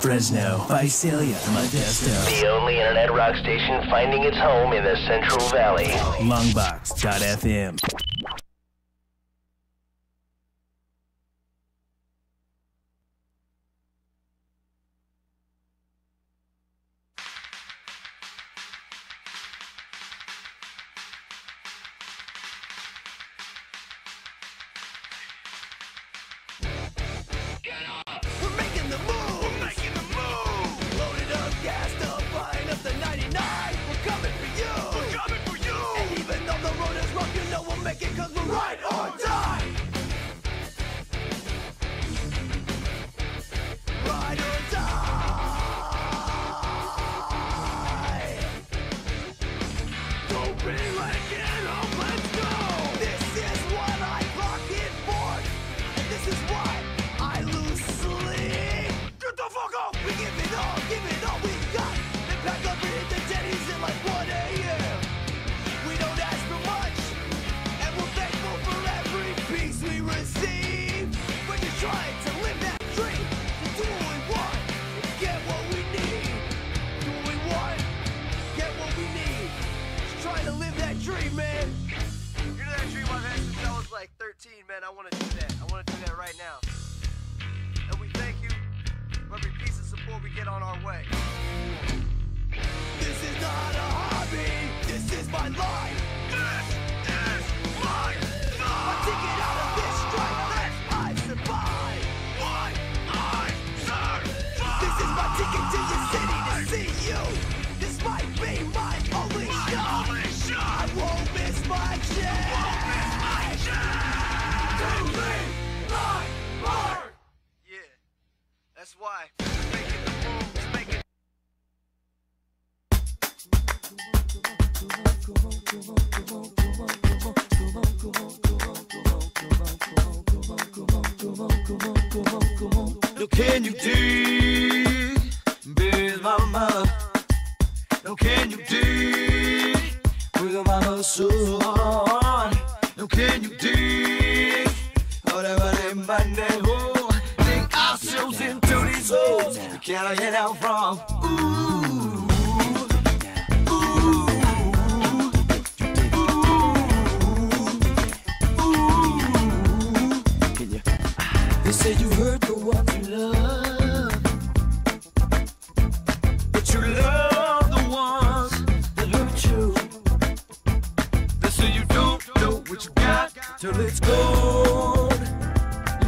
Fresno, Visalia, Modesto. The only internet rock station finding its home in the Central Valley. Longbox.FM. No, can you dig, biz mama? No, can you dig, with mama so on? No, can you dig, whatever they might know? Dig ourselves into these holes we cannot get out from. They say you hurt the ones you love, but you love the ones that hurt you. They say you don't know what you got till it's gone.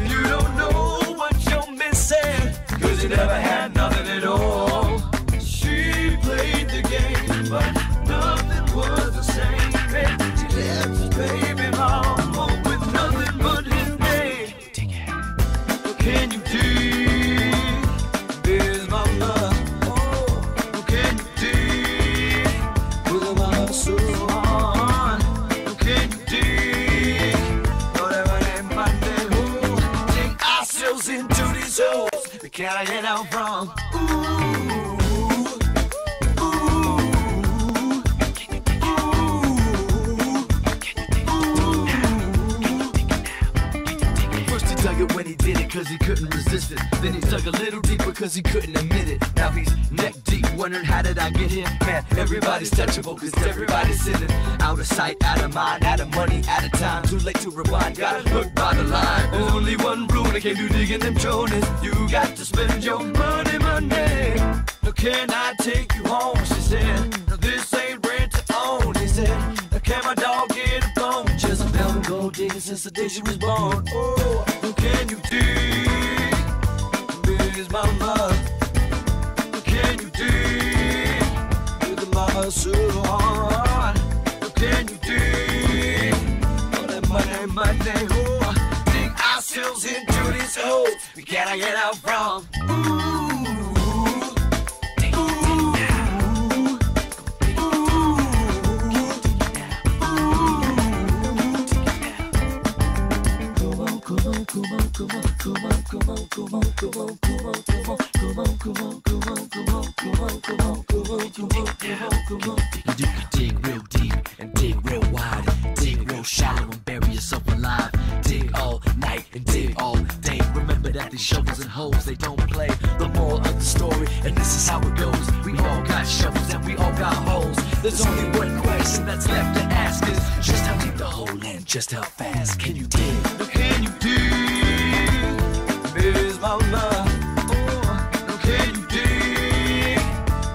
You don't know what you're missing, 'cause you never had nothing at all. She played the game, but nothing was the same. And she left his baby mama with nothing but his name. Can you dig, biz mama? Oh, can you dig, with a mama so on? Oh, can you dig, whatever they might do? Dig ourselves into these holes we cannot get out from. When he did it, 'cause he couldn't resist it. Then he dug a little deeper, 'cause he couldn't admit it. Now he's neck deep, wondering how did I get here? Man, everybody's touchable, 'cause everybody's sinning. Out of sight, out of mind, out of money, out of time. Too late to rewind, got hooked by the line. There's only one rule, they can't do digging them chonies. You got to spend your money, money. Now can I take you home, she said. Now this ain't rent to own, he said. Now can my dog get a bone? Just a pound of gold digging since the day she was born. Oh, can you dig, biz mama? Can you dig, with the mama so on? Can you dig, all that money, money, oh, dig ourselves into these holes we cannot get out from. You can dig real deep and dig real wide. Dig real shallow and bury yourself alive. Dig all night and dig all day. Remember But at these shovels and hoes, they don't play the moral of the story. And this is how it goes. We all got shovels and we all got holes. There's only one question that's left to ask is just how deep the hole and just how fast can you dig? No, can you dig? Miss Mama. Oh, no, can you dig?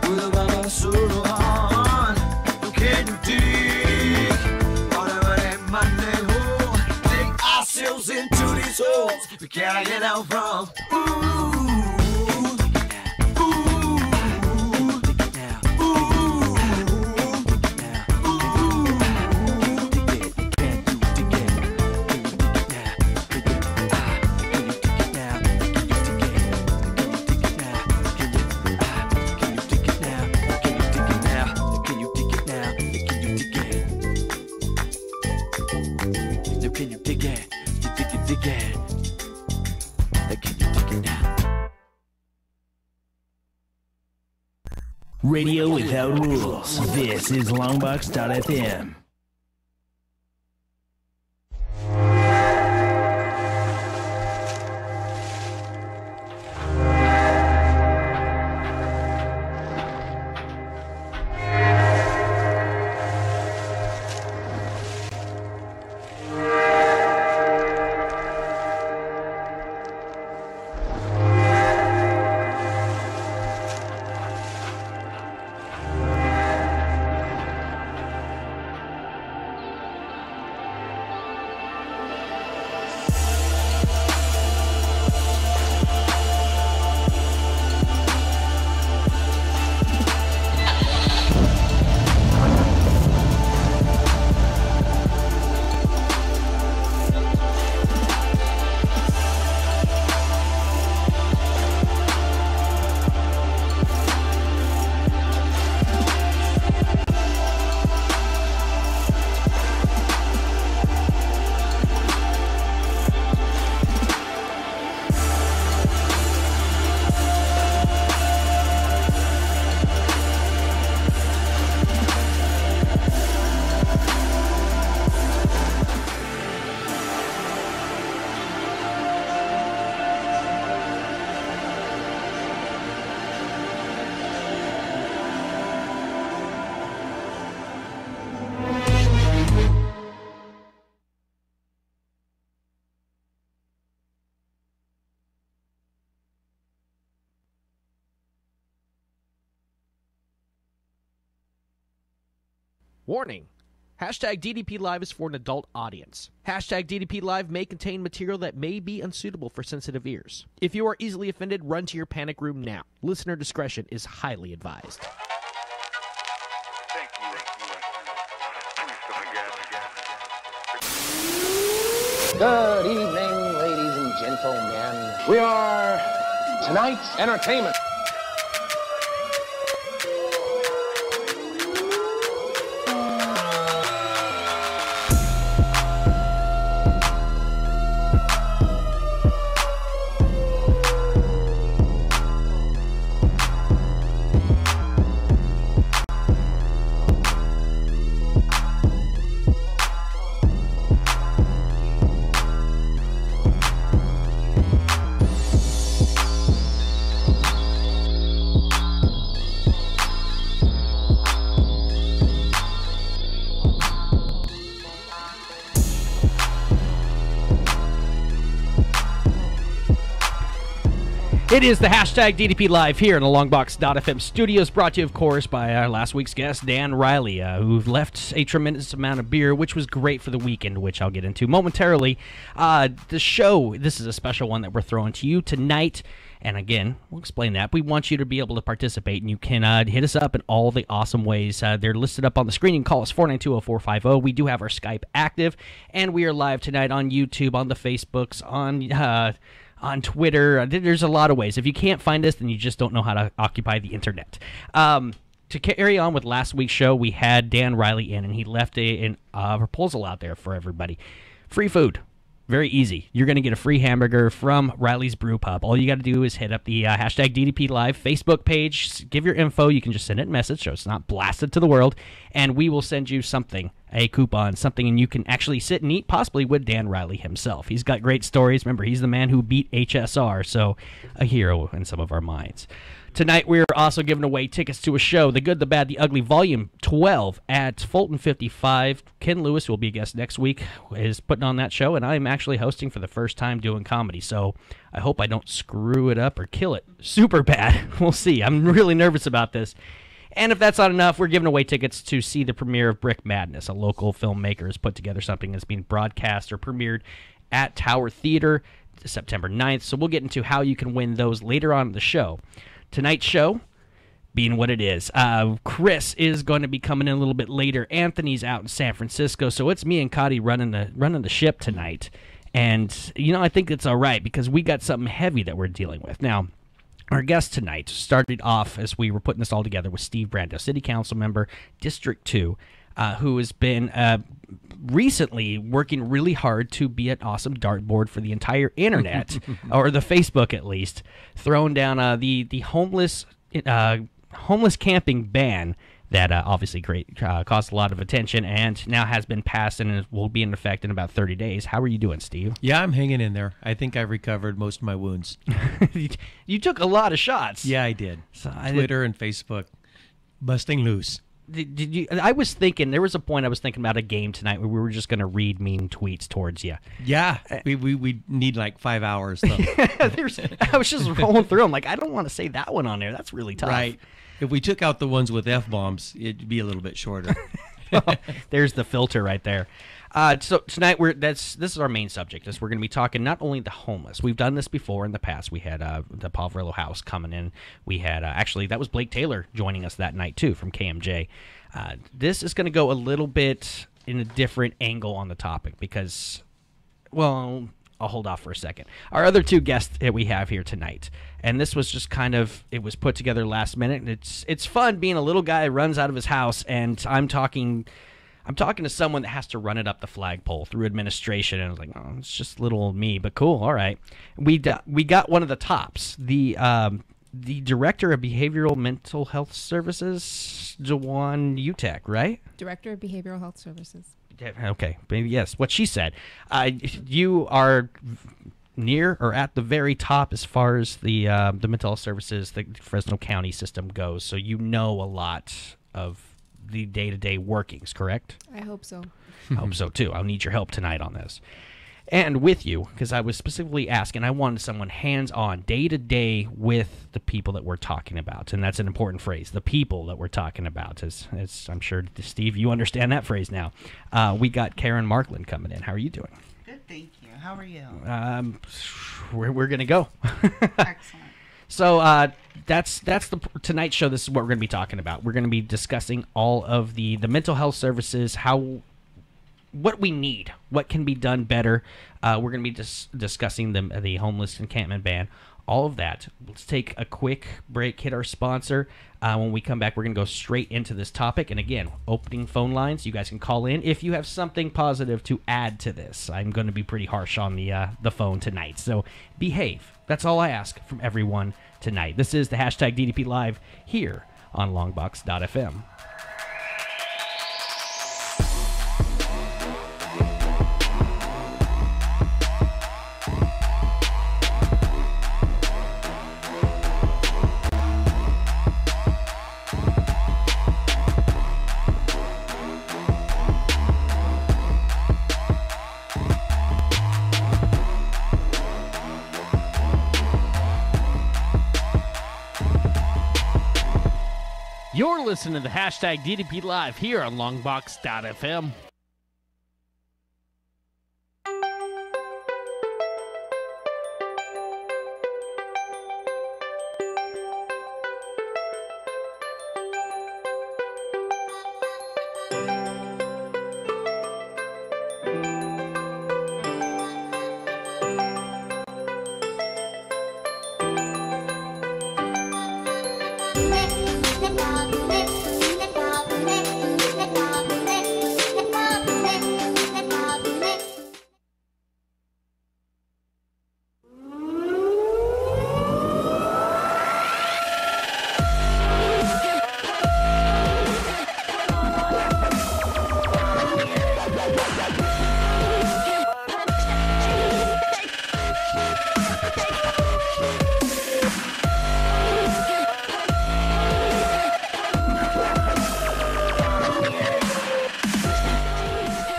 With a mama so on. No, can you dig? Whatever that Monday hole. Dig ourselves into these holes we can't get out from. Radio without rules. This is Longbox.FM. Warning. Hashtag DDP Live is for an adult audience. Hashtag DDP Live may contain material that may be unsuitable for sensitive ears. If you are easily offended, run to your panic room now. Listener discretion is highly advised. Thank you. Good evening, ladies and gentlemen. We are tonight's entertainment. It is the hashtag DDP Live here in the Longbox.FM studios, brought to you, of course, by our last week's guest, Dan Riley, who left a tremendous amount of beer, which was great for the weekend, which I'll get into momentarily. The show, this is a special one that we're throwing to you tonight. And again, we'll explain that. We want you to be able to participate, and you can hit us up in all the awesome ways. They're listed up on the screen. You can call us 492-0450. We do have our Skype active, and we are live tonight on YouTube, on the Facebooks, on Twitter. There's a lot of ways. If you can't find us, then you just don't know how to occupy the internet. To carry on with last week's show, we had Dan Riley in, and he left a proposal out there for everybody. Free food. Very easy. You're going to get a free hamburger from Riley's Brew Pub. All you got to do is hit up the hashtag DDP Live Facebook page, give your info. You can just send it a message so it's not blasted to the world, and we will send you something a coupon, something, and you can actually sit and eat, possibly with Dan Riley himself. He's got great stories. Remember, he's the man who beat HSR, so a hero in some of our minds. Tonight, we're also giving away tickets to a show, The Good, the Bad, the Ugly, Volume 12 at Fulton 55. Ken Lewis will be a guest next week, is putting on that show, and I'm actually hosting for the first time doing comedy, so I hope I don't screw it up or kill it super bad. We'll see. I'm really nervous about this. And if that's not enough, we're giving away tickets to see the premiere of Brick Madness. A local filmmaker has put together something that's being broadcast or premiered at Tower Theater September 9th, so we'll get into how you can win those later on in the show. Tonight's show being what it is. Chris is going to be coming in a little bit later. Anthony's out in San Francisco, so it's me and Cotty running the ship tonight. And, I think it's all right because we got something heavy that we're dealing with. Now, our guest tonight started off, as we were putting this all together, with Steve Brando, City Council member, District 2, who has been recently working really hard to be an awesome dartboard for the entire internet, or the Facebook at least, throwing down the homeless camping ban that obviously caused a lot of attention and now has been passed and will be in effect in about 30 days. How are you doing, Steve? Yeah, I'm hanging in there. I think I've recovered most of my wounds. You took a lot of shots. Yeah, I did. Twitter and Facebook, busting loose. Did you? I was thinking, there was a point I was thinking about a game tonight where we were just going to read mean tweets towards you. Yeah, we need like 5 hours, though. I was just rolling through them like, I don't want to say that one on there. That's really tough. Right. If we took out the ones with F-bombs, it'd be a little bit shorter. There's the filter right there. So tonight this is our main subject. We're going to be talking not only the homeless. We've done this before in the past. We had the Poverello House coming in. We had actually that was Blake Taylor joining us that night too from KMJ. This is going to go a little bit in a different angle on the topic because, well, I'll hold off for a second. Our other two guests that we have here tonight, and this was just it was put together last minute. And it's fun being a little guy who runs out of his house, and I'm talking to someone that has to run it up the flagpole through administration, and I was like, oh, it's just little old me, but cool, all right. We got one of the tops, the Director of Behavioral Mental Health Services, Jawan Utek, right? Director of Behavioral Health Services. Okay, maybe yes, what she said. You are near or at the very top as far as the mental health services, the Fresno County system goes, so you know a lot of the day-to-day workings, correct? I hope so. I hope so, too. I'll need your help tonight on this. And with you, because I was specifically asking, I wanted someone hands-on, day-to-day with the people that we're talking about. And that's an important phrase, the people that we're talking about. As I'm sure, Steve, you understand that phrase now. We got Karen Markland coming in. How are you doing? Good, thank you. How are you? We're going to go. Excellent. So that's the tonight's show. This is what we're going to be talking about. We're going to be discussing all of the mental health services, what we need, what can be done better. We're going to be discussing the homeless encampment ban, all of that. Let's take a quick break, hit our sponsor. When we come back, we're going to go straight into this topic. And again, opening phone lines. You guys can call in if you have something positive to add to this. I'm going to be pretty harsh on the phone tonight, so behave. That's all I ask from everyone tonight. This is the hashtag DDP Live here on Longbox.FM. You're listening to the hashtag DDP Live here on Longbox.FM.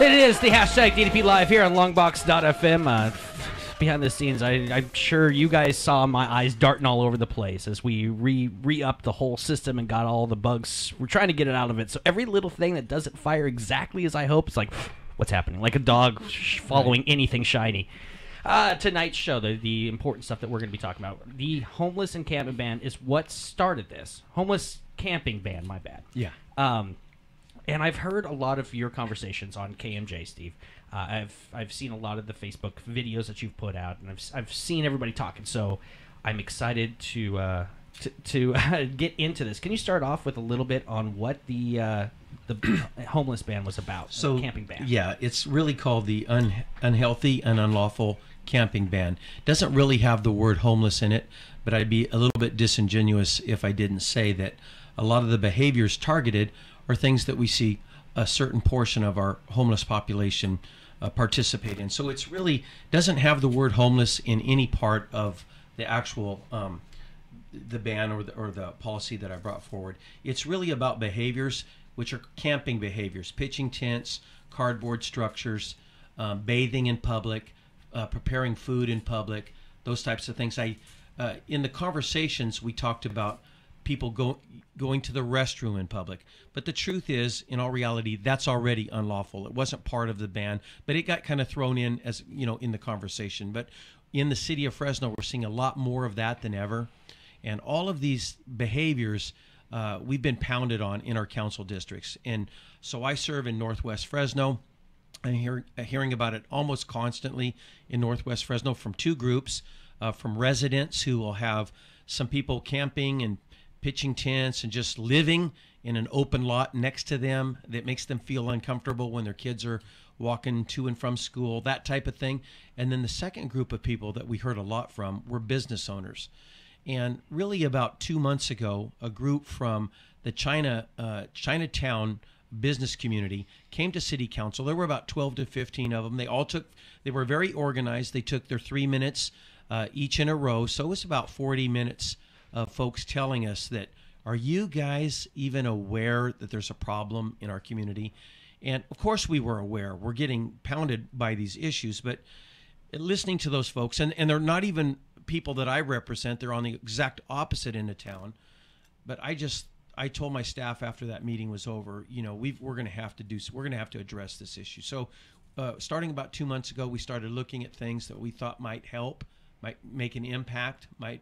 It is the hashtag DDP Live here on Longbox.FM. Behind the scenes, I'm sure you guys saw my eyes darting all over the place as we re-upped the whole system and got all the bugs. We're trying to get it out of it. So every little thing that doesn't fire exactly as I hope, it's like, what's happening? Like a dog following anything shiny. Tonight's show, the important stuff that we're going to be talking about. The homeless encampment ban is what started this. Homeless camping ban, my bad. Yeah. And I've heard a lot of your conversations on KMJ, Steve. I've seen a lot of the Facebook videos that you've put out, and I've seen everybody talking. So I'm excited to get into this. Can you start off with a little bit on what the homeless ban was about? So, the camping ban. Yeah, it's really called the unhealthy and unlawful camping ban. Doesn't really have the word homeless in it, but I'd be a little bit disingenuous if I didn't say that a lot of the behaviors targeted are things that we see a certain portion of our homeless population participate in. So it's really doesn't have the word homeless in any part of the actual the ban or the policy that I brought forward. It's really about behaviors, which are camping behaviors: pitching tents, cardboard structures, bathing in public, preparing food in public, those types of things. In the conversations we talked about people going to the restroom in public. But the truth is, in all reality, that's already unlawful. It wasn't part of the ban, but it got kind of thrown in as, in the conversation. But in the city of Fresno, we're seeing a lot more of that than ever. And all of these behaviors we've been pounded on in our council districts. And so I serve in Northwest Fresno. I'm hearing about it almost constantly in Northwest Fresno from two groups, from residents who will have some people camping and pitching tents and just living in an open lot next to them that makes them feel uncomfortable when their kids are walking to and from school, that type of thing. And then the second group of people that we heard a lot from were business owners. And really about 2 months ago, a group from the Chinatown business community came to city council. There were about 12 to 15 of them. They were very organized. They took their 3 minutes each in a row. So it was about 40 minutes of folks telling us that, are you guys even aware that there's a problem in our community? And of course we were aware. We're getting pounded by these issues, but listening to those folks, and they're not even people that I represent, they're on the exact opposite end of town. But I told my staff after that meeting was over, we're going to have to address this issue. So starting about 2 months ago, we started looking at things that we thought might help, might make an impact, might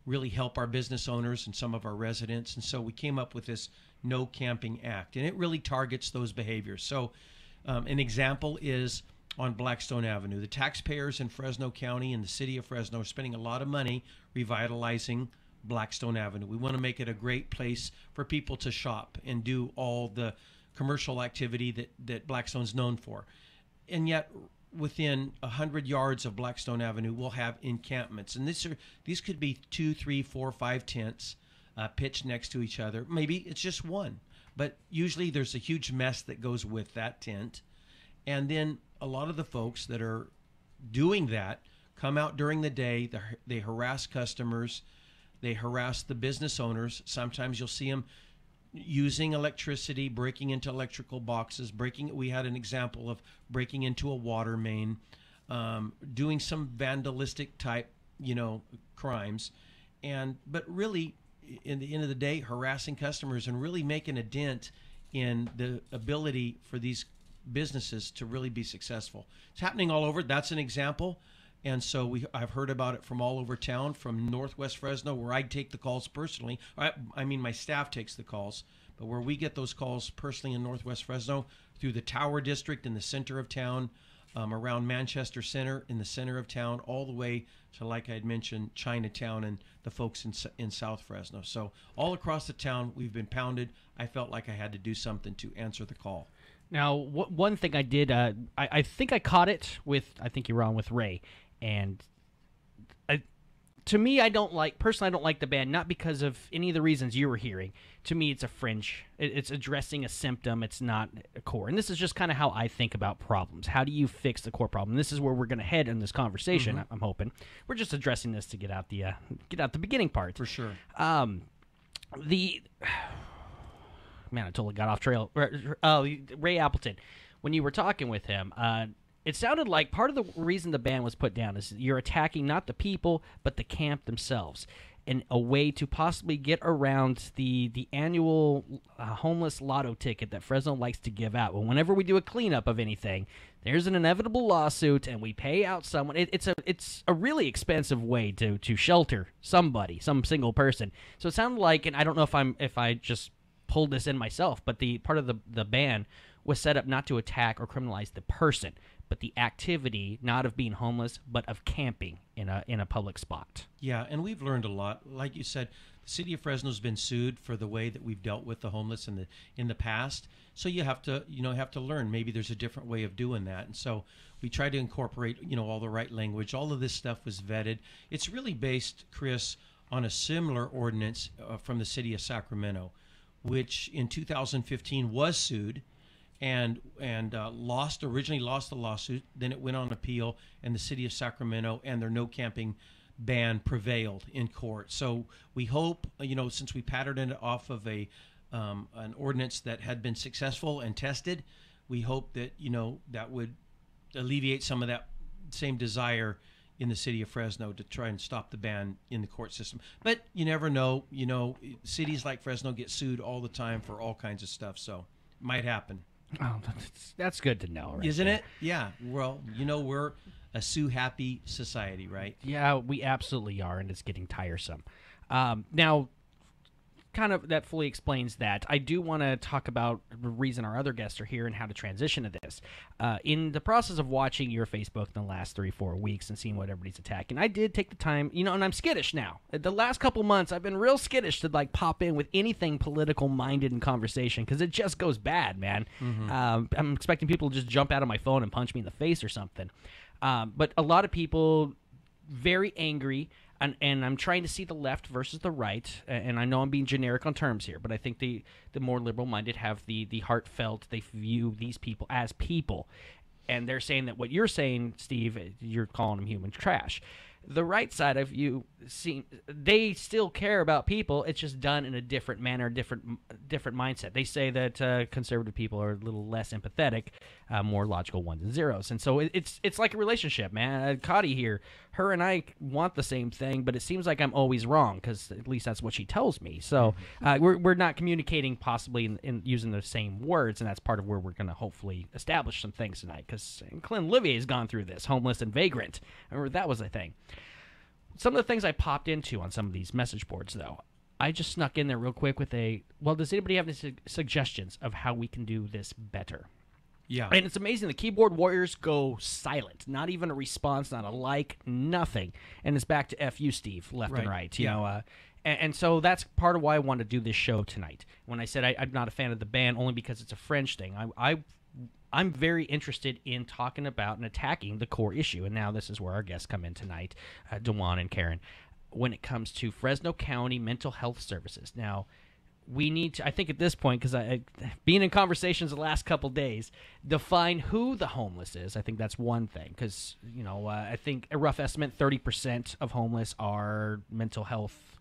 really help our business owners and some of our residents. And so we came up with this No Camping Act, and it really targets those behaviors. So an example is on Blackstone Avenue. The taxpayers in Fresno County and the city of Fresno are spending a lot of money revitalizing Blackstone Avenue. We want to make it a great place for people to shop and do all the commercial activity that Blackstone's known for. And yet within 100 yards of Blackstone Avenue, we'll have encampments. And these could be 2, 3, 4, 5 tents pitched next to each other. Maybe it's just one, but usually there's a huge mess that goes with that tent. And then a lot of the folks that are doing that come out during the day. They harass customers. They harass the business owners. Sometimes you'll see them using electricity, breaking into electrical boxes, we had an example of breaking into a water main, doing some vandalistic type, crimes. But really, in the end of the day, harassing customers and really making a dent in the ability for these businesses to really be successful. It's happening all over. That's an example. And so I've heard about it from all over town, from Northwest Fresno, where I take the calls personally. I mean, my staff takes the calls, but where we get those calls personally in Northwest Fresno, through the Tower District in the center of town, around Manchester Center in the center of town, all the way to, like I had mentioned, Chinatown and the folks in South Fresno. So all across the town, we've been pounded. I felt like I had to do something to answer the call. Now, one thing I did, I think I caught it with, I think you were on with Ray. And to me, I don't like the ban, not because of any of the reasons you were hearing. To me, it's a fringe. It's addressing a symptom. It's not a core. And this is just kind of how I think about problems. How do you fix the core problem? And this is where we're going to head in this conversation. Mm-hmm. I'm hoping we're just addressing this to get out the beginning part. For sure. Man, I totally got off trail. Ray Appleton. when you were talking with him, it sounded like part of the reason the ban was put down is you're attacking not the people, but the camp themselves, in a way to possibly get around the annual homeless lotto ticket that Fresno likes to give out. Well, whenever we do a cleanup of anything, there's an inevitable lawsuit, and we pay out someone. It's a really expensive way to shelter somebody, some single person. So it sounded like, and I don't know if I just pulled this in myself, but the part of the ban was set up not to attack or criminalize the person, but the activity, not of being homeless, but of camping in a public spot. Yeah, and we've learned a lot. Like you said, the city of Fresno's been sued for the way that we've dealt with the homeless in the past. So you have to learn. Maybe there's a different way of doing that. And so we try to incorporate all the right language. All of this stuff was vetted. It's really based, Chris, on a similar ordinance from the city of Sacramento, which in 2015 was sued and originally lost the lawsuit. Then it went on appeal, and the city of Sacramento and their no camping ban prevailed in court. So we hope, since we patterned it off of an ordinance that had been successful and tested, we hope that that would alleviate some of that same desire in the city of Fresno to try and stop the ban in the court system. But you never know. Cities like Fresno get sued all the time for all kinds of stuff, so it might happen. Oh, that's good to know, right? Isn't it? Yeah. Well, we're a sue-happy society, right? Yeah, we absolutely are, and it's getting tiresome. Now, kind of that fully explains that. I do want to talk about the reason our other guests are here and how to transition to this. In the process of watching your Facebook in the last 3-4 weeks and seeing what everybody's attacking, I did take the time, and I'm skittish now. The last couple months, I've been real skittish to pop in with anything political-minded in conversation because it just goes bad, man. Mm-hmm. I'm expecting people to just jump out of my phone and punch me in the face or something. But a lot of people very angry. And I'm trying to see the left versus the right, and I know I'm being generic on terms here, but I think the more liberal-minded have the heartfelt, they view these people as people, and they're saying that what you're saying, Steve, you're calling them human trash. The right side of you, they still care about people. It's just done in a different manner, different mindset. They say that conservative people are a little less empathetic, more logical ones and zeros. And so it's like a relationship, man. Cotty here, her and I want the same thing, but it seems like I'm always wrong because at least that's what she tells me. So we're not communicating possibly in using the same words, and that's part of where we're going to hopefully establish some things tonight because Clint Olivier has gone through this, homeless and vagrant. I remember that was a thing. Some of the things I popped into on some of these message boards, though, I just snuck in there real quick with does anybody have any suggestions of how we can do this better? Yeah. And it's amazing. The keyboard warriors go silent. Not even a response, not a like, nothing. And it's back to F you, Steve, left and right. You know, and so that's part of why I wanted to do this show tonight. When I said I'm not a fan of the band, only because it's a French thing, I'm very interested in talking about and attacking the core issue, and now this is where our guests come in tonight, DeJuan and Karen, when it comes to Fresno County mental health services. Now, we need to, I think at this point, because being in conversations the last couple days, define who the homeless is. I think that's one thing, because, I think a rough estimate, 30% of homeless are mental health,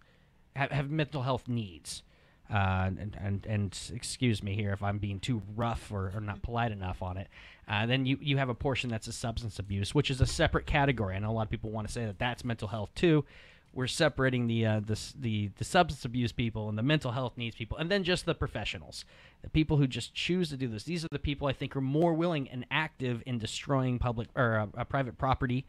have mental health needs. And excuse me here if I'm being too rough or not polite enough on it. Then you have a portion that's a substance abuse, which is a separate category. I know a lot of people want to say that that's mental health too. We're separating the substance abuse people and the mental health needs people, and then just the professionals, the people who just choose to do this. These are the people I think are more willing and active in destroying public or private property,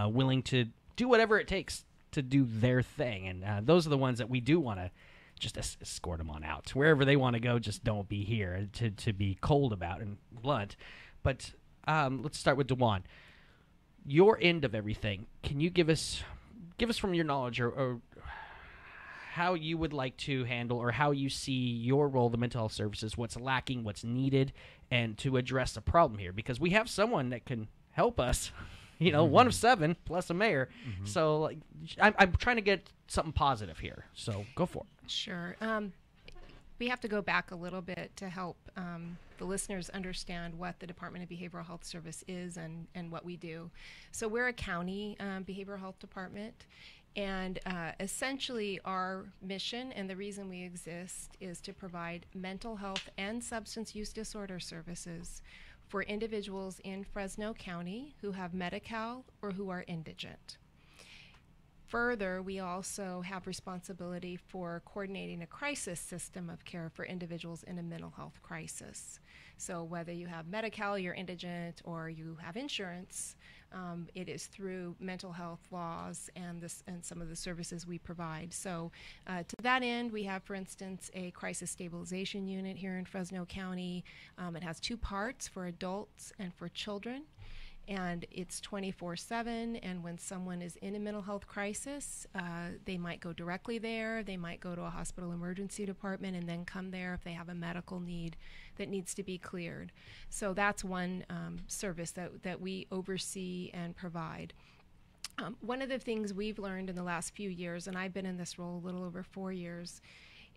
willing to do whatever it takes to do their thing, and those are the ones that we do want to just escort them on out. Wherever they want to go, just don't be here, to be cold about and blunt. But let's start with DeJuan. Your end of everything. Can you give us from your knowledge or how you would like to handle or how you see your role, the mental health services, what's lacking, what's needed, and to address the problem here? Because we have someone that can help us. One of 7 plus a mayor. Mm-hmm. So I'm trying to get something positive here. So go for it. Sure. We have to go back a little bit to help the listeners understand what the Department of Behavioral Health Service is and what we do. So we're a county behavioral health department. And essentially our mission and the reason we exist is to provide mental health and substance use disorder services for individuals in Fresno County who have Medi-Cal or who are indigent. Further, we also have responsibility for coordinating a crisis system of care for individuals in a mental health crisis. So whether you have Medi-Cal, you're indigent, or you have insurance, it is through mental health laws and some of the services we provide. So to that end, we have, for instance, a crisis stabilization unit here in Fresno County. It has two parts, for adults and for children. And it's 24/7, and when someone is in a mental health crisis, they might go directly there, they might go to a hospital emergency department and then come there if they have a medical need that needs to be cleared. So that's one service that we oversee and provide. One of the things we've learned in the last few years, and I've been in this role a little over 4 years,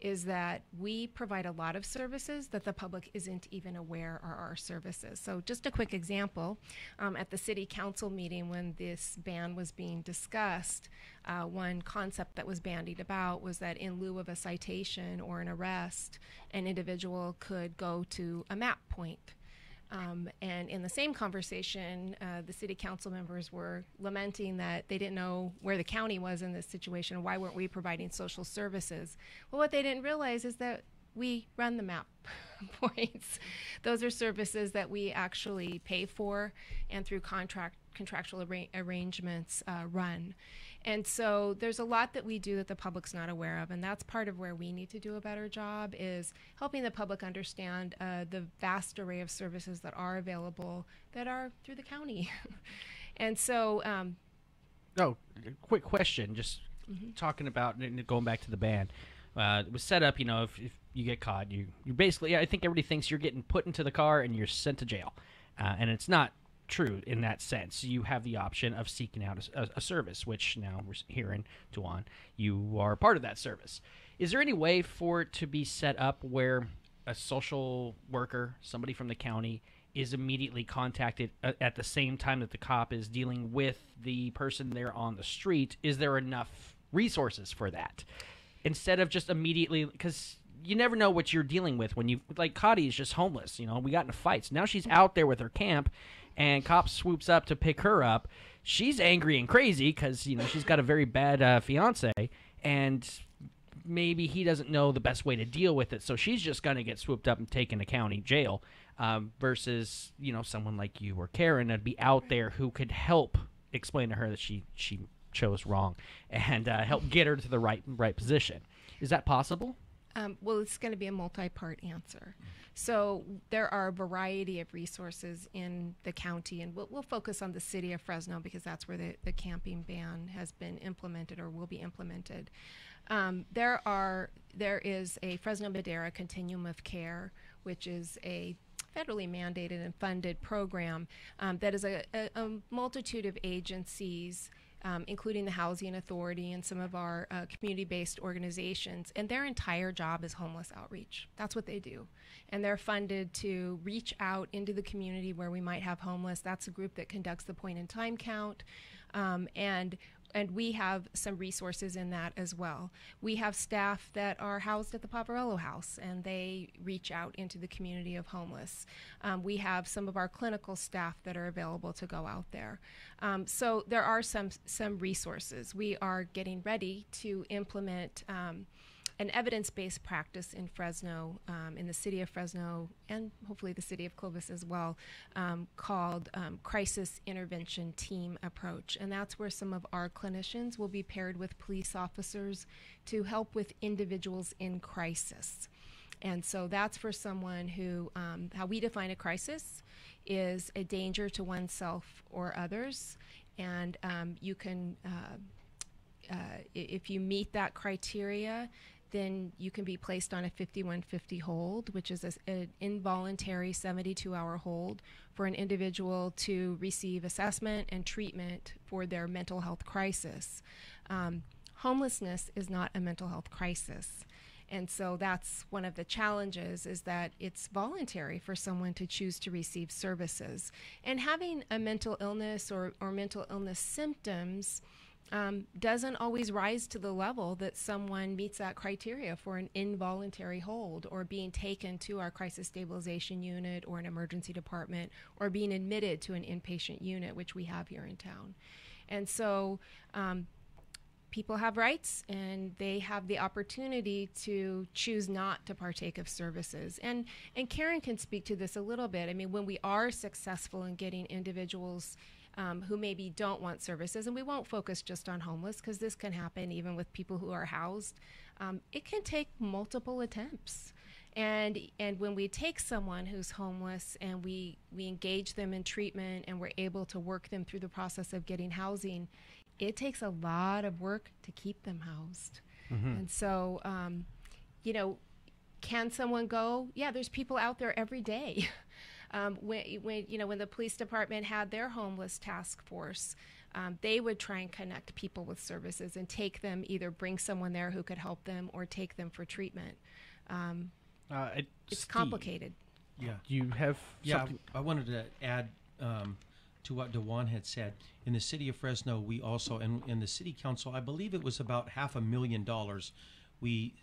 is that we provide a lot of services that the public isn't even aware are our services. So just a quick example, at the city council meeting when this ban was being discussed, one concept that was bandied about was that in lieu of a citation or an arrest, an individual could go to a MAP point. And in the same conversation, the city council members were lamenting that they didn't know where the county was in this situation. Why weren't we providing social services? Well, what they didn't realize is that we run the MAP points. Those are services that we actually pay for and through contractual arrangements run. And so there's a lot that we do that the public's not aware of, and that's part of where we need to do a better job, is helping the public understand the vast array of services that are available that are through the county. And so quick question, just talking about going back to the ban. It was set up, if you get caught, you basically, I think everybody thinks you're getting put into the car and you're sent to jail, and it's not true in that sense. You have the option of seeking out a service, which now we're hearing, Tuan, you are part of that service. Is there any way for it to be set up where a social worker, somebody from the county, is immediately contacted at the same time that the cop is dealing with the person there on the street? Is there enough resources for that? Instead of just immediately, because you never know what you're dealing with when you, like Cotty is just homeless, we got in a fight. So now she's out there with her camp, and cop swoops up to pick her up. She's angry and crazy because, she's got a very bad fiance, and maybe he doesn't know the best way to deal with it. So she's just going to get swooped up and taken to county jail versus, someone like you or Karen that'd be out there who could help explain to her that she chose wrong and help get her to the right position. Is that possible? Well, it's going to be a multi-part answer. So there are a variety of resources in the county, and we'll focus on the city of Fresno because that's where the camping ban has been implemented or will be implemented. There is a Fresno Madera Continuum of Care, which is a federally mandated and funded program that is a multitude of agencies, including the Housing Authority and some of our community-based organizations, and their entire job is homeless outreach. That's what they do. And they're funded to reach out into the community where we might have homeless. That's a group that conducts the point-in-time count, and we have some resources in that as well. We have staff that are housed at the Paparello House, and they reach out into the community of homeless. We have some of our clinical staff that are available to go out there. So there are some resources. We are getting ready to implement an evidence-based practice in Fresno, in the city of Fresno, and hopefully the city of Clovis as well, called Crisis Intervention Team Approach. And that's where some of our clinicians will be paired with police officers to help with individuals in crisis. And so that's for someone who, how we define a crisis is a danger to oneself or others. And you can, if you meet that criteria, then you can be placed on a 5150 hold, which is an involuntary 72-hour hold for an individual to receive assessment and treatment for their mental health crisis. Homelessness is not a mental health crisis. And so that's one of the challenges, is that it's voluntary for someone to choose to receive services. And having a mental illness or mental illness symptoms doesn't always rise to the level that someone meets that criteria for an involuntary hold or being taken to our crisis stabilization unit or an emergency department or being admitted to an inpatient unit, which we have here in town. And so people have rights, and they have the opportunity to choose not to partake of services. And Karen can speak to this a little bit. I mean, when we are successful in getting individuals who maybe don't want services, and we won't focus just on homeless because this can happen even with people who are housed, it can take multiple attempts. And when we take someone who's homeless and we engage them in treatment and we're able to work them through the process of getting housing, it takes a lot of work to keep them housed. And so, can someone go? Yeah, there's people out there every day. When the police department had their homeless task force, they would try and connect people with services and take them, either bring someone there who could help them or take them for treatment. It's Steve, complicated. Yeah. You have something? I wanted to add to what DeJuan had said. In the city of Fresno, we also, and in the city council, I believe it was about $500,000 we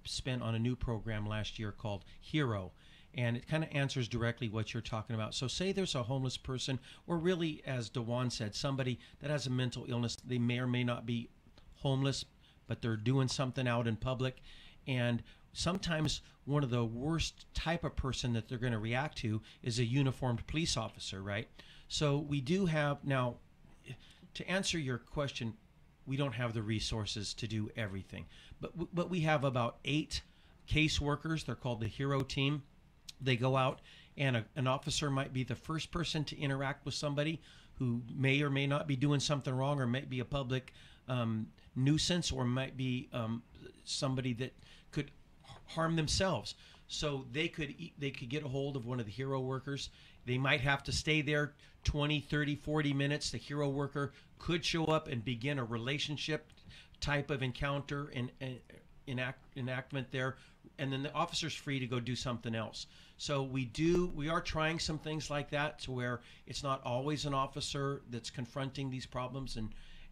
spent on a new program last year called Hero. And it kind of answers directly what you're talking about. So say there's a homeless person, or really, as DeJuan said, somebody that has a mental illness. They may or may not be homeless, but they're doing something out in public. And sometimes one of the worst type of person that they're going to react to is a uniformed police officer, right? So we do have, now, to answer your question, we don't have the resources to do everything. But we have about 8 caseworkers. They're called the Hero Team. They go out, and an officer might be the first person to interact with somebody who may or may not be doing something wrong, or might be a public nuisance, or might be somebody that could harm themselves. So they could get a hold of one of the Hero workers. They might have to stay there 20, 30, 40 minutes. The Hero worker could show up and begin a relationship type of encounter and enactment there, and then the officer's free to go do something else. So we are trying some things like that, to where it's not always an officer that's confronting these problems.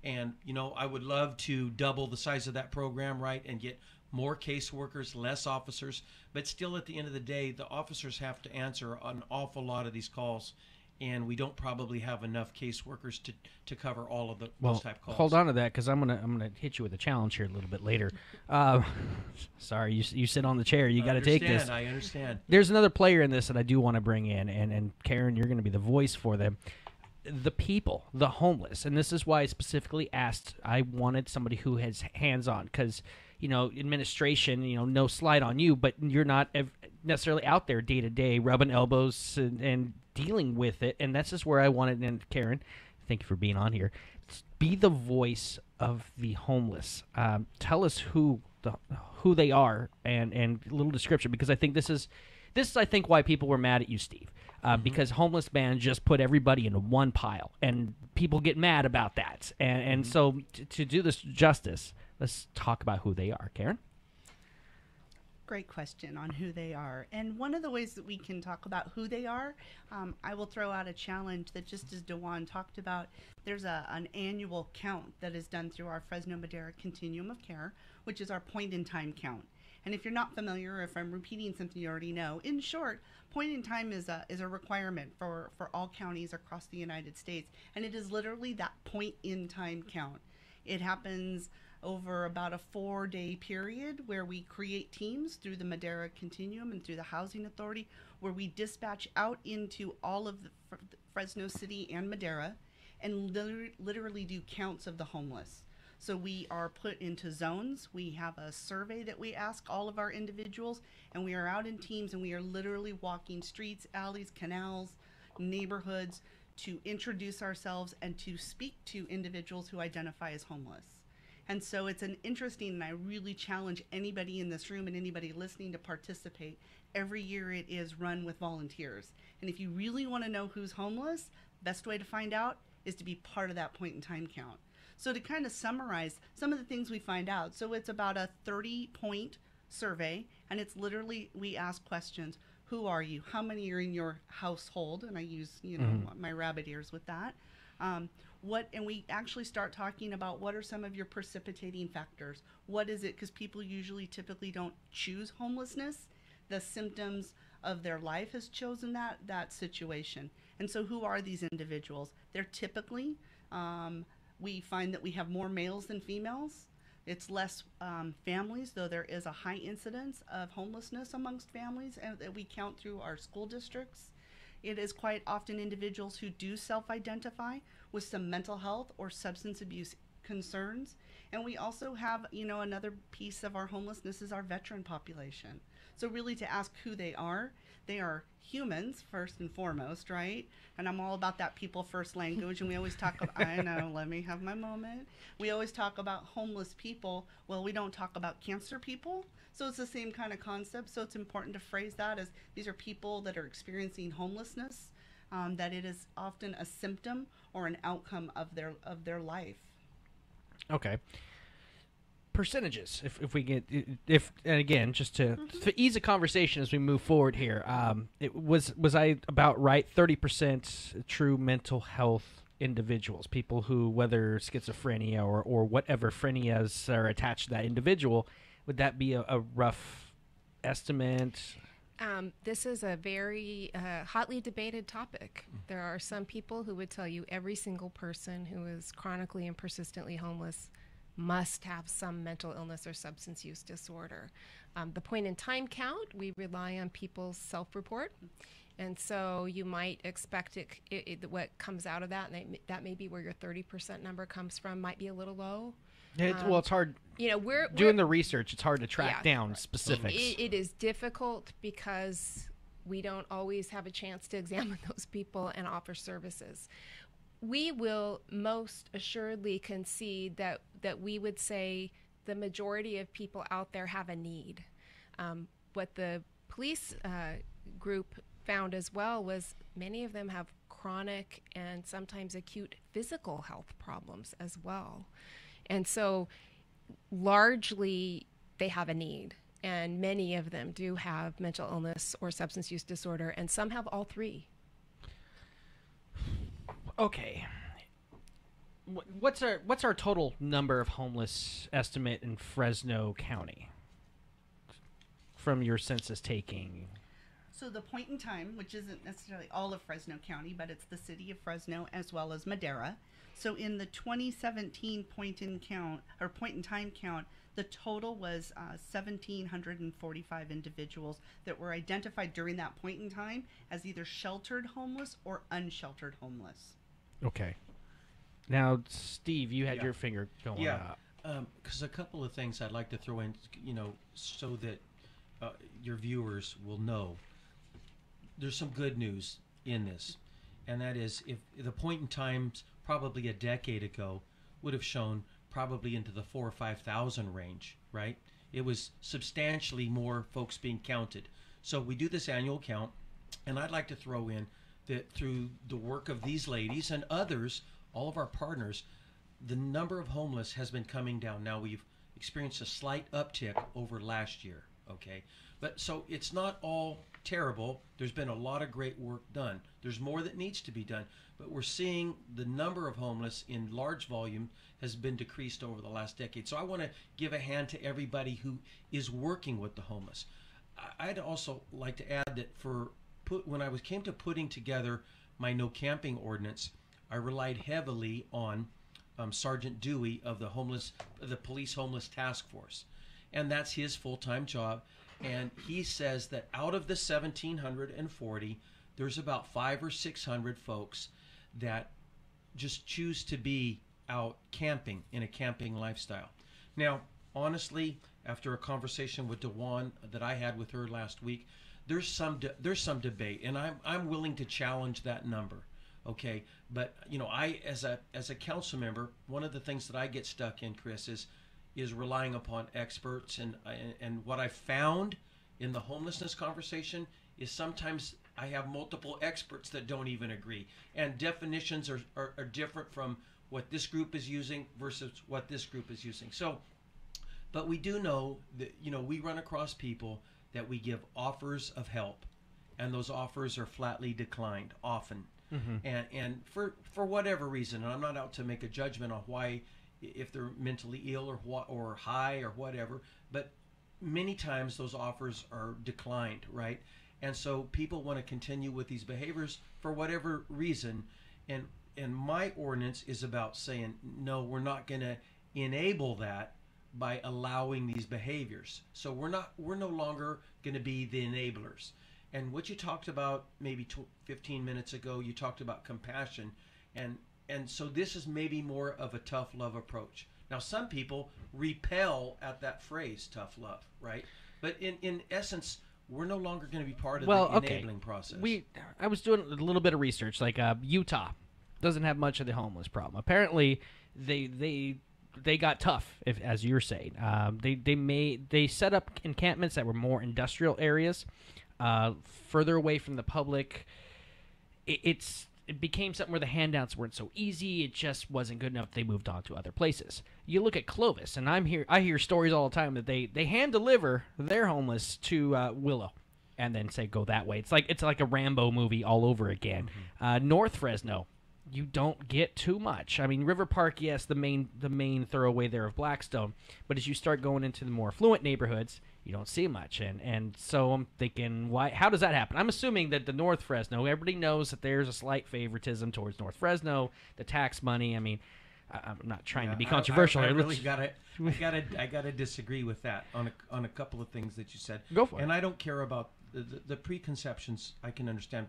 And I would love to double the size of that program, right, and get more caseworkers, less officers. But still, at the end of the day, the officers have to answer an awful lot of these calls, and we don't probably have enough caseworkers to cover all of those type calls. Hold on to that, because I'm gonna hit you with a challenge here a little bit later. Sorry, you sit on the chair. You got to take this. I understand. There's another player in this that I do want to bring in, and Karen, you're going to be the voice for them. The people, the homeless, and this is why I specifically asked. I wanted somebody who has hands-on, because administration, no slight on you, but you're not necessarily out there day to day rubbing elbows and dealing with it. And that's just where I wanted. And Karen, thank you for being on here. Be the voice of the homeless. Tell us who they are, and a little description, because I think this is I think why people were mad at you, Steve. Because homeless ban just put everybody into one pile, and people get mad about that. And so to do this justice, let's talk about who they are. Karen? Great question on who they are. And one of the ways that we can talk about who they are, I will throw out a challenge that, just as DeJuan talked about, there's an annual count that is done through our Fresno Madera Continuum of Care, which is our point-in-time count. And if you're not familiar, or if I'm repeating something you already know, in short, point in time is a requirement for all counties across the United States. And it is literally that point in time count. It happens over about a 4-day period, where we create teams through the Madera Continuum and through the Housing Authority, where we dispatch out into all of the Fresno City and Madera, and literally do counts of the homeless. So we are put into zones. We have a survey that we ask all of our individuals, and we are out in teams, and we are literally walking streets, alleys, canals, neighborhoods to introduce ourselves and to speak to individuals who identify as homeless. And so it's an interesting, and I really challenge anybody in this room and anybody listening to participate. Every year it is run with volunteers. And if you really want to know who's homeless, best way to find out is to be part of that point in time count. So to kind of summarize some of the things we find out, so it's about a 30-point survey, and it's literally, we ask questions. Who are you? How many are in your household? And I use, my rabbit ears with that. and we actually start talking about what are some of your precipitating factors. What is it? Because people typically don't choose homelessness. The symptoms of their life has chosen that situation. And so who are these individuals? They're typically, we find that we have more males than females. It's less families, though there is a high incidence of homelessness amongst families that we count through our school districts. It is quite often individuals who do self-identify with some mental health or substance abuse concerns. And we also have, another piece of our homelessness is our veteran population. So really to ask who they are humans first and foremost, right? And I'm all about that people first language. And we always talk about, I know, let me have my moment. We always talk about homeless people. Well, we don't talk about cancer people. So it's the same kind of concept. So it's important to phrase that as these are people that are experiencing homelessness, that it is often a symptom or an outcome of their life. Okay. Percentages, if we get, and again, just to ease the conversation as we move forward here, was I about right? 30% true mental health individuals, people who, whether schizophrenia or whatever phrenias are attached to that individual, would that be a rough estimate? This is a very hotly debated topic. There are some people who would tell you every single person who is chronically and persistently homeless must have some mental illness or substance use disorder. The point in time count, we rely on people's self-report. And so you might expect what comes out of that, and that may be where your 30% number comes from, might be a little low. Well, it's hard. We're doing the research. It's hard to track down specifics. It is difficult because we don't always have a chance to examine those people and offer services. We will most assuredly concede that we would say the majority of people out there have a need. What the police group found as well was many of them have chronic and sometimes acute physical health problems as well. And so largely they have a need, and many of them do have mental illness or substance use disorder, and some have all three. Okay. What's our total number of homeless estimate in Fresno County from your census taking? So the point in time, which isn't necessarily all of Fresno County, but it's the city of Fresno as well as Madera. So in the 2017 point in time count, the total was 1,745 individuals that were identified during that point in time as either sheltered homeless or unsheltered homeless. Okay. Now, Steve, you had your finger going up. Because a couple of things I'd like to throw in, so that your viewers will know. There's some good news in this, and that is if the point in times probably a decade ago would have shown probably into the 4,000 or 5,000 range, right? It was substantially more folks being counted. So we do this annual count, and I'd like to throw in that through the work of these ladies and others, all of our partners, the number of homeless has been coming down. Now we've experienced a slight uptick over last year, okay? But so it's not all terrible. There's been a lot of great work done. There's more that needs to be done, but we're seeing the number of homeless in large volume has been decreased over the last decade. So I want to give a hand to everybody who is working with the homeless. I'd also like to add that when I came to putting together my no camping ordinance, I relied heavily on Sergeant Dewey of the Police Homeless Task Force, and that's his full-time job. And he says that out of the 1,740, there's about 500 or 600 folks that just choose to be out camping in a camping lifestyle. Now, honestly, after a conversation with DeJuan that I had with her last week, there's some debate, and I'm willing to challenge that number. Okay, but I as a council member, one of the things that I get stuck in, Chris, is relying upon experts, and what I found in the homelessness conversation is sometimes I have multiple experts that don't even agree, and definitions are different from what this group is using versus what this group is using. So, but we do know that we run across people that we give offers of help, and those offers are flatly declined often. and for whatever reason, and I'm not out to make a judgment on why, if they're mentally ill or high or whatever, but many times those offers are declined, right? And so people want to continue with these behaviors for whatever reason, and my ordinance is about saying, no, we're not going to enable that by allowing these behaviors. So we're no longer going to be the enablers. And what you talked about maybe 15 minutes ago, you talked about compassion, and so this is maybe more of a tough love approach. Now, some people repel at that phrase, tough love, right? But in essence, we're no longer going to be part of the enabling process. I was doing a little bit of research, like Utah doesn't have much of the homeless problem. Apparently, they got tough, as you're saying. They set up encampments that were more industrial areas, further away from the public. It became something where the handouts weren't so easy. It just wasn't good enough. They moved on to other places. You look at Clovis, and I hear stories all the time that they hand deliver their homeless to Willow, and then say go that way. It's like a Rambo movie all over again. North Fresno, you don't get too much. I mean, River Park, yes, the main thoroughway there of Blackstone, but as you start going into the more affluent neighborhoods, you don't see much. And so I'm thinking, how does that happen? I'm assuming that the North Fresno, everybody knows that there's a slight favoritism towards North Fresno, the tax money. I mean, I'm not trying to be controversial. I really gotta disagree with that on a couple of things that you said. Go for it. And I don't care about the preconceptions. I can understand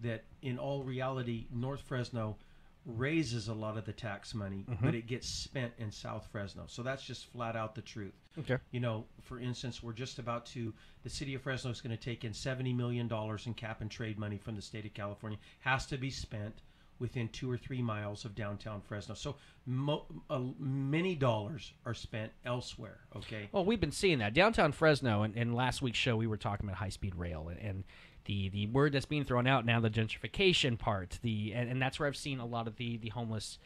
that in all reality, North Fresno raises a lot of the tax money, but it gets spent in South Fresno. So that's just flat out the truth. Okay. You know, for instance, the city of Fresno is going to take in $70 million in cap and trade money from the state of California. Has to be spent within 2 or 3 miles of downtown Fresno. So many dollars are spent elsewhere, okay? Well, we've been seeing that. Downtown Fresno, and last week's show, we were talking about high-speed rail, and the word that's being thrown out now, the gentrification part, and that's where I've seen a lot of the homeless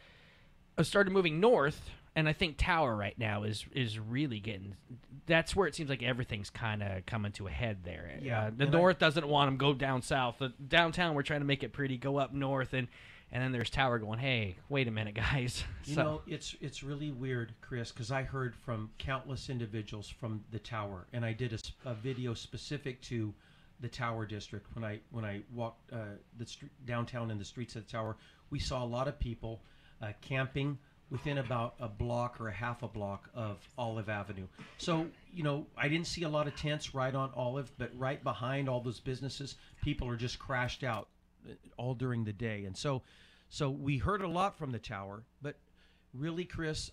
have started moving north, and I think Tower right now is really getting. That's where it seems like everything's kind of coming to a head there. Yeah, the north doesn't want them go down south. The downtown, we're trying to make it pretty, go up north, and then there's Tower going, hey, wait a minute, guys. You know, it's really weird, Chris, because I heard from countless individuals from the Tower, and I did a video specific to the Tower district. When I walked downtown in the streets of the Tower, we saw a lot of people camping within about a block or a half a block of Olive Avenue. So, you know, I didn't see a lot of tents right on Olive, but right behind all those businesses, people are just crashed out all during the day. And so we heard a lot from the Tower, but really, Chris,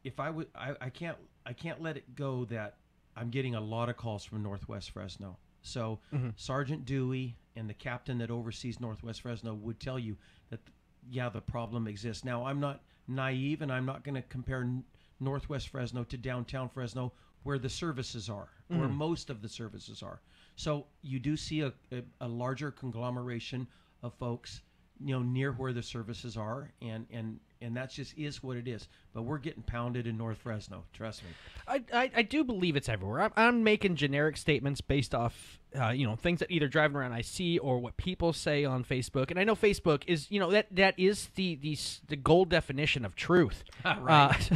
if I can't let it go that I'm getting a lot of calls from Northwest Fresno. So Sergeant Dewey and the captain that oversees Northwest Fresno would tell you that, the problem exists. Now, I'm not naive, and I'm not going to compare Northwest Fresno to downtown Fresno, where the services are, where most of the services are. So you do see a larger conglomeration of folks, you know, near where the services are, and that just is what it is. But we're getting pounded in North Fresno, trust me. I do believe it's everywhere. I'm making generic statements based off things that either driving around I see or what people say on Facebook. And I know Facebook is, that is the gold definition of truth. Right.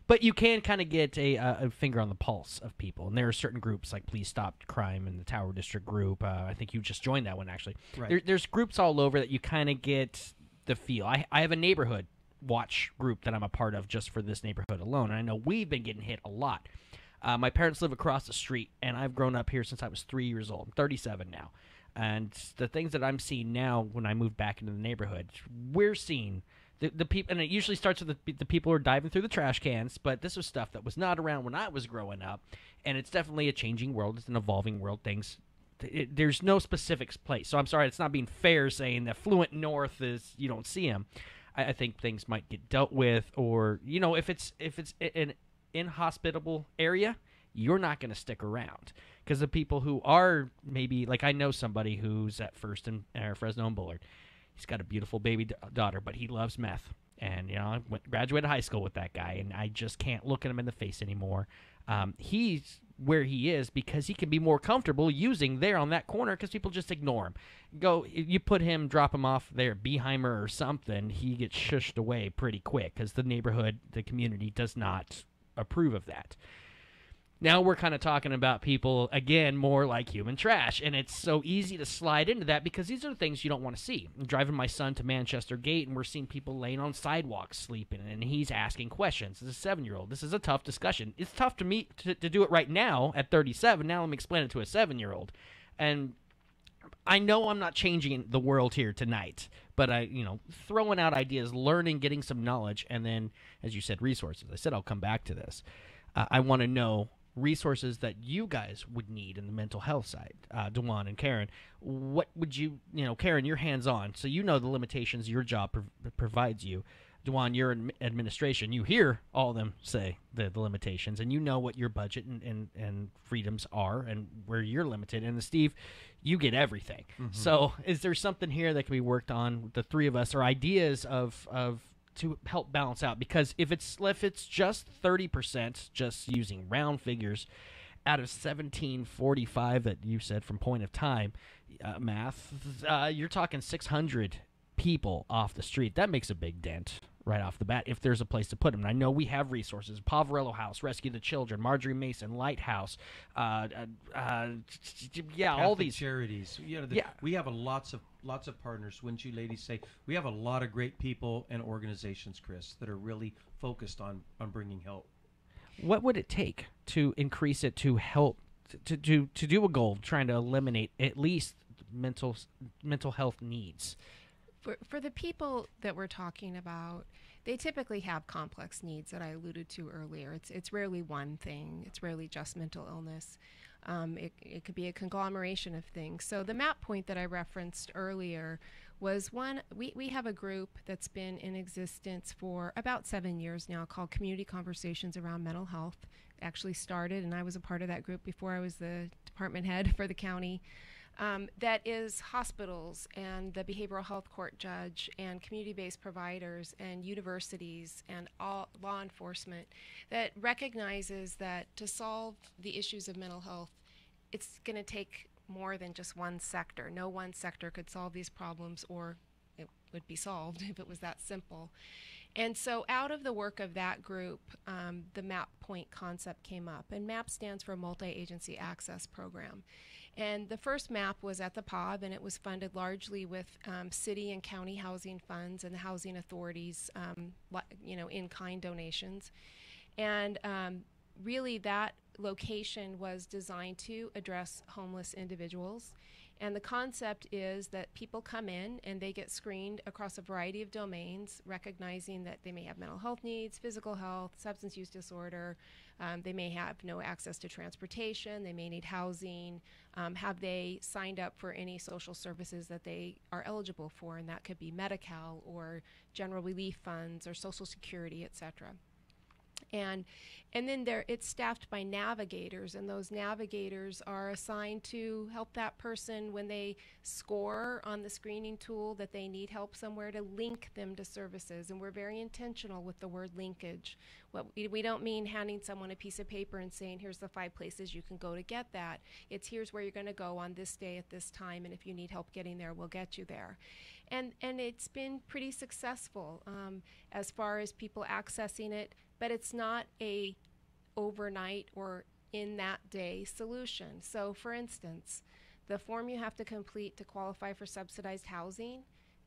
But you can kind of get a finger on the pulse of people. And there are certain groups like Please Stop Crime and the Tower District group. I think you just joined that one, actually. Right. There's groups all over that you kind of get the feel. I have a neighborhood watch group that I'm a part of just for this neighborhood alone. And I know we've been getting hit a lot. My parents live across the street, and I've grown up here since I was 3 years old. I'm 37 now. And the things that I'm seeing now when I moved back into the neighborhood, we're seeing the people, and it usually starts with the people who are diving through the trash cans, but this was stuff that was not around when I was growing up, and it's definitely a changing world. It's an evolving world. There's no specific place. So I'm sorry, it's not being fair saying that Fluent North is, you don't see them. I think things might get dealt with, or, if it's an inhospitable area, you're not going to stick around, because the people who are maybe, like, I know somebody who's at First and Fresno and Bullard. He's got a beautiful baby daughter, but he loves meth, and graduated high school with that guy, and I just can't look at him in the face anymore. He's where he is because he can be more comfortable using there on that corner because people just ignore him. You drop him off there at Beheimer or something, he gets shushed away pretty quick because the neighborhood, the community does not approve of that. Now we're kind of talking about people, again, more like human trash, and it's so easy to slide into that because these are the things you don't want to see. I'm driving my son to Manchester Gate, and we're seeing people laying on sidewalks sleeping, and he's asking questions. As a 7-year-old, this is a tough discussion. It's tough to me to do it right now at 37. Now let me explain it to a 7-year-old. And I know I'm not changing the world here tonight, but throwing out ideas, learning, getting some knowledge, and then, as you said, resources. I said I'll come back to this. I want to know resources that you guys would need in the mental health side. Dewan and Karen, what would Karen, you're hands-on, so you know the limitations your job provides you. Dewan, you're in administration. You hear all of them say the limitations, and you know what your budget and freedoms are and where you're limited. And Steve, you get everything. Mm-hmm. So is there something here that can be worked on with the three of us, or ideas of to help balance out? Because if it's just 30%, just using round figures, out of 1745 that you said from point of time math, you're talking 600 people off the street. That makes a big dent right off the bat if there's a place to put them. And I know we have resources: Poverello House, Rescue the Children, Marjorie Mason, Lighthouse, all these charities. We have lots of partners. Wouldn't you ladies say we have a lot of great people and organizations, Chris, that are really focused on bringing help? What would it take to increase it to help to do a goal trying to eliminate at least mental health needs? For the people that we're talking about, they typically have complex needs that I alluded to earlier. It's rarely one thing. It's rarely just mental illness. It could be a conglomeration of things. So the MAP point that I referenced earlier was one. We have a group that's been in existence for about 7 years now called Community Conversations Around Mental Health. It actually started, and I was a part of that group before I was the department head for the county. That is hospitals and the behavioral health court judge and community-based providers and universities and all law enforcement that recognizes that to solve the issues of mental health, it's going to take more than just one sector. No one sector could solve these problems, or it would be solved if it was that simple. And so out of the work of that group, the MAP point concept came up. And MAP stands for Multi-Agency Access Program. And the first MAP was at the POB, and it was funded largely with city and county housing funds and the housing authorities, in-kind donations. And really that location was designed to address homeless individuals. And the concept is that people come in and they get screened across a variety of domains, recognizing that they may have mental health needs, physical health, substance use disorder. They may have no access to transportation. They may need housing. Have they signed up for any social services that they are eligible for? And that could be Medi-Cal or general relief funds or Social Security, et cetera. And then it's staffed by navigators, and those navigators are assigned to help that person when they score on the screening tool that they need help somewhere, to link them to services. And we're very intentional with the word linkage. We don't mean handing someone a piece of paper and saying, here's the 5 places you can go to get that. It's here's where you're going to go on this day at this time, and if you need help getting there, we'll get you there. And it's been pretty successful as far as people accessing it, but it's not a overnight or in that day solution. So for instance, the form you have to complete to qualify for subsidized housing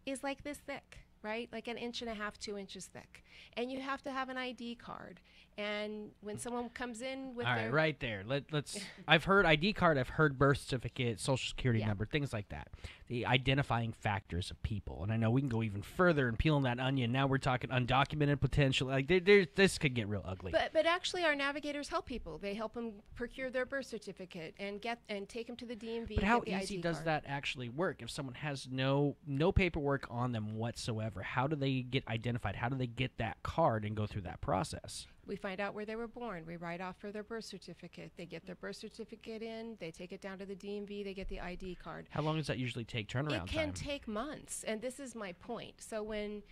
is like this thick, right? Like 1.5 inches, 2 inches thick. And you have to have an ID card. And when someone comes in with their... right there. Let's. I've heard ID card, I've heard birth certificate, social security number, things like that. The identifying factors of people. And I know we can go even further and peeling that onion. Now we're talking undocumented potential. Like this could get real ugly. But actually our navigators help people. They help them procure their birth certificate and take them to the DMV. But how easy does that actually work? If someone has no paperwork on them whatsoever, how do they get identified? How do they get that card and go through that process? We find out where they were born. We write off for their birth certificate. They get their birth certificate in. They take it down to the DMV. They get the ID card. How long does that usually take turnaround time? It can take months, and this is my point. So when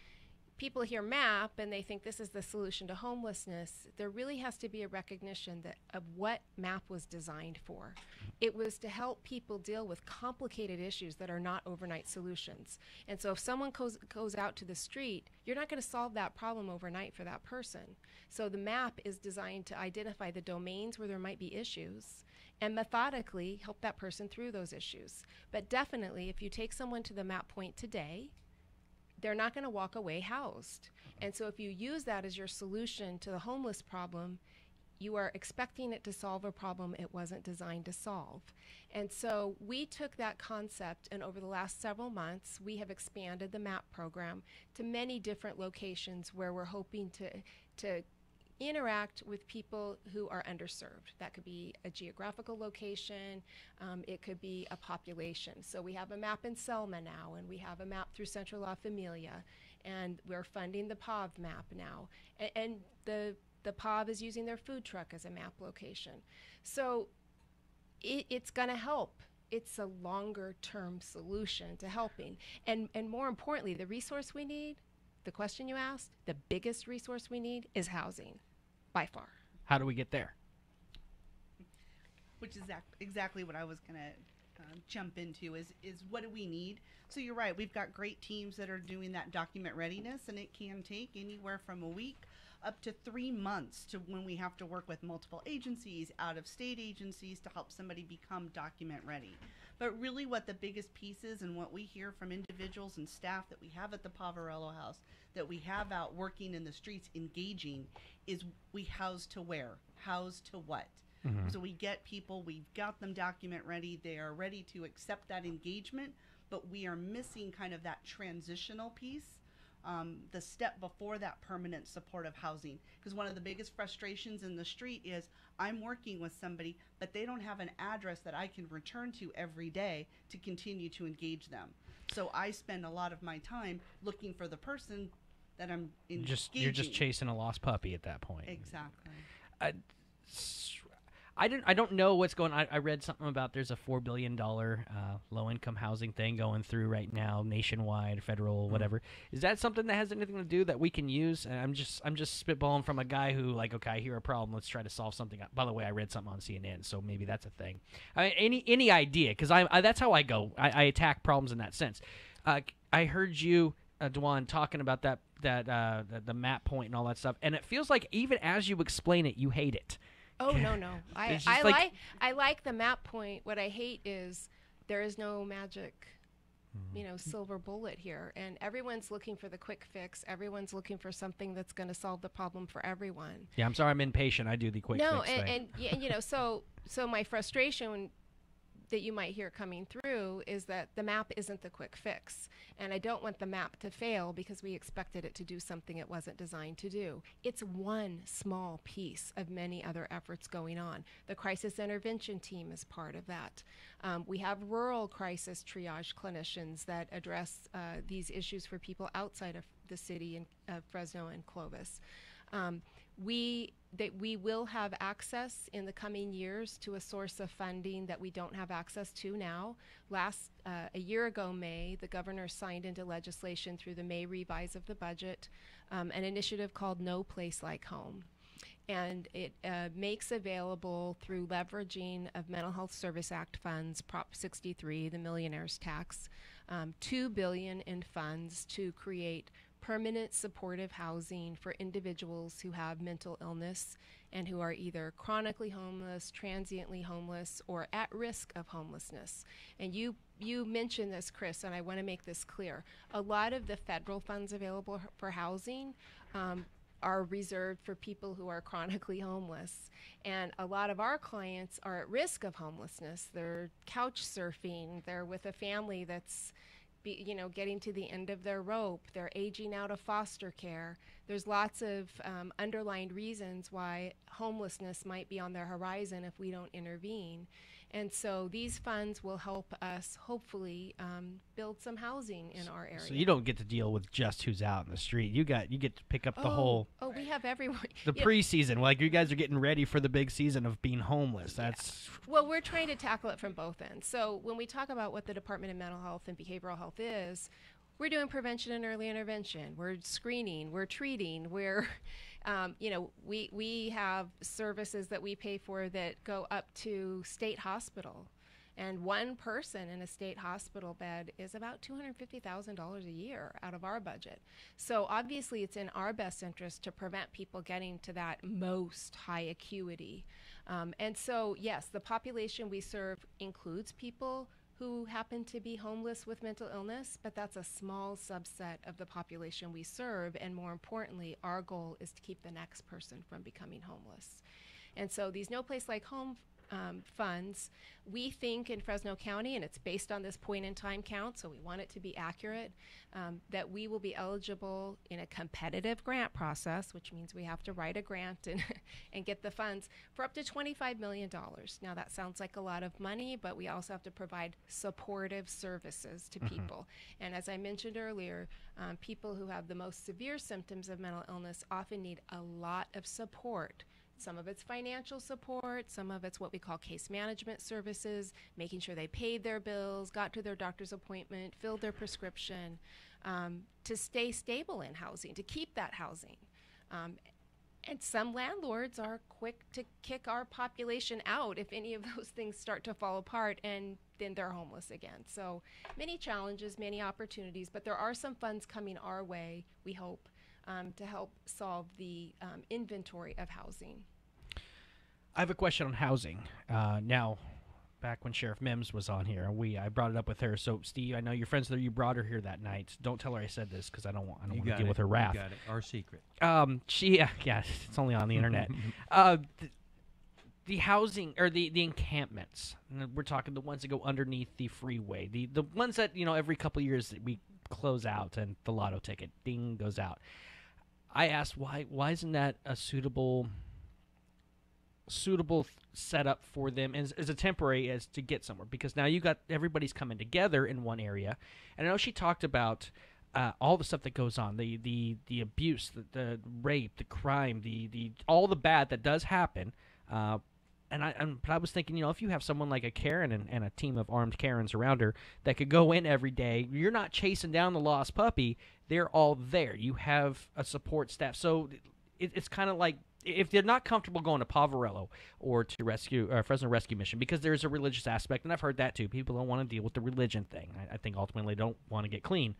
people hear MAP and they think this is the solution to homelessness, there really has to be a recognition that of what MAP was designed for. It was to help people deal with complicated issues that are not overnight solutions. And so if someone goes out to the street, you're not going to solve that problem overnight for that person. So the MAP is designed to identify the domains where there might be issues and methodically help that person through those issues. But definitely, if you take someone to the MAP point today, they're not going to walk away housed. And so if you use that as your solution to the homeless problem, you are expecting it to solve a problem it wasn't designed to solve. And so we took that concept, and over the last several months, we have expanded the MAP program to many different locations where we're hoping to interact with people who are underserved. That could be a geographical location, it could be a population. So we have a map in Selma now, and we have a map through Central La Familia, and we're funding the POV map now. And the POV is using their food truck as a map location. So it's going to help. It's a longer term solution to helping. And more importantly, the resource we need, the question you asked, the biggest resource we need is housing, by far. How do we get there? Which is exactly what I was going to jump into is what do we need? So you're right, we've got great teams that are doing that document readiness, and it can take anywhere from a week up to 3 months to when we have to work with multiple agencies, out-of-state agencies, to help somebody become document ready. But really what the biggest piece is, and what we hear from individuals and staff that we have at the Poverello House, that we have out working in the streets engaging, is we house to where? House to what? Mm-hmm. So we get people, we've got them document ready, they are ready to accept that engagement, but we are missing kind of that transitional piece, the step before that permanent supportive housing. Because one of the biggest frustrations in the street is I'm working with somebody, but they don't have an address that I can return to every day to continue to engage them. So I spend a lot of my time looking for the person that I'm engaging. You're just chasing a lost puppy at that point. Exactly. I don't know what's going on. I read something about there's a $4 billion low-income housing thing going through right now, nationwide, federal, whatever. Is that something that has anything to do that we can use? And I'm just spitballing from a guy who, like, okay, I hear a problem, let's try to solve something. By the way, I read something on CNN, so maybe that's a thing. I mean, any idea? Because that's how I go. I attack problems in that sense. I heard you, Dwan, talking about the map point and all that stuff, and it feels like even as you explain it, you hate it. Oh, no. I like the map point. What I hate is there is no magic, silver bullet here. And everyone's looking for the quick fix. Everyone's looking for something that's going to solve the problem for everyone. Yeah, I'm sorry, I'm impatient. I do the quick fix thing. So my frustration that you might hear coming through is that the map isn't the quick fix. And I don't want the map to fail because we expected it to do something it wasn't designed to do. It's one small piece of many other efforts going on. The crisis intervention team is part of that. We have rural crisis triage clinicians that address these issues for people outside of the city of Fresno and Clovis. We will have access in the coming years to a source of funding that we don't have access to now. A year ago, May, the governor signed into legislation through the May revise of the budget an initiative called No Place Like Home. And it makes available through leveraging of Mental Health Service Act funds, Prop 63, the millionaire's tax, $2 billion in funds to create permanent supportive housing for individuals who have mental illness and who are either chronically homeless, transiently homeless, or at risk of homelessness. And you mentioned this, Chris, and I want to make this clear. A lot of the federal funds available for housing are reserved for people who are chronically homeless. And a lot of our clients are at risk of homelessness. They're couch surfing. They're with a family that's getting to the end of their rope. They're aging out of foster care. There's lots of underlying reasons why homelessness might be on their horizon if we don't intervene. And so these funds will help us hopefully build some housing in our area. So you don't get to deal with just who's out in the street. You get to pick up the whole. Oh, we have everyone. The preseason, like you guys are getting ready for the big season of being homeless. That's well, we're trying to tackle it from both ends. So when we talk about what the Department of Mental Health and Behavioral Health is, we're doing prevention and early intervention. We're screening. We're treating. We're, we have services that we pay for that go up to state hospital. And one person in a state hospital bed is about $250,000 a year out of our budget. So obviously it's in our best interest to prevent people getting to that most high acuity. And so, yes, the population we serve includes people who happen to be homeless with mental illness, but that's a small subset of the population we serve. And more importantly, our goal is to keep the next person from becoming homeless. And so these No Place Like Home funds, we think in Fresno County, and it's based on this point in time count, so we want it to be accurate, that we will be eligible in a competitive grant process, which means we have to write a grant and get the funds for up to $25 million. Now that sounds like a lot of money, but we also have to provide supportive services to people. And as I mentioned earlier, people who have the most severe symptoms of mental illness often need a lot of support. Some of it's financial support, some of it's what we call case management services, making sure they paid their bills, got to their doctor's appointment, filled their prescription, to stay stable in housing, to keep that housing. And some landlords are quick to kick our population out if any of those things start to fall apart, and then they're homeless again. So many challenges, many opportunities, but there are some funds coming our way, we hope, to help solve the inventory of housing. I have a question on housing. Now, back when Sheriff Mims was on here, I brought it up with her. So, Steve, I know you're friends with her. You brought her here that night. Don't tell her I said this because I don't want to deal with her wrath. You got it. Our secret. Yeah, it's only on the internet. The housing or the encampments. We're talking the ones that go underneath the freeway. The ones that every couple of years we close out and the lotto ticket ding goes out. I asked why isn't that a suitable setup for them as a temporary as to get somewhere, because now you got everybody's coming together in one area. And I know she talked about all the stuff that goes on, the abuse, the rape, the crime, the all the bad that does happen. But I was thinking, if you have someone like a Karen and a team of armed Karens around her that could go in every day, you're not chasing down the lost puppy. They're all there. You have a support staff. So it's kind of like, if they're not comfortable going to Poverello or to Fresno Rescue Mission, because there's a religious aspect, and I've heard that too. People don't want to deal with the religion thing. I think ultimately they don't want to get clean.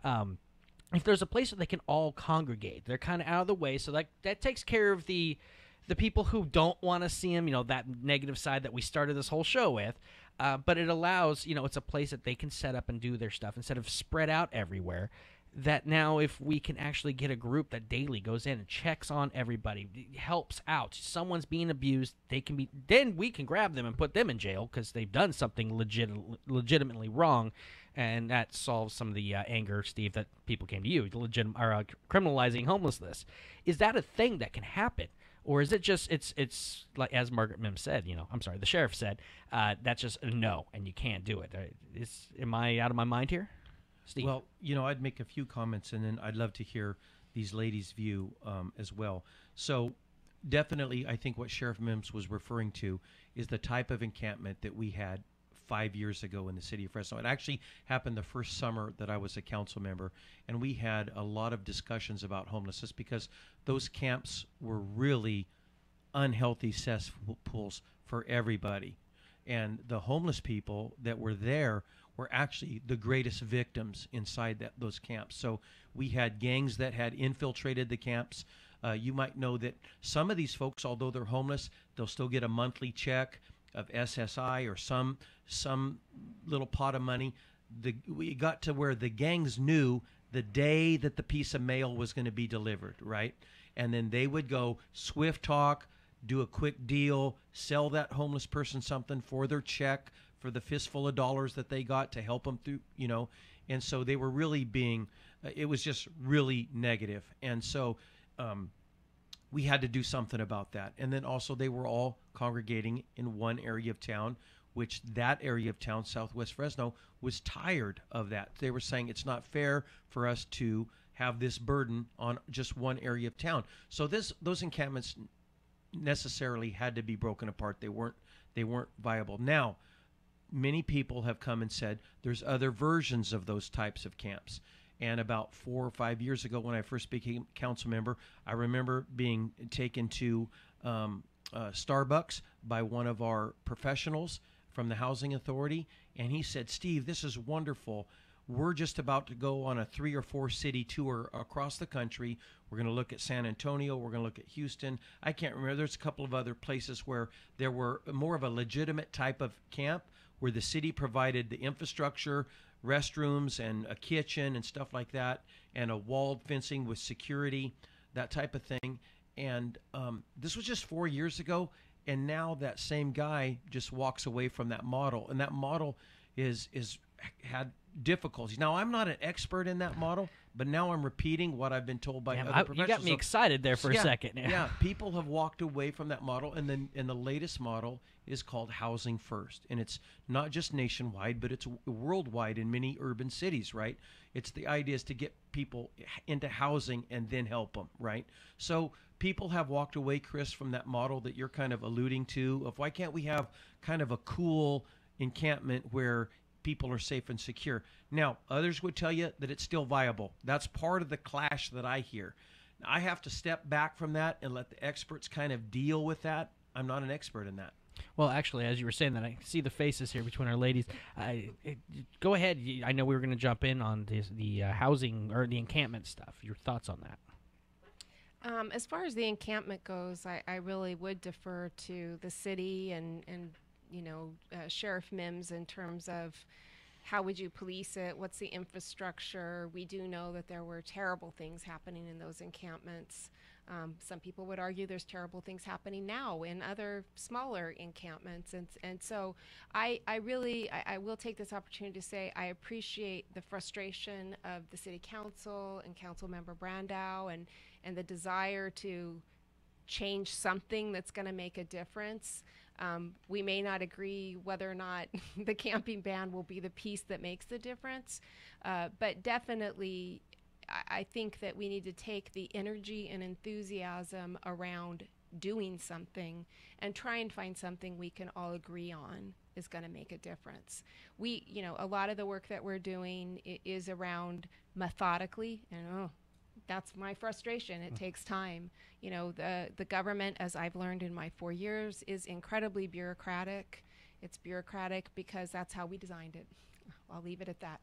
If there's a place where they can all congregate, they're kind of out of the way, so that takes care of the people who don't want to see them, that negative side that we started this whole show with. But it allows, it's a place that they can set up and do their stuff instead of spread out everywhere. That now if we can actually get a group that daily goes in and checks on everybody, helps out, someone's being abused, then we can grab them and put them in jail because they've done something legitimately wrong, and that solves some of the anger, Steve, that people came to you, criminalizing homelessness. Is that a thing that can happen? Or is it just, it's like, as Margaret Mims said, the sheriff said, that's just a no, and you can't do it. Am I out of my mind here? Steve? Well, I'd make a few comments, and then I'd love to hear these ladies' view as well. So definitely, I think what Sheriff Mims was referring to is the type of encampment that we had 5 years ago in the city of Fresno. It actually happened the first summer that I was a council member, and we had a lot of discussions about homelessness because those camps were really unhealthy cesspools for everybody. And the homeless people that were there were actually the greatest victims inside those camps. So we had gangs that had infiltrated the camps. You might know that some of these folks, although they're homeless, they'll still get a monthly check of SSI or some little pot of money. We got to where the gangs knew the day that the piece of mail was going to be delivered, right? And then they would go swift talk, do a quick deal, sell that homeless person something for their check, for the fistful of dollars that they got to help them through, And so they were really it was just really negative. And so we had to do something about that. And then also they were all congregating in one area of town, which that area of town, Southwest Fresno, was tired of that. They were saying it's not fair for us to have this burden on just one area of town. So those encampments necessarily had to be broken apart. They weren't viable. Now, many people have come and said there's other versions of those types of camps. And about 4 or 5 years ago, when I first became council member, I remember being taken to Starbucks by one of our professionals from the Housing Authority, and he said, "Steve, this is wonderful. We're just about to go on a 3 or 4 city tour across the country. We're going to look at San Antonio. We're going to look at Houston. I can't remember. There's a couple of other places where there were more of a legitimate type of camp where the city provided the infrastructure, restrooms and a kitchen and stuff like that, and a walled fencing with security, that type of thing." And this was just 4 years ago, and now that same guy just walks away from that model, and that model is had difficulties. Now, I'm not an expert in that model, but now I'm repeating what I've been told by other professionals. You got me excited there for a second. Yeah, people have walked away from that model, and then the latest model is called Housing First, and it's not just nationwide, but it's worldwide in many urban cities, right? It's the idea is to get people into housing and then help them, right? So people have walked away, Chris, from that model that you're kind of alluding to of why can't we have kind of a cool encampment where people are safe and secure. Now, others would tell you that it's still viable. That's part of the clash that I hear. Now, I have to step back from that and let the experts kind of deal with that. I'm not an expert in that. Well, actually, as you were saying that, I see the faces here between our ladies. Go ahead. I know we were going to jump in on the housing or the encampment stuff. Your thoughts on that? As far as the encampment goes, I really would defer to the city and Sheriff Mims in terms of how would you police it? What's the infrastructure? We do know that there were terrible things happening in those encampments. Some people would argue there's terrible things happening now in other smaller encampments. And so I will take this opportunity to say I appreciate the frustration of the City Council and Council Member Brandow and the desire to change something that's going to make a difference. We may not agree whether or not the camping ban will be the piece that makes the difference, but definitely I think that we need to take the energy and enthusiasm around doing something and try and find something we can all agree on is going to make a difference. A lot of the work that we're doing is around methodically, and that's my frustration. It takes time. The government, as I've learned in my 4 years, is incredibly bureaucratic. It's bureaucratic because that's how we designed it. I'll leave it at that.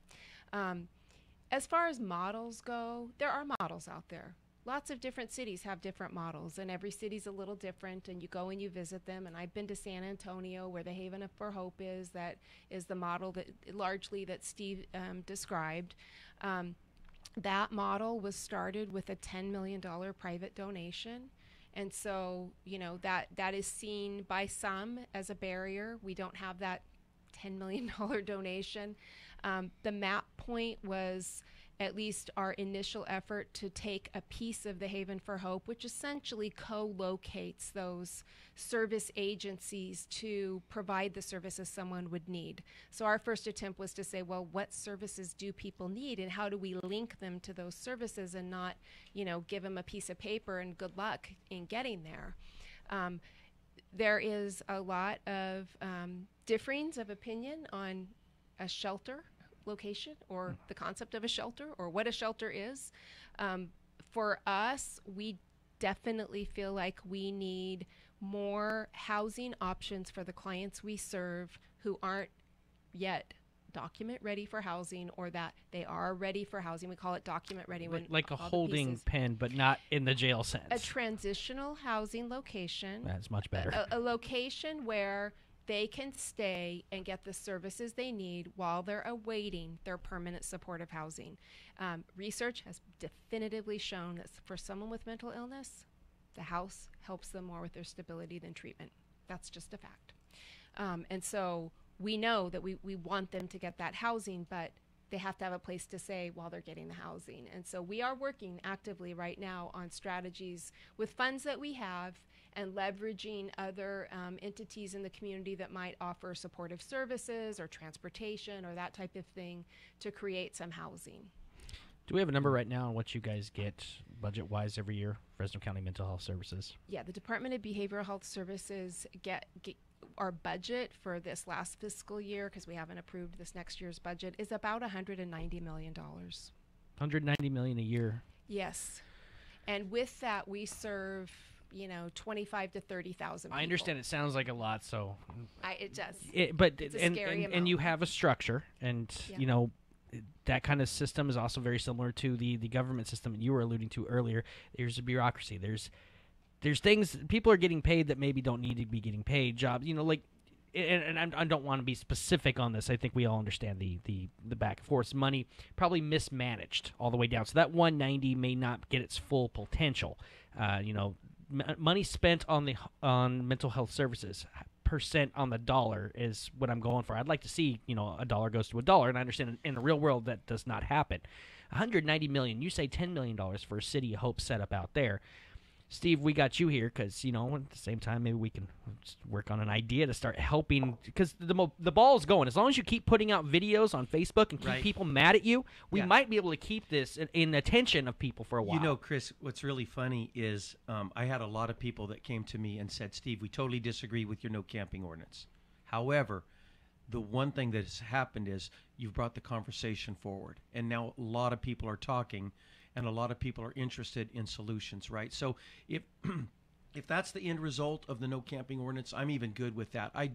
As far as models go, there are models out there. Lots of different cities have different models, and every city's a little different, and you go and you visit them. And I've been to San Antonio, where the Haven for Hope is. That is the model that largely that Steve described. That model was started with a $10 million private donation. And so, that is seen by some as a barrier. We don't have that $10 million donation. The MAP point was at least our initial effort to take a piece of the Haven for Hope, which essentially co-locates those service agencies to provide the services someone would need. So our first attempt was to say, well, what services do people need, and how do we link them to those services and not, give them a piece of paper and good luck in getting there. There is a lot of differings of opinion on a shelter location or the concept of a shelter or what a shelter is. For us, we definitely feel like we need more housing options for the clients we serve who aren't yet document ready for housing, or that they are ready for housing. We call it document ready. When like a holding pen, but not in the jail sense. A transitional housing location. That's much better. A location where they can stay and get the services they need while they're awaiting their permanent supportive housing. Research has definitively shown that for someone with mental illness, the house helps them more with their stability than treatment. That's just a fact. And so we know that we want them to get that housing, but they have to have a place to stay while they're getting the housing. And so we are working actively right now on strategies with funds that we have and leveraging other entities in the community that might offer supportive services or transportation or that type of thing to create some housing. Do we have a number right now on what you guys get budget-wise every year, Fresno County Mental Health Services? Yeah, the Department of Behavioral Health Services get our budget for this last fiscal year, because we haven't approved this next year's budget, is about $190 million. $190 million a year. Yes. And with that, we serve, 25 to 30,000 people. I understand it sounds like a lot, so. It does. But it's a scary amount. And you have a structure, and, that kind of system is also very similar to the government system that you were alluding to earlier. There's a bureaucracy. There's things, people are getting paid that maybe don't need to be getting paid. Jobs, and I don't want to be specific on this. I think we all understand the back and forth. Money probably mismanaged all the way down. So that 190 may not get its full potential. Money spent on mental health services, percent on the dollar is what I'm going for. I'd like to see, a dollar goes to a dollar, and I understand in the real world that does not happen. $190 million, you say $10 million for a City of Hope setup out there. Steve, we got you here because, at the same time, maybe we can just work on an idea to start helping, because the ball's going. As long as you keep putting out videos on Facebook and keep people mad at you, we might be able to keep this in attention of people for a while. Chris, what's really funny is I had a lot of people that came to me and said, Steve, we totally disagree with your no camping ordinance. However, the one thing that has happened is you've brought the conversation forward, and now a lot of people are talking, and a lot of people are interested in solutions, right? So if that's the end result of the no camping ordinance, I'm even good with that. I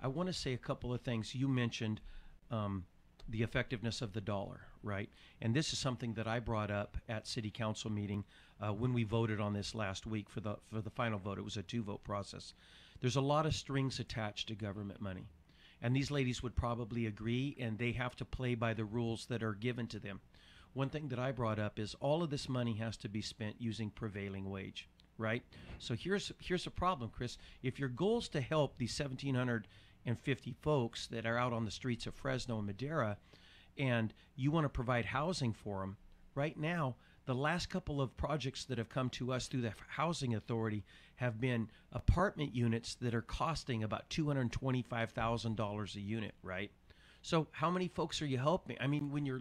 want to say a couple of things. You mentioned the effectiveness of the dollar, right? And this is something that I brought up at City Council meeting when we voted on this last week for the final vote. It was a 2-vote process. There's a lot of strings attached to government money. And these ladies would probably agree, and they have to play by the rules that are given to them. One thing that I brought up is all of this money has to be spent using prevailing wage, right? So here's a problem, Chris. If your goal is to help these 1,750 folks that are out on the streets of Fresno and Madera, and you want to provide housing for them, right now, the last couple of projects that have come to us through the Housing Authority have been apartment units that are costing about $225,000 a unit, right? So how many folks are you helping? I mean, when you're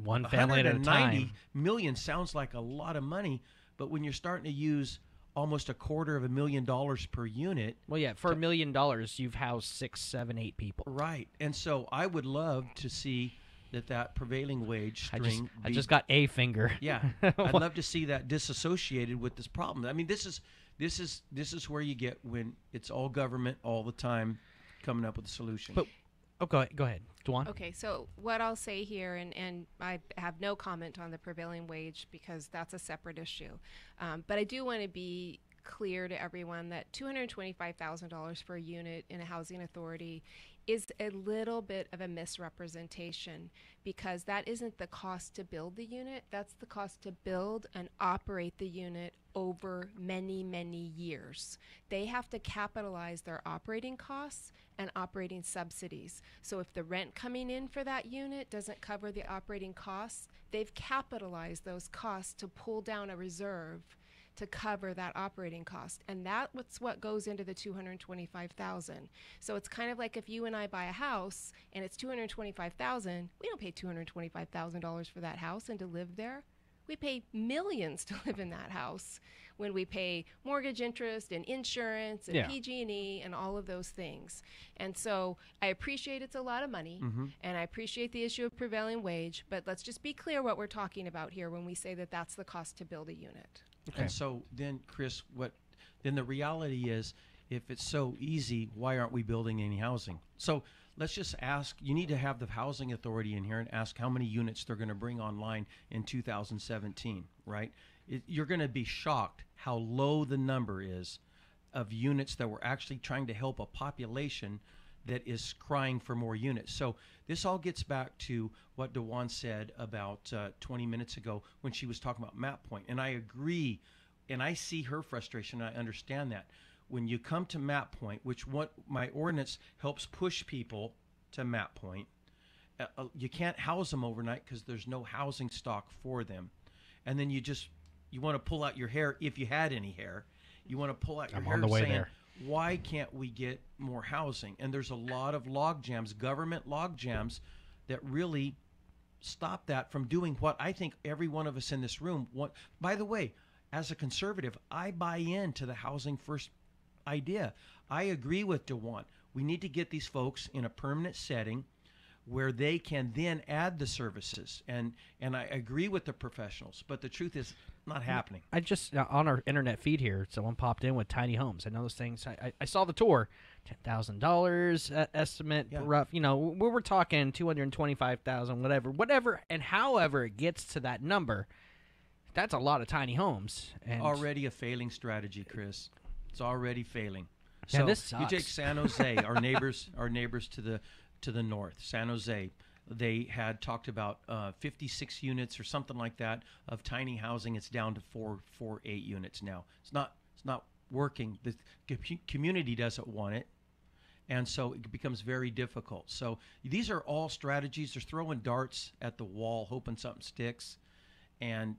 one family at a time, million sounds like a lot of money, but when you're starting to use almost $250,000 per unit. Well, yeah, for $1 million, you've housed 6, 7, 8 people. Right. And so I would love to see that prevailing wage string. I just got a finger. Yeah. I'd love to see that disassociated with this problem. I mean, this is where you get when it's all government all the time coming up with a solution. But go ahead. Dwan? Okay, so what I'll say here, and I have no comment on the prevailing wage because that's a separate issue, but I do want to be clear to everyone that $225,000 per unit in a housing authority is a little bit of a misrepresentation, because that isn't the cost to build the unit. That's the cost to build and operate the unit over many, many years. They have to capitalize their operating costs and operating subsidies. So if the rent coming in for that unit doesn't cover the operating costs, they've capitalized those costs to pull down a reserve to cover that operating cost, and that's what goes into the $225,000. So it's kind of like if you and I buy a house and it's $225,000, we don't pay $225,000 for that house and to live there. We pay millions to live in that house when we pay mortgage interest and insurance and PG&E and all of those things. And so I appreciate it's a lot of money, and I appreciate the issue of prevailing wage, but let's just be clear what we're talking about here when we say that that's the cost to build a unit. Okay. And so then, Chris, then the reality is, if it's so easy, why aren't we building any housing? So let's just ask, you need to have the Housing Authority in here and ask how many units they're going to bring online in 2017, right? You're going to be shocked how low the number is of units that we're actually trying to help a population that is crying for more units. So this all gets back to what Dowdy said about 20 minutes ago when she was talking about Map Point. And I agree, and I see her frustration. I understand that. When you come to Map Point, which what my ordinance helps push people to Map Point, you can't house them overnight because there's no housing stock for them. And then you want to pull out your hair, if you had any hair. You want to pull out your hair on the way saying, there. Why can't we get more housing? And there's a lot of log jams, government log jams, that really stop that from doing what I think every one of us in this room want. By the way, as a conservative, I buy into the housing first idea. I agree with Dowdy. We need to get these folks in a permanent setting where they can then add the services. And I agree with the professionals, but the truth is not happening. I just, on our internet feed here, someone popped in with tiny homes. I know those things. I saw the tour, $10,000 estimate, rough. We were talking $225,000, whatever, and however it gets to that number, that's a lot of tiny homes. And already a failing strategy, Chris. It's already failing. Yeah, So this sucks. you take San Jose, our neighbors to the north. San Jose, they had talked about 56 units or something like that of tiny housing. It's down to 48 units now. It's not working. The community doesn't want it, and so it becomes very difficult. So these are all strategies. They're throwing darts at the wall, hoping something sticks, and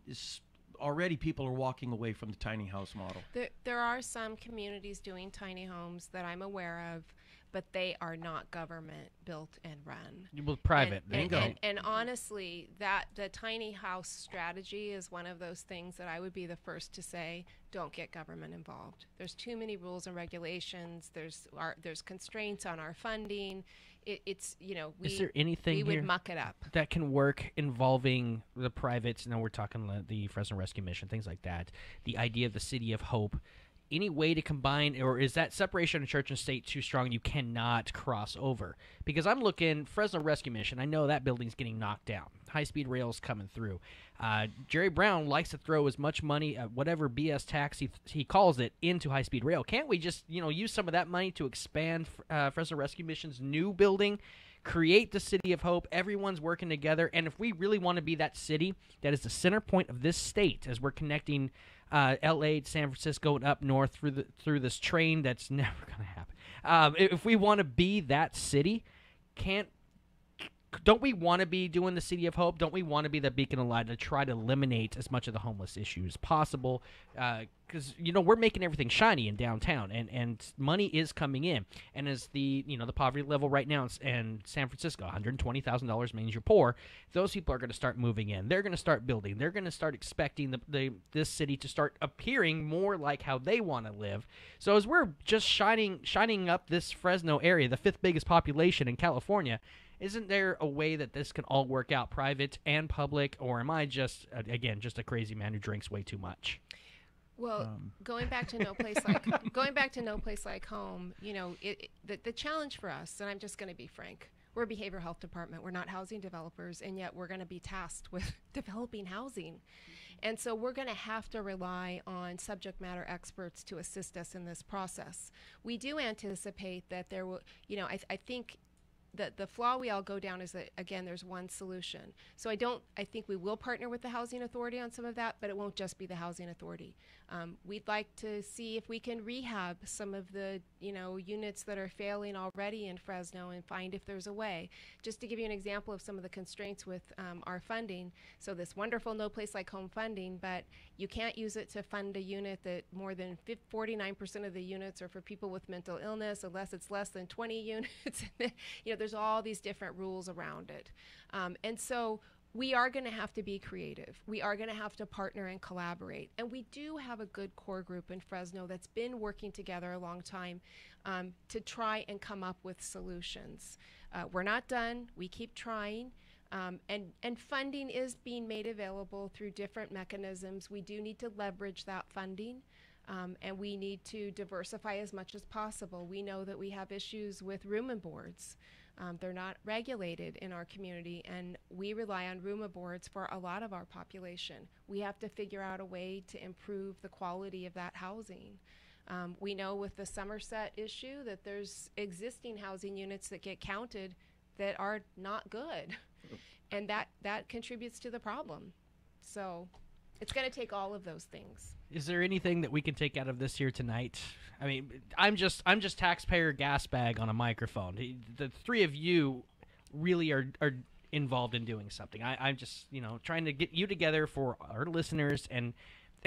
already people are walking away from the tiny house model. There are some communities doing tiny homes that I'm aware of, but they are not government built and run. Well, private. And honestly, the tiny house strategy is one of those things that I would be the first to say, don't get government involved. There's too many rules and regulations. There's constraints on our funding. Is there anything we would muck it up that can work involving the privates? We're talking the Fresno Rescue Mission, things like that. The idea of the City of Hope. Any way to combine, or is that separation of church and state too strong? You cannot cross over. Because I'm looking, Fresno Rescue Mission, I know that building's getting knocked down. High-speed rail's coming through. Jerry Brown likes to throw as much money, whatever BS tax he calls it, into high-speed rail. Can't we just use some of that money to expand Fresno Rescue Mission's new building, create the City of Hope? Everyone's working together, and if we really want to be that city that is the center point of this state, as we're connecting L.A. to San Francisco and up north through this train that's never going to happen. If we want to be that city, don't we want to be doing the City of Hope? Don't we want to be the beacon of light to try to eliminate as much of the homeless issue as possible? Because we're making everything shiny in downtown, and money is coming in. And as the poverty level right now in San Francisco, $120,000 means you're poor. Those people are going to start moving in. They're going to start building. They're going to start expecting this city to start appearing more like how they want to live. So as we're just shining up this Fresno area, the fifth biggest population in California, isn't there a way that this can all work out, private and public, or am I just a crazy man who drinks way too much? Well, going back to no place like home, the challenge for us, and I'm just going to be frank, we're a behavioral health department. We're not housing developers, and yet we're going to be tasked with developing housing. And so we're going to have to rely on subject matter experts to assist us in this process. We do anticipate that there will, I think the flaw we all go down is that, again, there's one solution. So I think we will partner with the Housing Authority on some of that, but it won't just be the Housing Authority. We'd like to see if we can rehab some of the, units that are failing already in Fresno and find if there's a way. Just to give you an example of some of the constraints with our funding. So this wonderful No Place Like Home funding, but you can't use it to fund a unit that more than 49% of the units are for people with mental illness, unless it's less than 20 units. There's all these different rules around it. And so we are going to have to be creative. We are going to have to partner and collaborate. And we do have a good core group in Fresno that's been working together a long time to try and come up with solutions. We're not done. We keep trying. And funding is being made available through different mechanisms. We do need to leverage that funding. And we need to diversify as much as possible. We know that we have issues with room and boards. They're not regulated in our community, and we rely on room and boards for a lot of our population. We have to figure out a way to improve the quality of that housing. We know with the Somerset issue that there's existing housing units that get counted that are not good, and that contributes to the problem. So it's going to take all of those things. Is there anything that we can take out of this here tonight? I mean, I'm just taxpayer gas bag on a microphone. The three of you really are involved in doing something. I'm just trying to get you together for our listeners and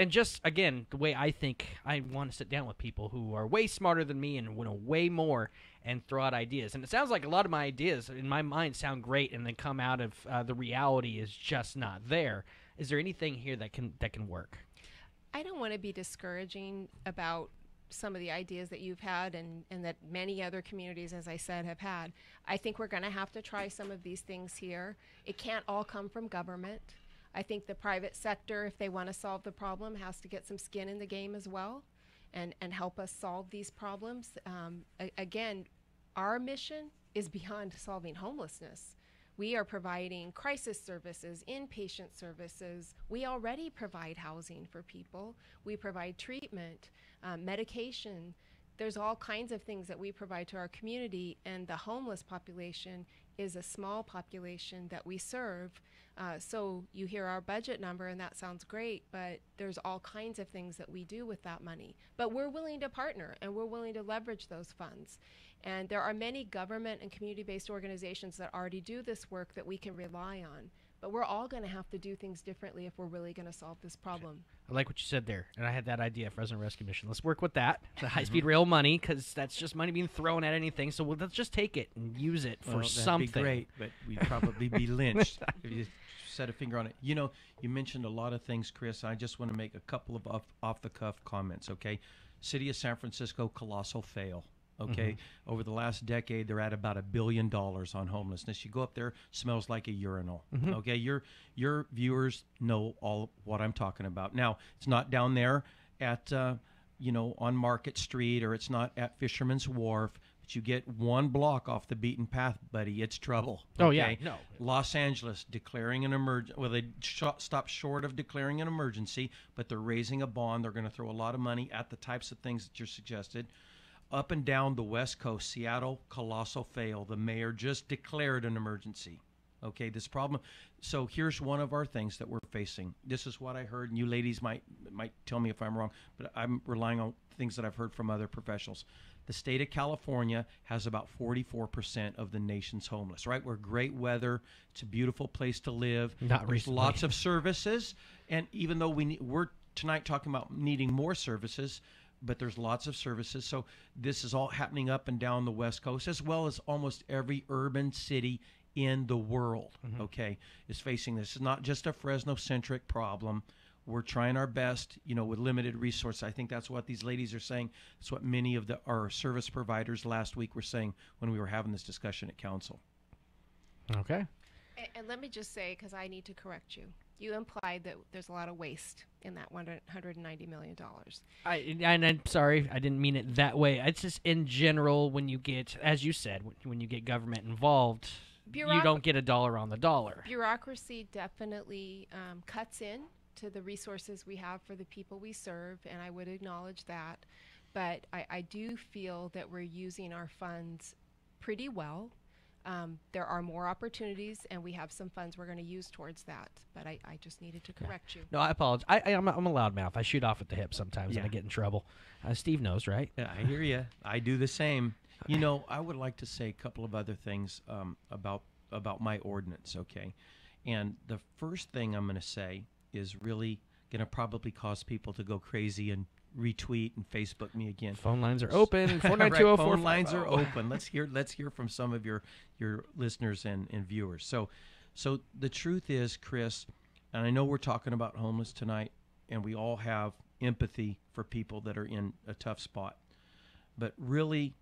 just, again, the way I think, I want to sit down with people who are way smarter than me and way more and throw out ideas. And it sounds like a lot of my ideas in my mind sound great and then come out of the reality is just not there. Is there anything here that can work? I don't want to be discouraging about some of the ideas that you've had and that many other communities, as I said, have had. I think we're going to have to try some of these things here. It can't all come from government. I think the private sector, if they want to solve the problem, has to get some skin in the game as well and help us solve these problems. Again, our mission is beyond solving homelessness. We are providing crisis services, inpatient services. We already provide housing for people. We provide treatment, medication. There's all kinds of things that we provide to our community, and the homeless population is a small population that we serve. So you hear our budget number, and that sounds great, but there's all kinds of things that we do with that money. But we're willing to partner, and we're willing to leverage those funds. And there are many government and community-based organizations that already do this work that we can rely on. But we're all going to have to do things differently if we're really going to solve this problem. I like what you said there, and I had that idea, Fresno Rescue Mission. Let's work with that, the high-speed rail money, because that's just money being thrown at anything. So let's just take it and use it for something. That'd be great, but we'd probably be lynched if you set a finger on it. You know, you mentioned a lot of things, Chris. I just want to make a couple of off-the-cuff comments, okay? City of San Francisco, colossal fail. Okay, over the last decade, they're at about $1 billion on homelessness. You go up there, smells like a urinal. Okay, your viewers know all what I'm talking about. Now, it's not down there at on Market Street, or it's not at Fisherman's Wharf. But you get one block off the beaten path, buddy, it's trouble. Okay? Oh yeah, no. Los Angeles declaring an emergency. Well, they stopped short of declaring an emergency, but they're raising a bond. They're going to throw a lot of money at the types of things that you're suggested. Up and down the West Coast, Seattle, colossal fail. The mayor just declared an emergency. Okay, this problem. So here's one of our things that we're facing. This is what I heard, and you ladies might tell me if I'm wrong, but I'm relying on things that I've heard from other professionals. The state of California has about 44% of the nation's homeless, right? We're great weather. It's a beautiful place to live. There's recently. Lots of services, and even though we're tonight talking about needing more services, but there's lots of services. So this is all happening up and down the West Coast, as well as almost every urban city in the world, okay, is facing this. It's not just a Fresno-centric problem. We're trying our best, with limited resources. I think that's what these ladies are saying. That's what many of our service providers last week were saying when we were having this discussion at council. Okay. And let me just say, because I need to correct you. You implied that there's a lot of waste in that $190 million. And I'm sorry, I didn't mean it that way. It's just in general, when you get, as you said, when you get government involved, you don't get a dollar on the dollar. Bureaucracy definitely cuts in to the resources we have for the people we serve, and I would acknowledge that. But I do feel that we're using our funds pretty well. There are more opportunities, and we have some funds we're going to use towards that. But I just needed to correct you. No, I apologize. I'm a loudmouth. I shoot off at the hip sometimes, and I get in trouble. Steve knows, right? Yeah, I hear you. I do the same. I would like to say a couple of other things about my ordinance, okay? And the first thing I'm going to say is really going to probably cause people to go crazy and retweet and Facebook me again. Phone lines are open. 49204. Right, phone lines are open. Let's hear from some of your listeners and viewers. So the truth is, Chris, and I know we're talking about homeless tonight, and we all have empathy for people that are in a tough spot. But really,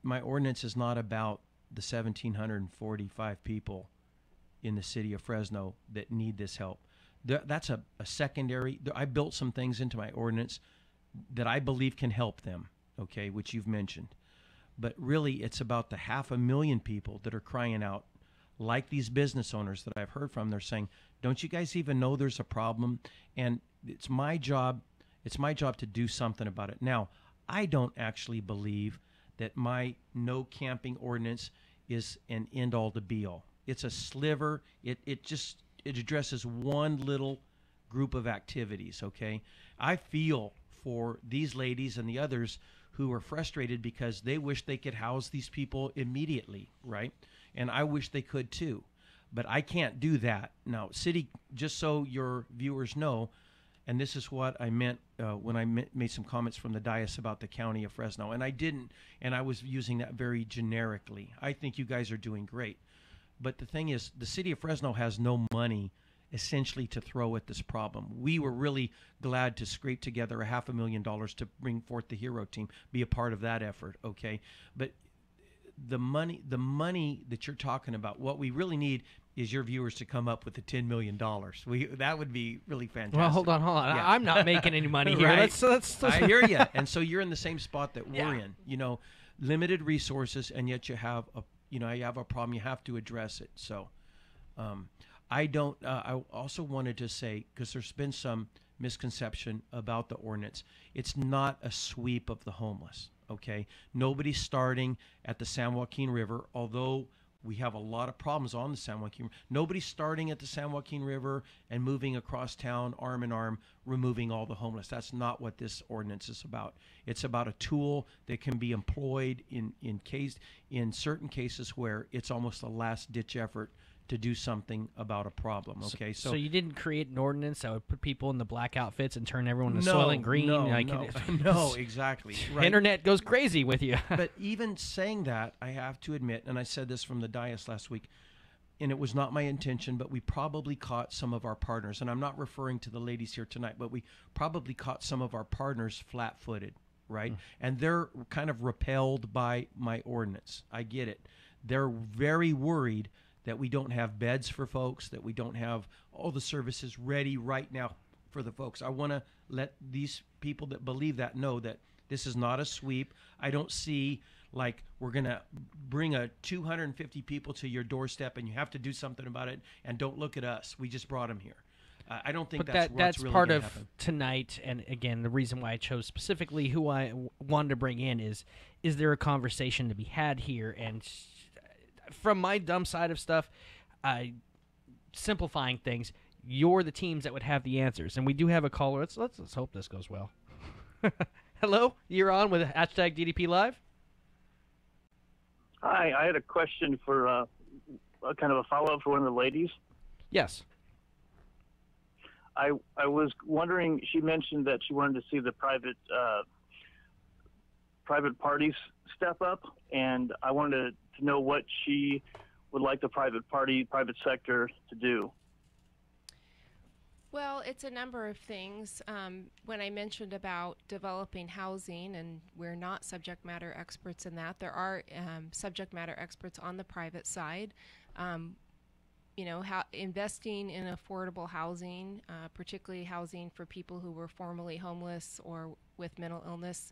my ordinance is not about the 1,745 people in the city of Fresno that need this help. That's a secondary. I built some things into my ordinance that I believe can help them, okay, which you've mentioned. But really, it's about the 500,000 people that are crying out, like these business owners that I've heard from. They're saying, don't you guys even know there's a problem? And it's my job to do something about it. Now, I don't actually believe that my no camping ordinance is an end-all to be-all. It's a sliver. It addresses one little group of activities, okay? I feel for these ladies and the others who are frustrated because they wish they could house these people immediately, right? And I wish they could too. But I can't do that. Now, city, just so your viewers know, and this is what I meant when I made some comments from the dais about the county of Fresno, and I didn't, and I was using that very generically. I think you guys are doing great. But the thing is, the city of Fresno has no money essentially to throw at this problem. We were really glad to scrape together $500,000 to bring forth the hero team, be a part of that effort, okay? But the money that you're talking about, what we really need is your viewers to come up with the $10 million. That would be really fantastic. Well, hold on. Yeah. I'm not making any money here. Right. Let's I hear you. And so you're in the same spot that we're Yeah. in. You know, limited resources, and yet you have a problem. You have to address it. So, I also wanted to say, because there's been some misconception about the ordinance, it's not a sweep of the homeless. Okay, nobody's starting at the San Joaquin River, although we have a lot of problems on the San Joaquin River. Nobody's starting at the San Joaquin River and moving across town arm in arm, removing all the homeless. That's not what this ordinance is about. It's about a tool that can be employed in certain cases where it's almost a last-ditch effort to do something about a problem. Okay, so you didn't create an ordinance that would put people in the black outfits and turn everyone to Soylent Green? No, exactly. Right. Internet goes crazy with you. But even saying that, I have to admit, and I said this from the dais last week, and it was not my intention, but we probably caught some of our partners, and I'm not referring to the ladies here tonight, but we probably caught some of our partners flat-footed, right? And they're kind of repelled by my ordinance. I get it. They're very worried that we don't have beds for folks, that we don't have all the services ready right now for the folks. I want to let these people that believe that know that this is not a sweep. I don't see like we're going to bring 250 people to your doorstep and you have to do something about it, and don't look at us. We just brought them here. I don't think that's really part gonna of happen. Tonight. And again, the reason why I chose specifically who I wanted to bring in is there a conversation to be had here? And from my dumb side of stuff, simplifying things, you're the teams that would have the answers. And we do have a caller. Let's hope this goes well. Hello, you're on with hashtag DDP Live. Hi, I had a question for a kind of a follow-up for one of the ladies. Yes. I was wondering, she mentioned that she wanted to see the private parties step up, and I wanted to know what she would like the private sector to do. Well, it's a number of things. When I mentioned about developing housing, and we're not subject matter experts in that, there are subject matter experts on the private side. Investing in affordable housing, particularly housing for people who were formerly homeless or with mental illness,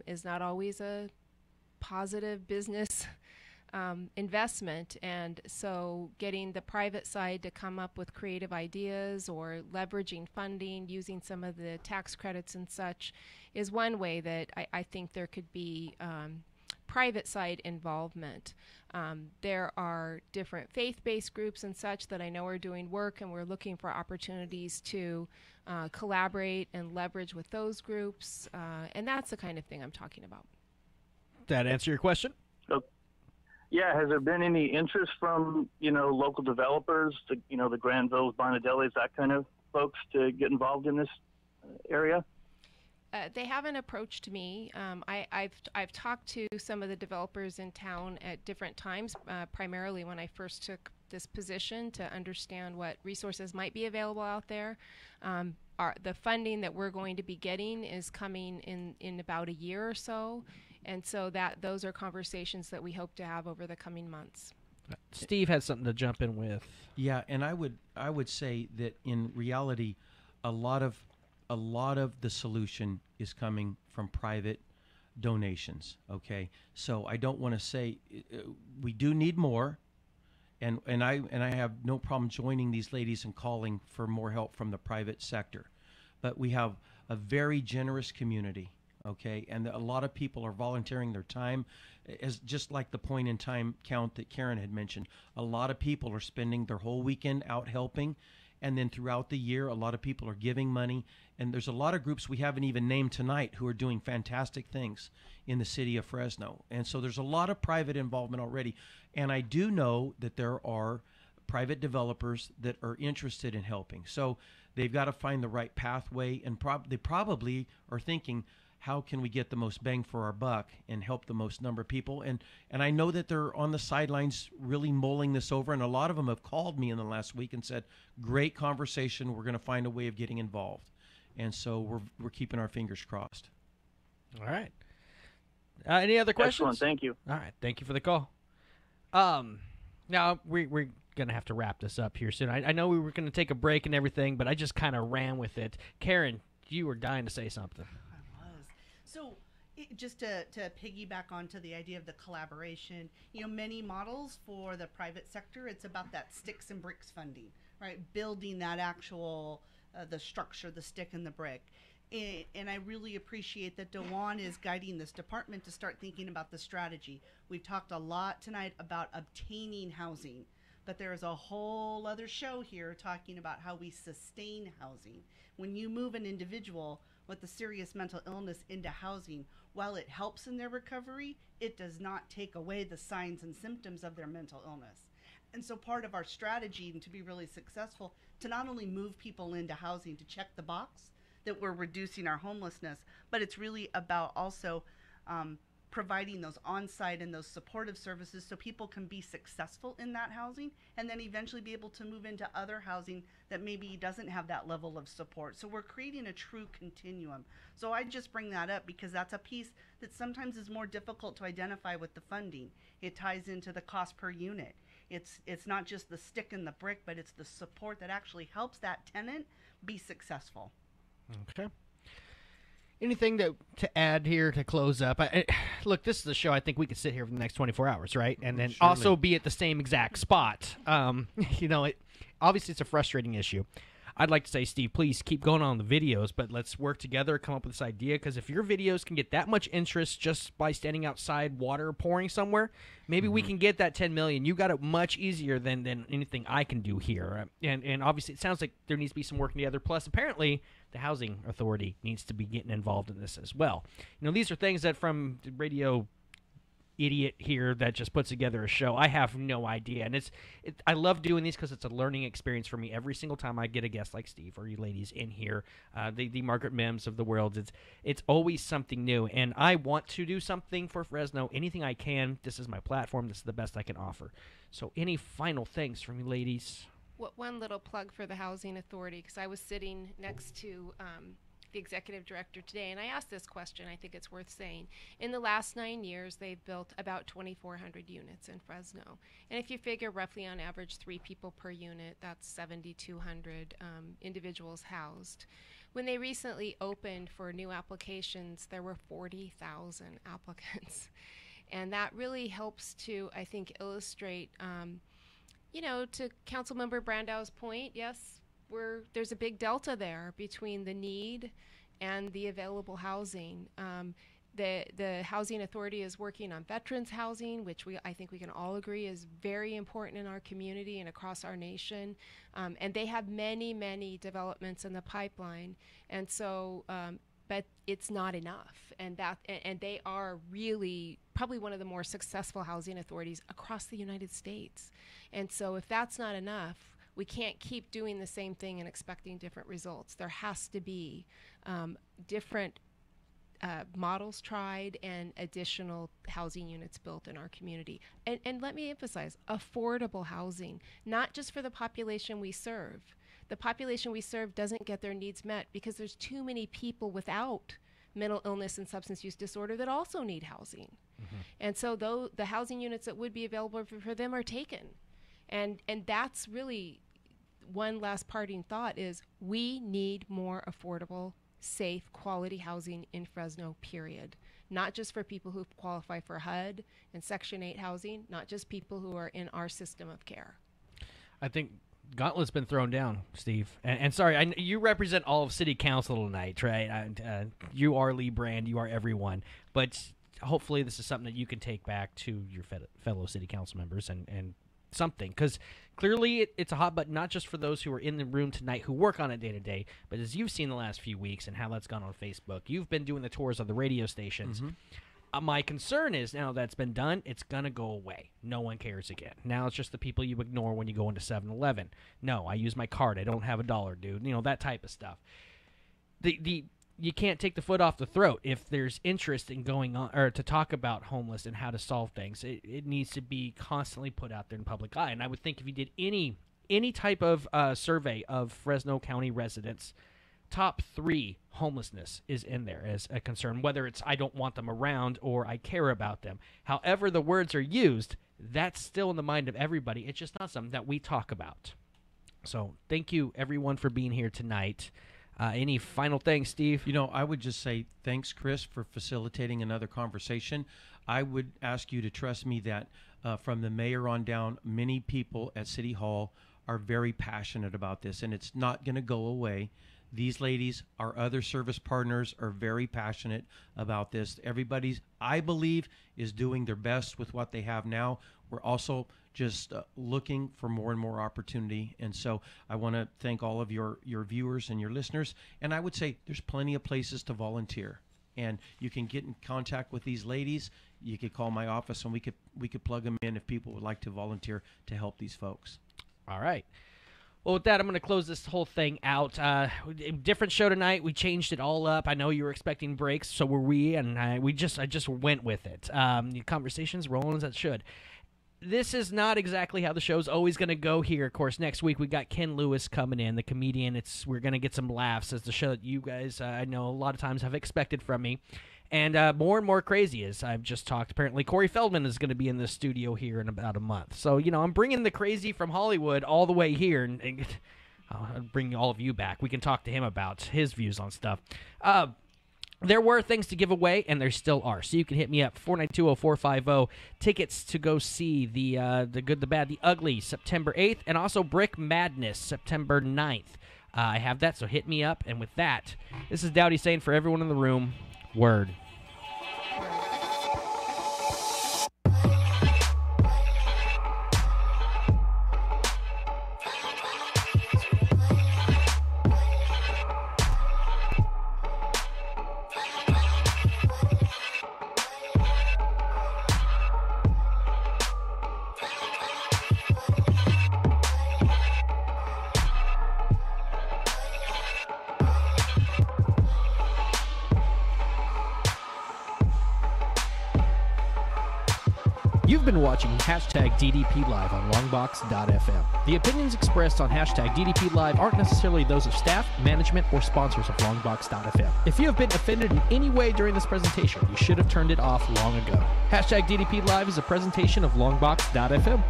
is not always a positive business investment. And so getting the private side to come up with creative ideas or leveraging funding, using some of the tax credits and such, is one way that I think there could be private side involvement. There are different faith-based groups and such that I know are doing work, and we're looking for opportunities to collaborate and leverage with those groups, and that's the kind of thing I'm talking about. That answer your question? Yeah, has there been any interest from, local developers, the Granvilles, Bonadellis, that kind of folks to get involved in this area? They haven't approached me. I've talked to some of the developers in town at different times, primarily when I first took this position, to understand what resources might be available out there. The funding that we're going to be getting is coming in about a year or so, and so those are conversations that we hope to have over the coming months. Steve has something to jump in with. Yeah, and I would say that in reality, a lot of the solution is coming from private donations. Okay, so I don't want to say we do need more, and I have no problem joining these ladies and calling for more help from the private sector, but we have a very generous community. Okay, and a lot of people are volunteering their time, as just like the point in time count that Karen had mentioned. A lot of people are spending their whole weekend out helping, and then throughout the year, a lot of people are giving money. And there's a lot of groups we haven't even named tonight who are doing fantastic things in the city of Fresno. And so there's a lot of private involvement already. And I do know that there are private developers that are interested in helping. So they've got to find the right pathway, and they probably are thinking, how can we get the most bang for our buck and help the most number of people. And I know that they're on the sidelines really mulling this over, and a lot of them have called me in the last week and said, great conversation, we're going to find a way of getting involved. And so we're keeping our fingers crossed. All right. Any other questions? Excellent, thank you. All right, thank you for the call. Now we're going to have to wrap this up here soon. I know we were going to take a break and everything, but I just kind of ran with it. Karen, you were dying to say something. I was. So just to piggyback onto the idea of the collaboration, many models for the private sector, it's about that sticks and bricks funding, right? Building that actual, the structure, the stick and the brick. And I really appreciate that DeJuan is guiding this department to start thinking about the strategy. We've talked a lot tonight about obtaining housing, but there is a whole other show here talking about how we sustain housing. When you move an individual with a serious mental illness into housing, while it helps in their recovery, it does not take away the signs and symptoms of their mental illness. And so part of our strategy, and to be really successful, to not only move people into housing to check the box that we're reducing our homelessness, but it's really about also providing those on-site and those supportive services so people can be successful in that housing and then eventually be able to move into other housing that maybe doesn't have that level of support. So we're creating a true continuum. So I just bring that up because that's a piece that sometimes is more difficult to identify with the funding. It ties into the cost per unit. It's not just the stick and the brick, but it's the support that actually helps that tenant be successful. Okay. Anything to add here to close up? Look, this is a show I think we could sit here for the next 24 hours, right? And then Surely. also be at the same exact spot. Obviously it's a frustrating issue. I'd like to say, Steve, please keep going on the videos, but let's work together, come up with this idea, because if your videos can get that much interest just by standing outside water pouring somewhere, maybe we can get that 10 million. You got it much easier than anything I can do here. And obviously it sounds like there needs to be some working together. Plus, apparently, the Housing Authority needs to be getting involved in this as well. These are things that from the radio idiot here that just puts together a show, I have no idea. And I love doing these because it's a learning experience for me every single time I get a guest like Steve or you ladies in here, the Margaret Mims of the world. It's always something new, and I want to do something for Fresno, anything I can. This is my platform. This is the best I can offer. So any final things from you ladies? One little plug for the Housing Authority, because I was sitting next to the executive director today, and I asked this question. I think it's worth saying. In the last 9 years, they've built about 2,400 units in Fresno. And if you figure roughly on average 3 people per unit, that's 7,200 individuals housed. When they recently opened for new applications, there were 40,000 applicants. And that really helps to, I think, illustrate, to Councilmember Brandau's point, yes, there's a big delta there between the need and the available housing. The Housing Authority is working on veterans housing, which I think we can all agree is very important in our community and across our nation. And they have many, many developments in the pipeline. And so, but it's not enough. And they are really probably one of the more successful housing authorities across the United States. And so if that's not enough, we can't keep doing the same thing and expecting different results. There has to be different models tried and additional housing units built in our community. And let me emphasize, affordable housing, not just for the population we serve. The population we serve doesn't get their needs met because there's too many people without mental illness and substance use disorder that also need housing. Mm-hmm. And so though the housing units that would be available for them are taken. And that's really one last parting thought is we need more affordable, safe, quality housing in Fresno, period. Not just for people who qualify for HUD and Section 8 housing, not just people who are in our system of care. I think gauntlet's been thrown down, Steve. And sorry, you represent all of City Council tonight, right? You are Lee Brand, you are everyone. But hopefully this is something that you can take back to your fellow City Council members and something, because clearly it's a hot button, not just for those who are in the room tonight who work on it day to day, but as you've seen the last few weeks and how that's gone on Facebook, you've been doing the tours of the radio stations. Mm-hmm. My concern is now that's been done, it's going to go away. No one cares again. Now it's just the people you ignore when you go into 7-Eleven. No, I use my card. I don't have $1, dude. That type of stuff. The you can't take the foot off the throat. If there's interest in going on or to talk about homeless and how to solve things, it needs to be constantly put out there in public eye. And I would think if you did any type of survey of Fresno County residents, top 3 homelessness is in there as a concern, whether it's I don't want them around or I care about them. However the words are used, that's still in the mind of everybody. It's just not something that we talk about. So thank you, everyone, for being here tonight. Any final things, Steve? I would just say thanks, Chris, for facilitating another conversation. I would ask you to trust me that from the mayor on down, many people at City Hall are very passionate about this, and it's not going to go away. These ladies, our other service partners, are very passionate about this. Everybody's, I believe, is doing their best with what they have now. We're also just looking for more and more opportunity. And so I want to thank all of your viewers and your listeners. And I would say there's plenty of places to volunteer. And you can get in contact with these ladies. You could call my office, and we could plug them in if people would like to volunteer to help these folks. All right. Well, with that, I'm going to close this whole thing out. Different show tonight. We changed it all up. I know you were expecting breaks, so were we, and I just went with it. The conversation's rolling as it should. This is not exactly how the show's always going to go here. Of course, next week we got Ken Lewis coming in, the comedian. We're going to get some laughs as the show that you guys, I know a lot of times, have expected from me. And more and more crazy, as I've just talked. Apparently, Corey Feldman is going to be in the studio here in about a month. So, I'm bringing the crazy from Hollywood all the way here, and I'll bring all of you back. We can talk to him about his views on stuff. There were things to give away, and there still are. So you can hit me up, 492-0450. Tickets to go see the Good, the Bad, the Ugly, September 8th, and also Brick Madness, September 9th. I have that, so hit me up. And with that, this is Dowdy saying for everyone in the room, word. You've been watching hashtag DDP Live on Longbox.FM. The opinions expressed on hashtag DDP Live aren't necessarily those of staff, management, or sponsors of Longbox.FM. If you have been offended in any way during this presentation, you should have turned it off long ago. Hashtag DDP Live is a presentation of Longbox.FM.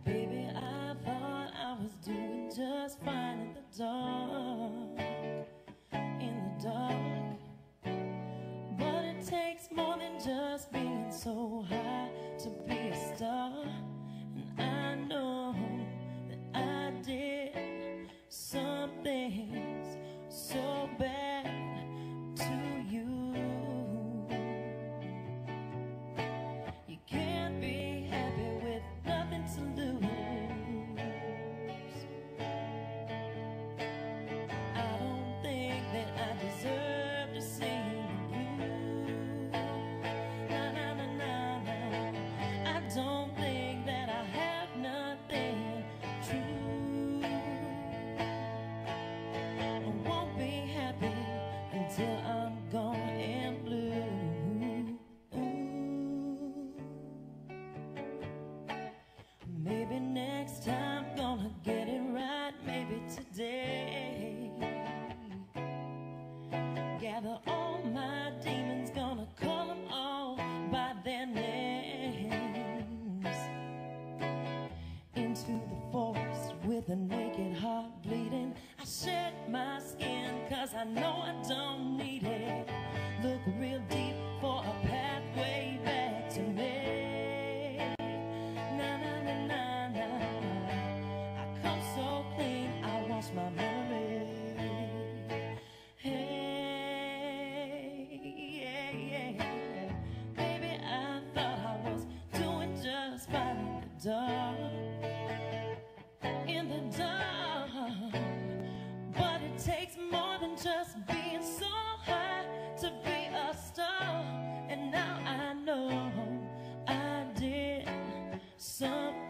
Baby, I thought I was doing just fine in the dark, but it takes more than just being so high to be a star, and I know that I did some things so bad to you. You can't be happy with nothing to lose. I don't think that I deserve to sing the blues. Na na na na na. I don't think that I have nothing true. I won't be happy until I'm gone and blue. Maybe next time gonna get it right, maybe today. Gather all my demons, gonna call them all by their names. Into the forest with a naked heart bleeding, I shed my skin cause I know I don't need it. Look real deep for a pathway back to me. Na na na na na. I come so clean, I wash my memory. Hey,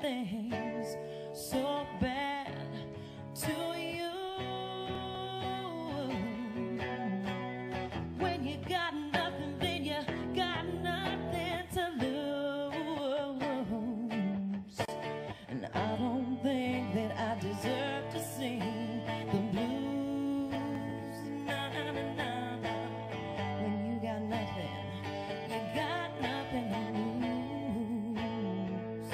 things so bad to you. When you got nothing, then you got nothing to lose. And I don't think that I deserve to sing the blues. Na, na, na, na, na. When you got nothing, you got nothing to lose.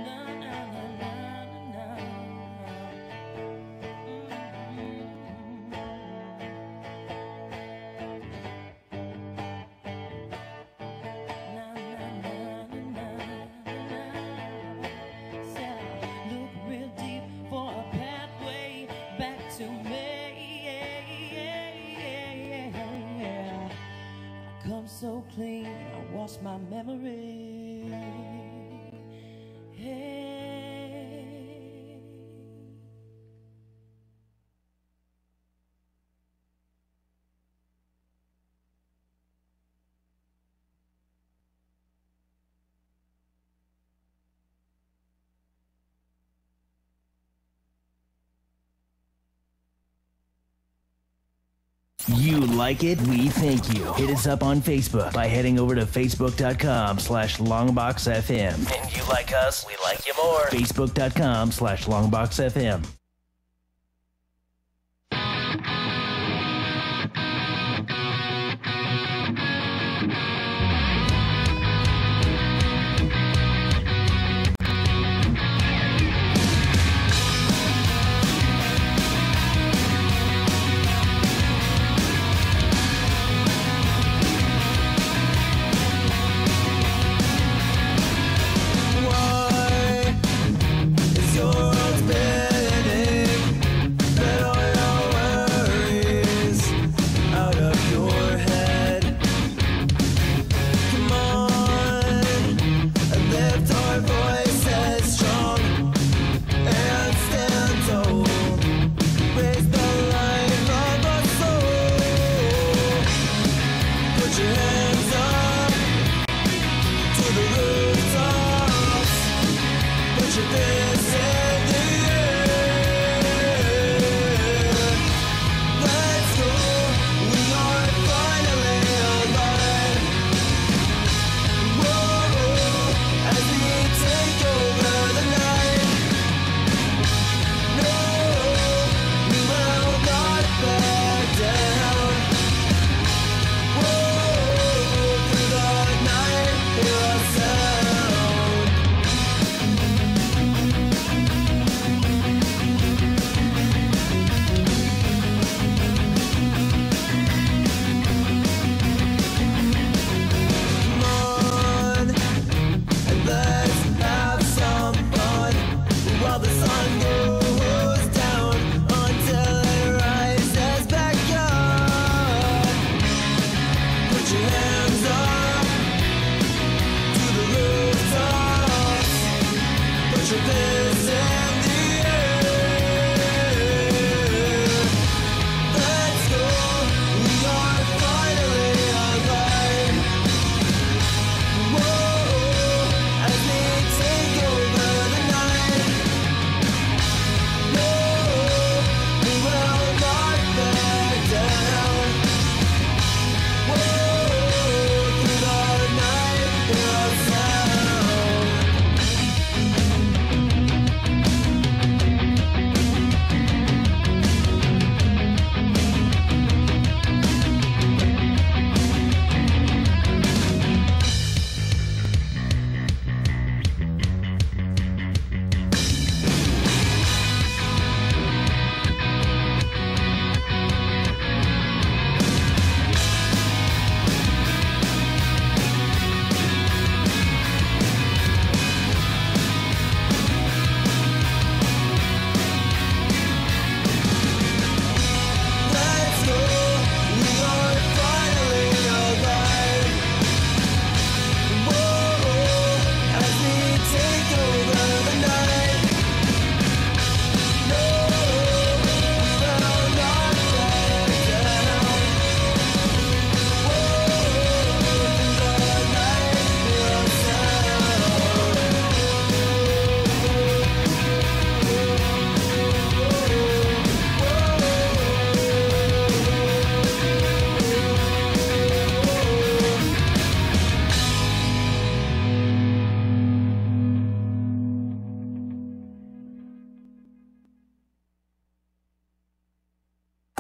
Na, na, na, na, na, na. Look real deep for a pathway back to me. I come so clean, I wash my memory. You like it? We thank you. Hit us up on Facebook by heading over to facebook.com/longbox.fm. And you like us, we like you more. Facebook.com/longbox.fm. Why is your world spinning?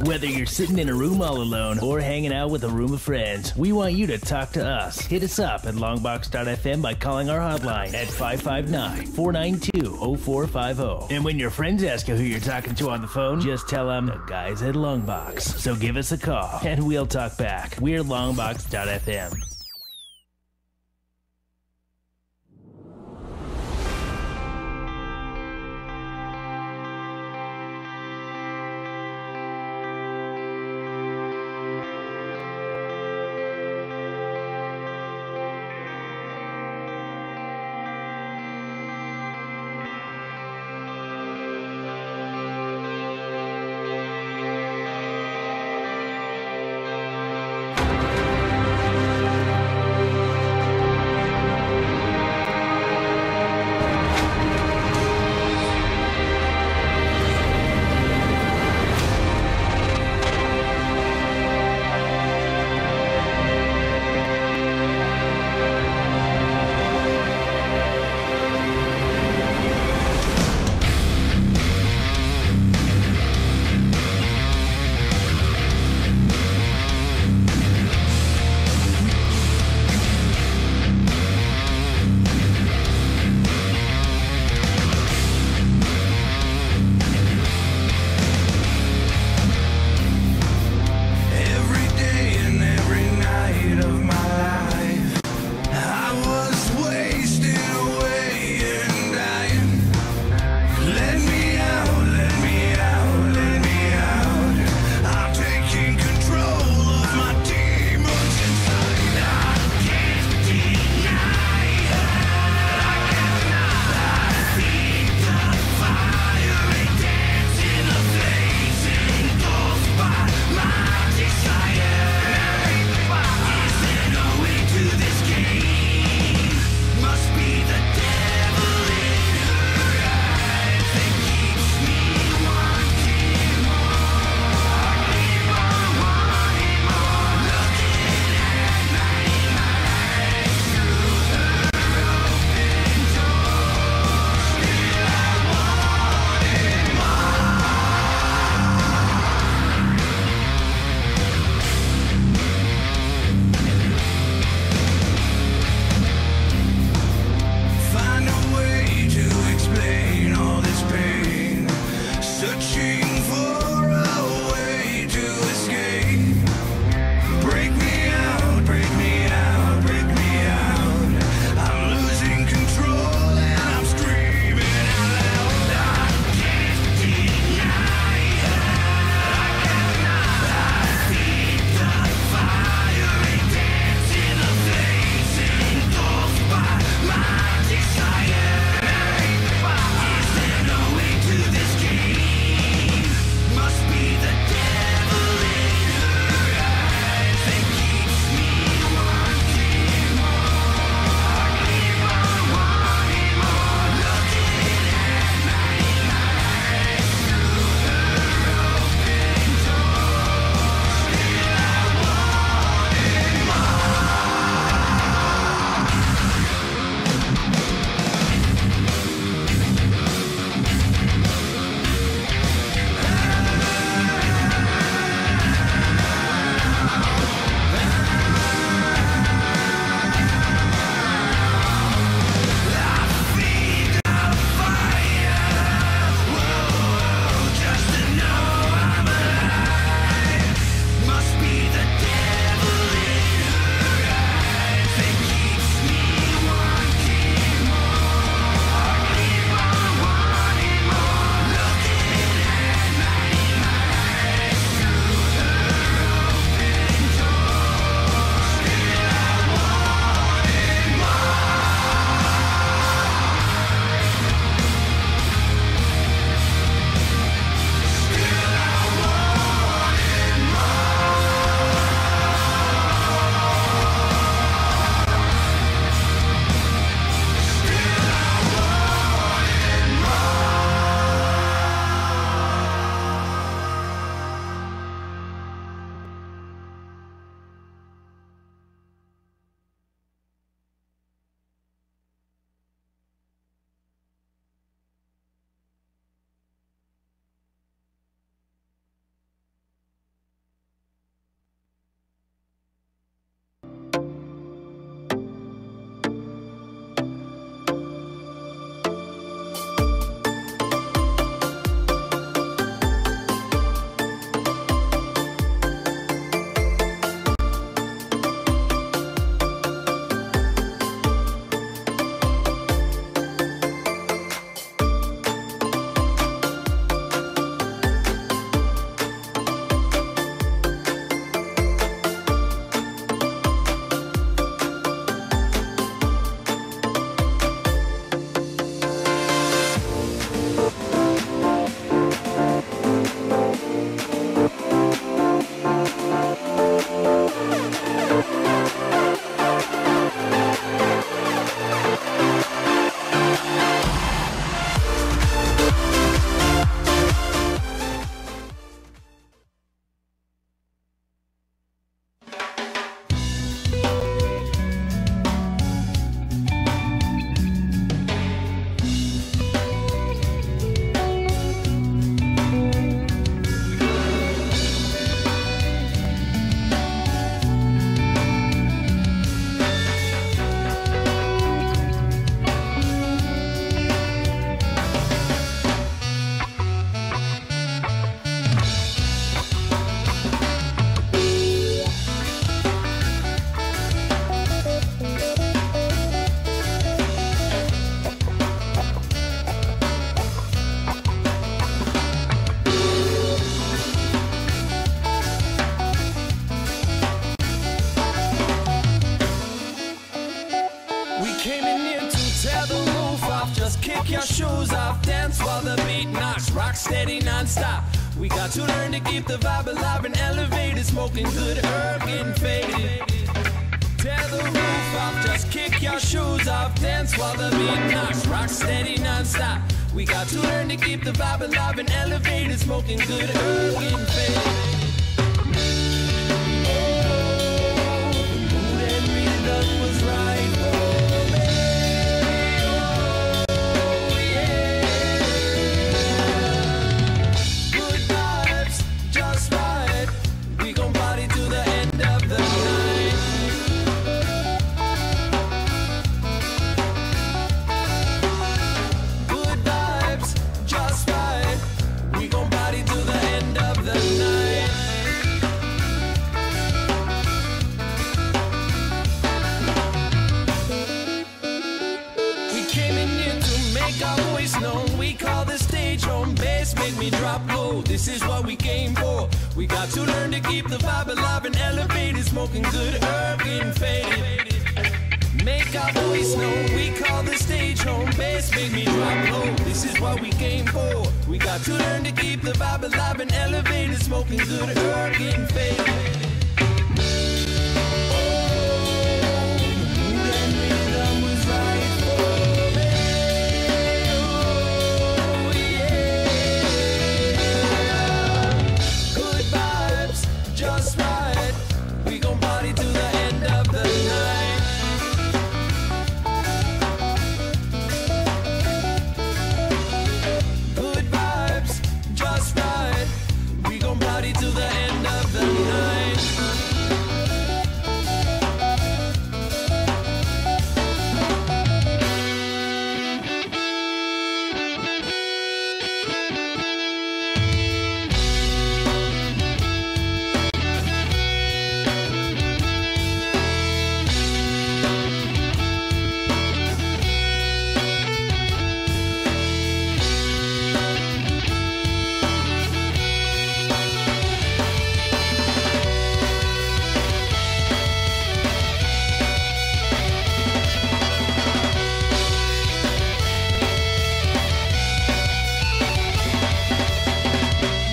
Whether you're sitting in a room all alone or hanging out with a room of friends, we want you to talk to us. Hit us up at Longbox.FM by calling our hotline at 559-492-0450. And when your friends ask you who you're talking to on the phone, just tell them the guys at Longbox. So give us a call and we'll talk back. We're Longbox.FM. to tear the roof off. Just kick your shoes off, dance while the beat knocks. Rock steady non-stop. We got to learn to keep the vibe alive and elevated. Smoking good herb, getting faded. Tear the roof off, just kick your shoes off. Dance while the beat knocks. Rock steady non-stop. We got to learn to keep the vibe alive and elevated. Smoking good herb, getting faded. Oh, the mood and rhythm was right for me. Oh, yeah. Good vibes, just right. We gon' party to the end of the night. Good vibes, just right. We gon' party to the end of the night. We came in here to make our voice known. We call the stage home. Bass make me drop low. This is what we came for. We got to learn to keep the vibe alive and elevated. Smoking good herb, getting faded. Make our voice known. We call the stage home. Bass make me drop low. This is what we came for. We got to learn to keep the vibe alive and elevated. Smoking good herb, getting faded. Oh, the mood and rhythm was right for me. Oh, yeah. Good vibes, just right. We gon' party to the end of the night. Good vibes, just right. We gon' party to the end of the night.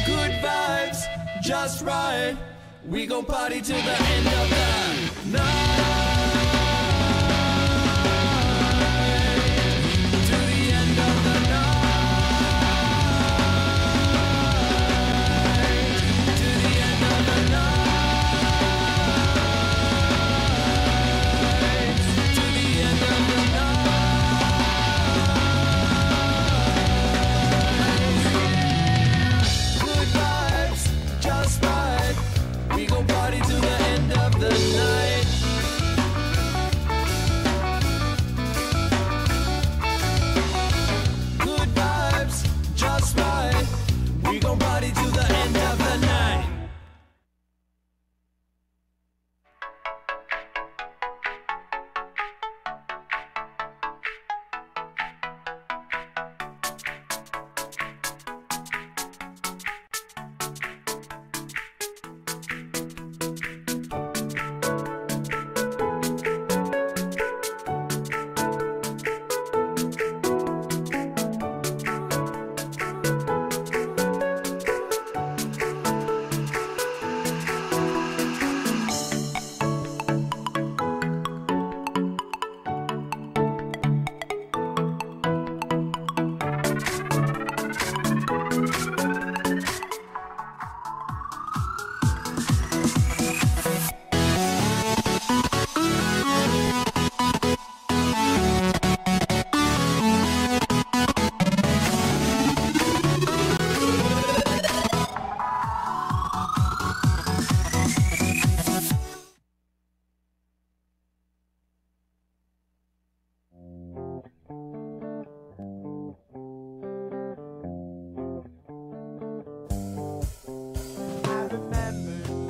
Good vibes, just right. We gon' party to the end of the night. To the end of the night. To the end of the night. To the end of the night. Good vibes, just right. We gon' party to the end of the night. Good vibes, just right. We gon' party to the end of the night.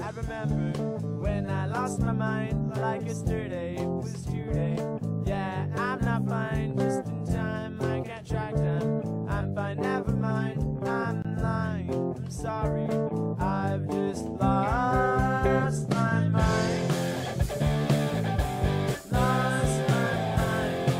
I remember when I lost my mind like yesterday was today. Yeah, I'm not fine, just in time. I can't track time. I'm fine, never mind. I'm lying. I'm sorry. I've just lost my mind. Lost my mind.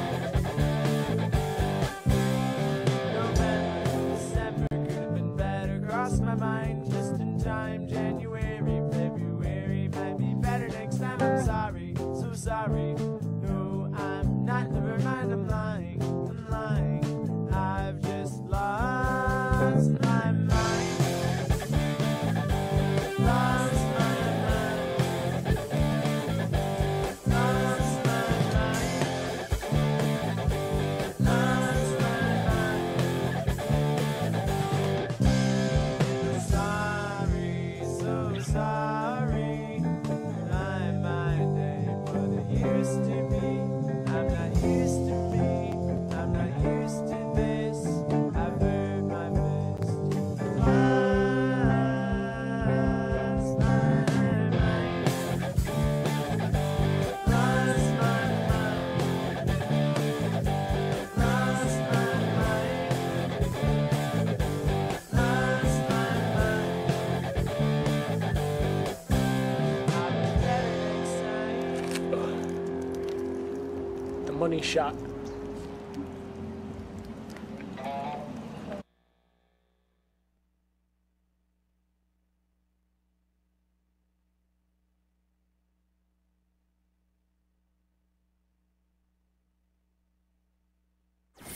money shot.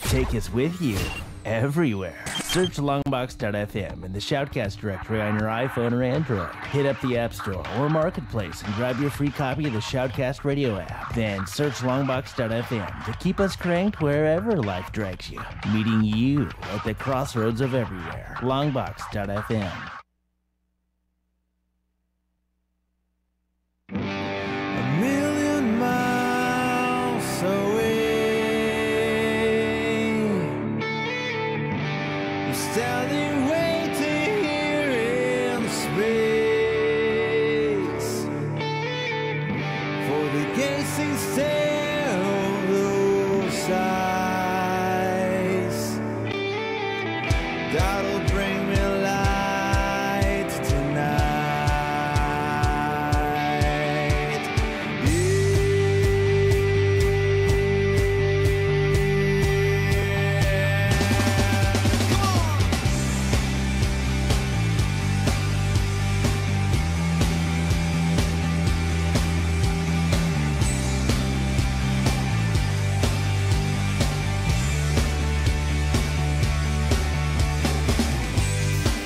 Take us with you everywhere. Search Longbox.FM in the Shoutcast directory on your iPhone or Android. Hit up the App Store or Marketplace and grab your free copy of the Shoutcast radio app. Then search Longbox.FM to keep us cranked wherever life drags you. Meeting you at the crossroads of everywhere. Longbox.FM. A million miles away, standing waiting here in space for the gazing stare of those eyes that'll bring me light tonight.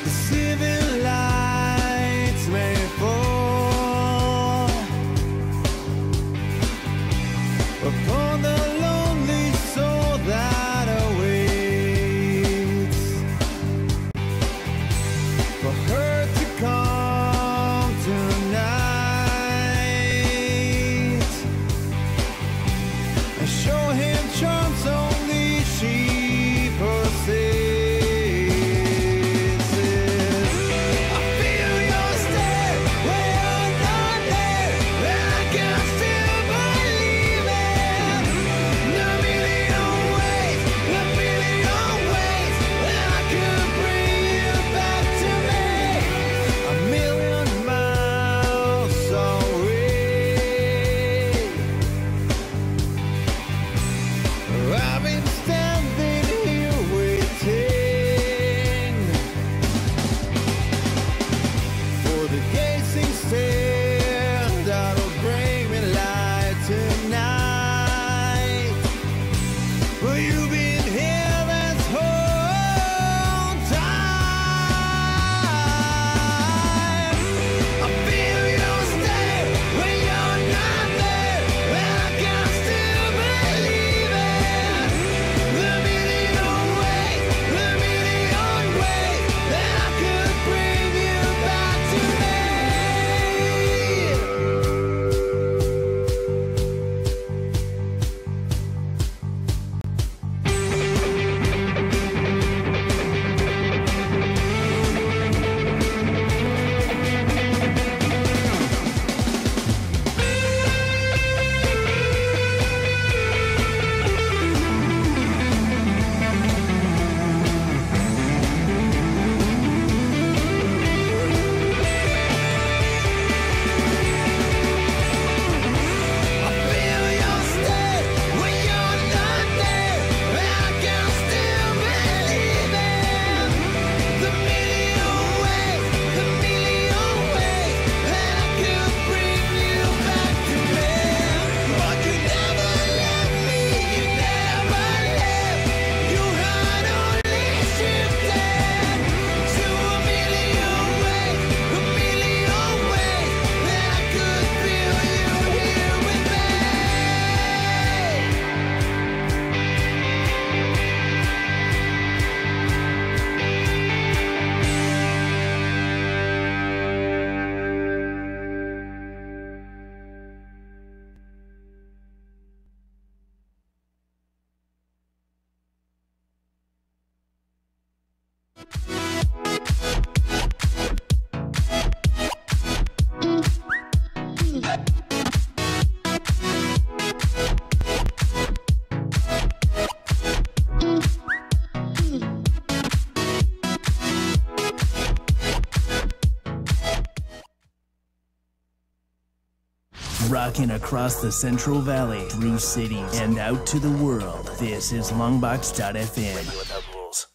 Deceiving lights may fall upon the lonely soul that awaits for her to come tonight and show him charms only she possesses. I've been standing here waiting for the gazing stare that'll bring me light tonight. Well, you've been here this whole time. I feel your stare when you're not there, and I can still believe it. The million ways that I could bring you back to me. Talking across the Central Valley, through cities, and out to the world. This is Longbox.FM. Radio without rules.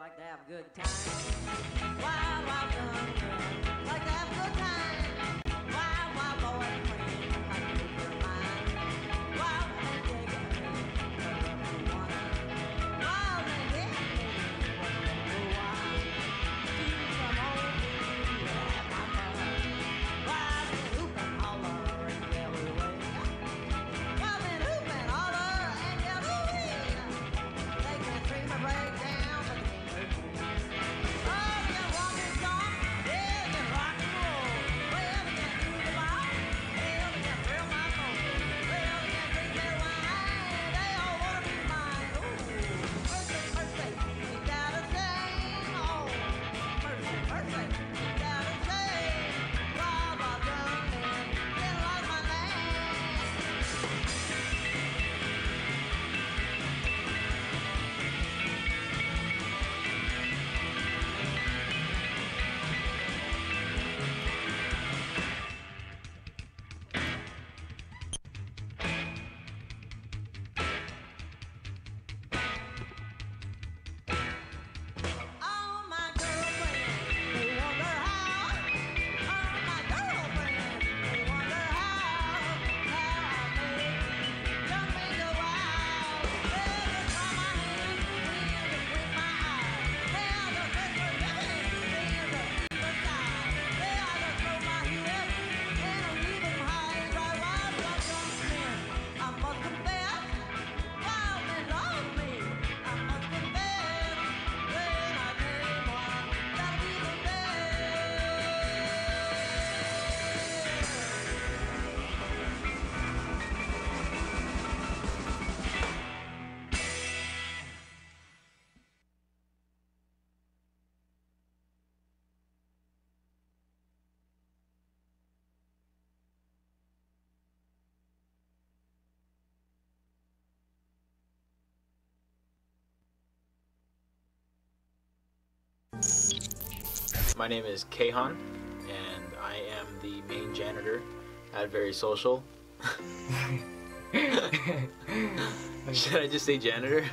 like to have a good time. Wild, wild young girl, like to have a good time. Wild, wild boy and friend, like to keep her mind. Wild and dig it, cut up to one. Wild and dig it, wild. Do some old things, have my fun. Wild and hoop and holler and yell away. Wild and hoop and holler and yell away. They can scream and break down, but they can't hurt me. Oh, you want me song? Yeah, you rock and roll. Well, My name is Kahan, and I am the main janitor at Very Social. Should I just say janitor?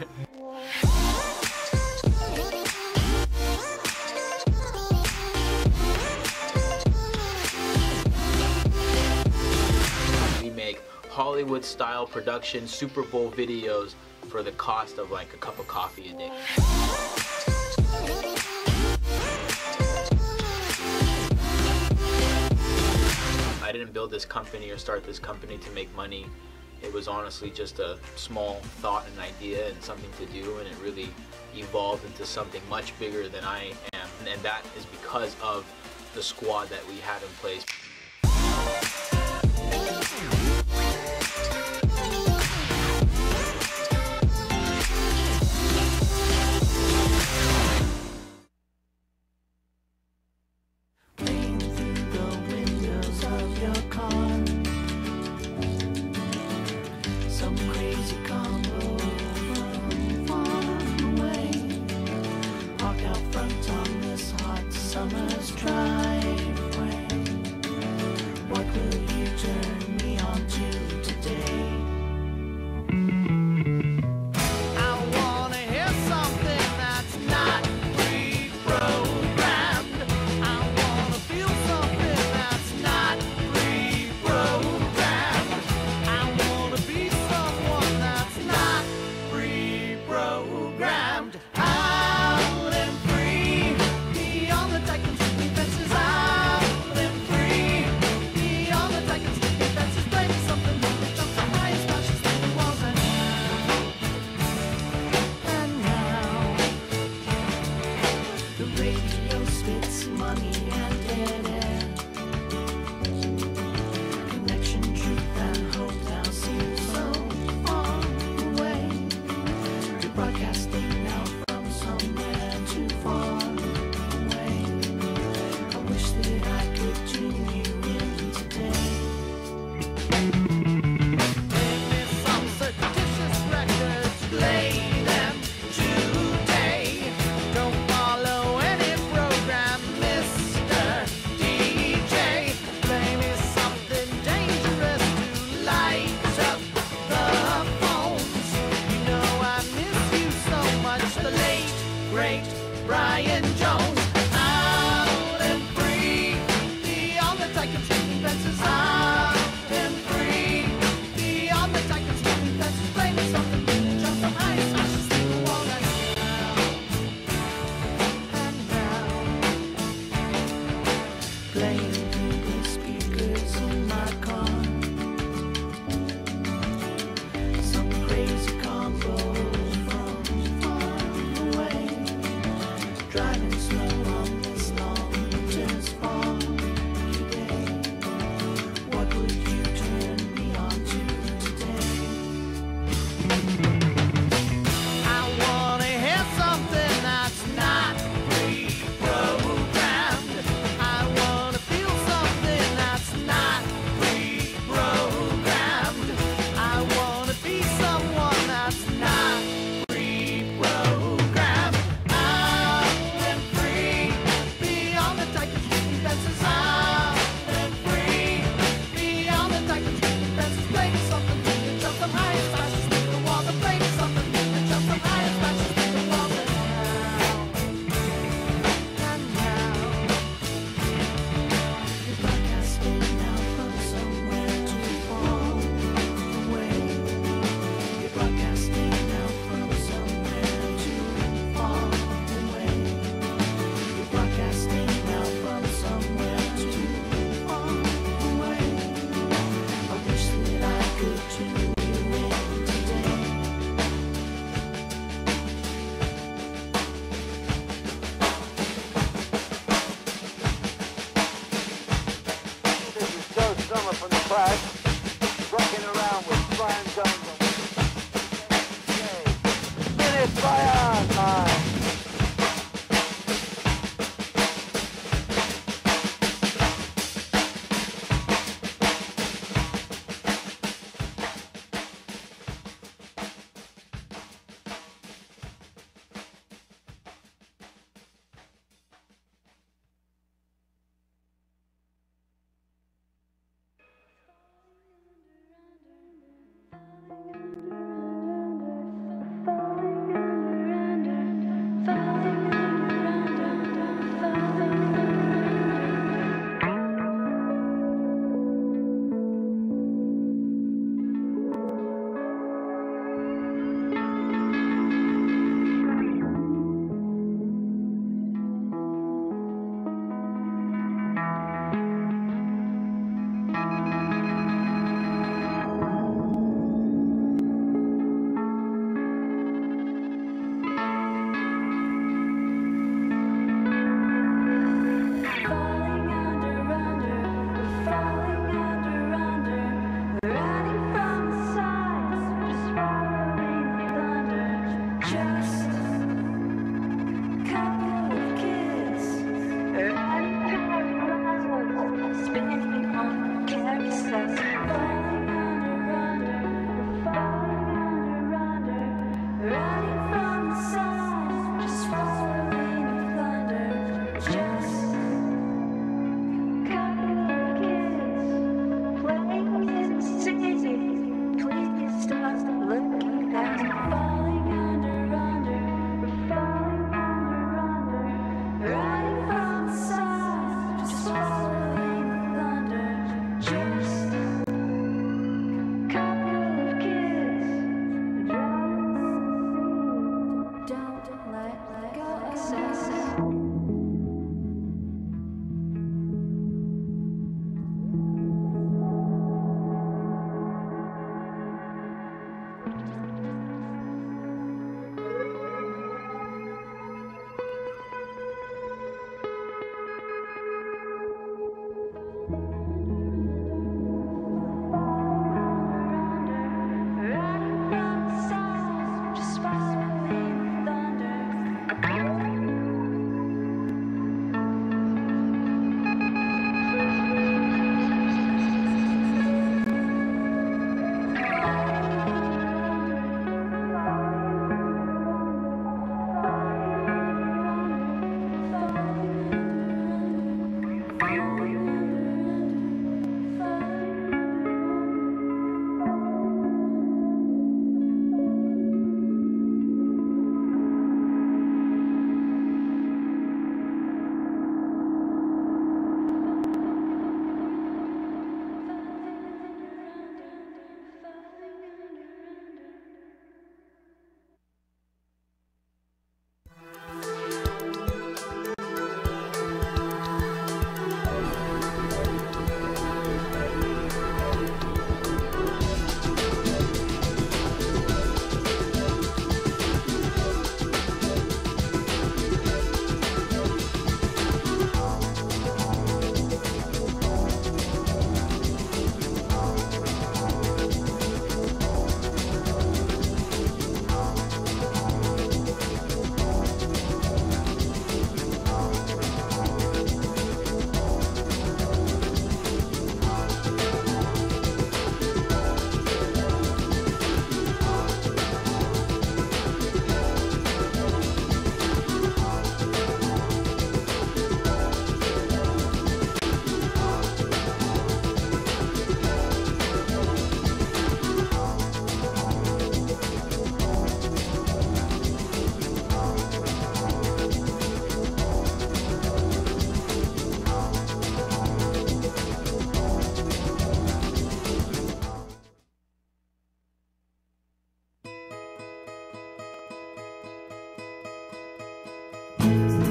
We make Hollywood-style production Super Bowl videos for the cost of like a cup of coffee a day. I didn't build this company or start this company to make money. It was honestly just a small thought and idea and something to do, and it really evolved into something much bigger than I am. And that is because of the squad that we had in place.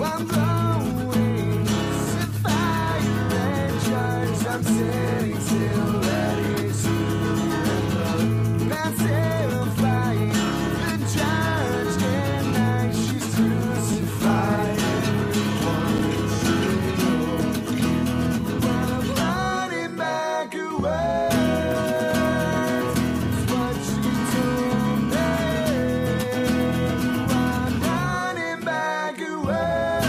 I'm glowing, set fire and charge. I'm sitting still, ready to remember. That's terrifying. The judge and I, she's crucified. Everyone should know. I'm running back away. It's what she told me. I'm running back away.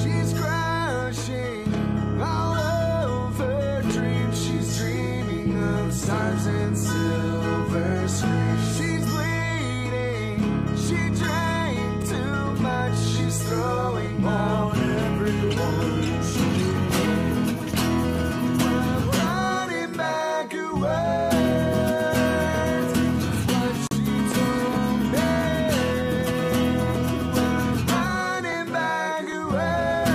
She's crushing all of her dreams. She's dreaming of stars and silver screens. She's bleeding. She drank too much. She's throwing out everyone she knows. I'm running back away. It's what she told me. I'm running back away.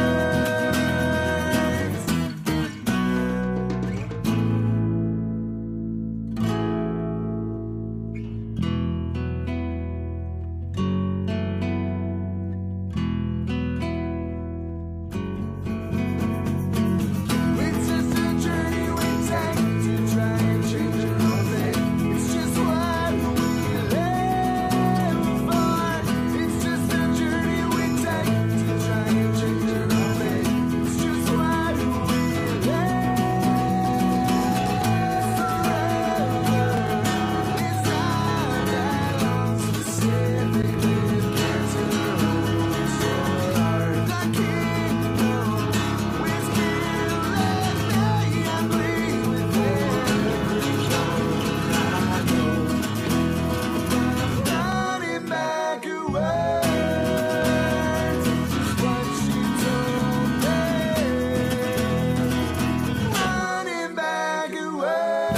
It's just a journey we take to try and change our own fate. It's just what we live for. It's just a journey we take to try and change our own fate. It's just what we live forever. It's not that long, specifically it gets in our homes or our the kingdom. I bleed with every code I know. I'm running back away. It's what she told me. Running back away.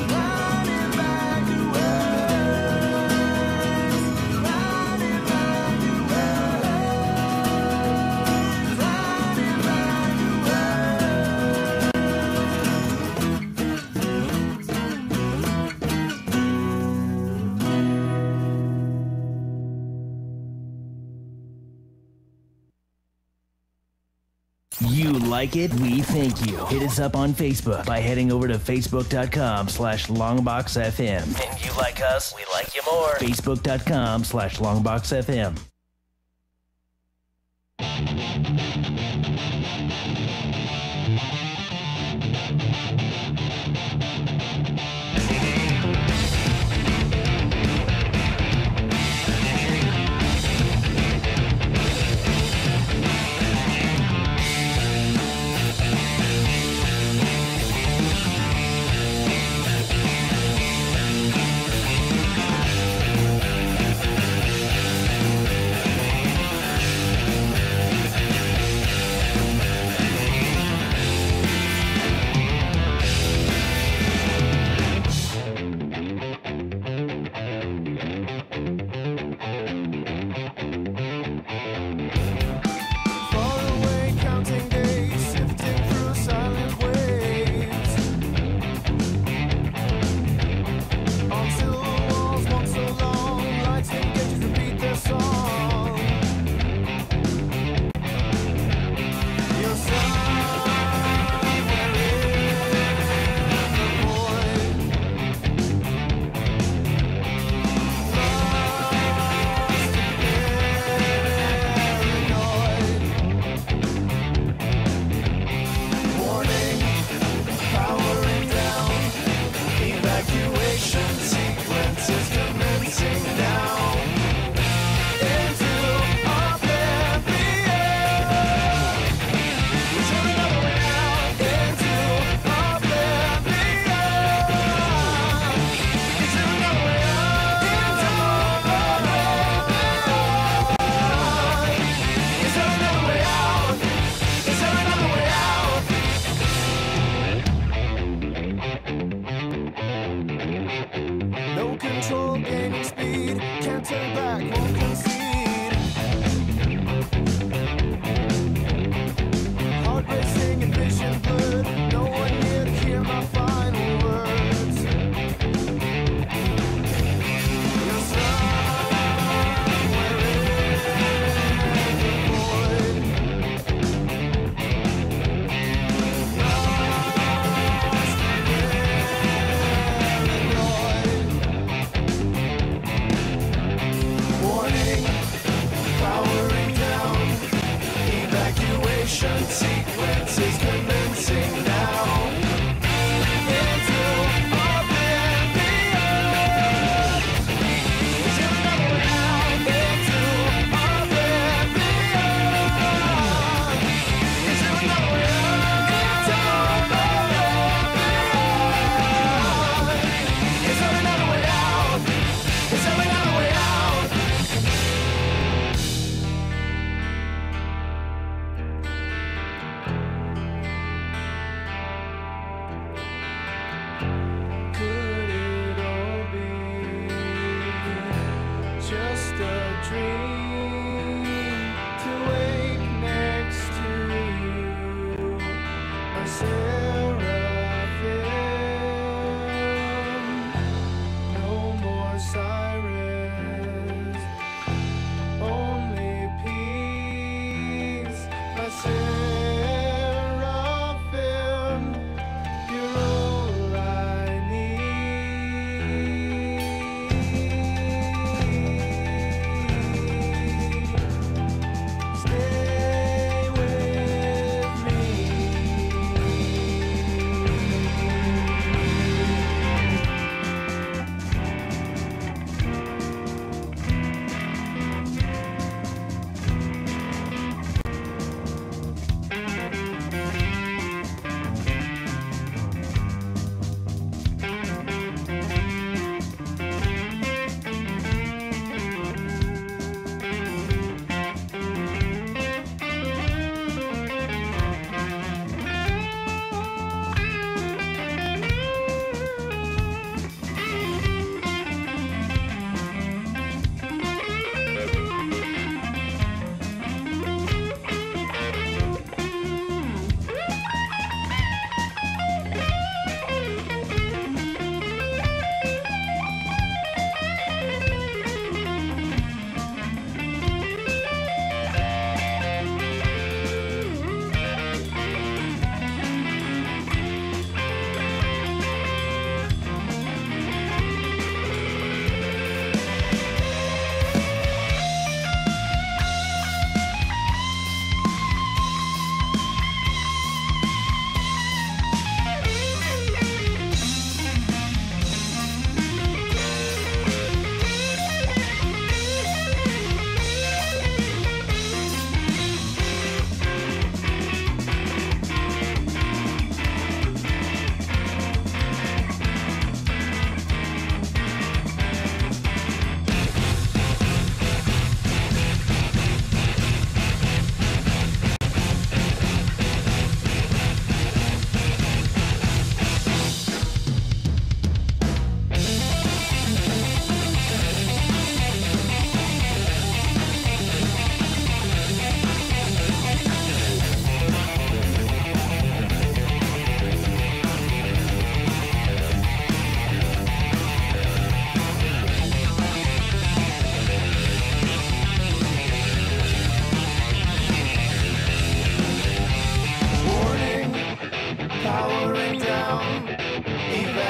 Running back You like it? We thank you. Hit us up on Facebook by heading over to facebook.com/longboxfm. And you like us, we like you more. Facebook.com/longboxfm.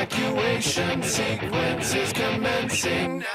evacuation sequence is commencing now.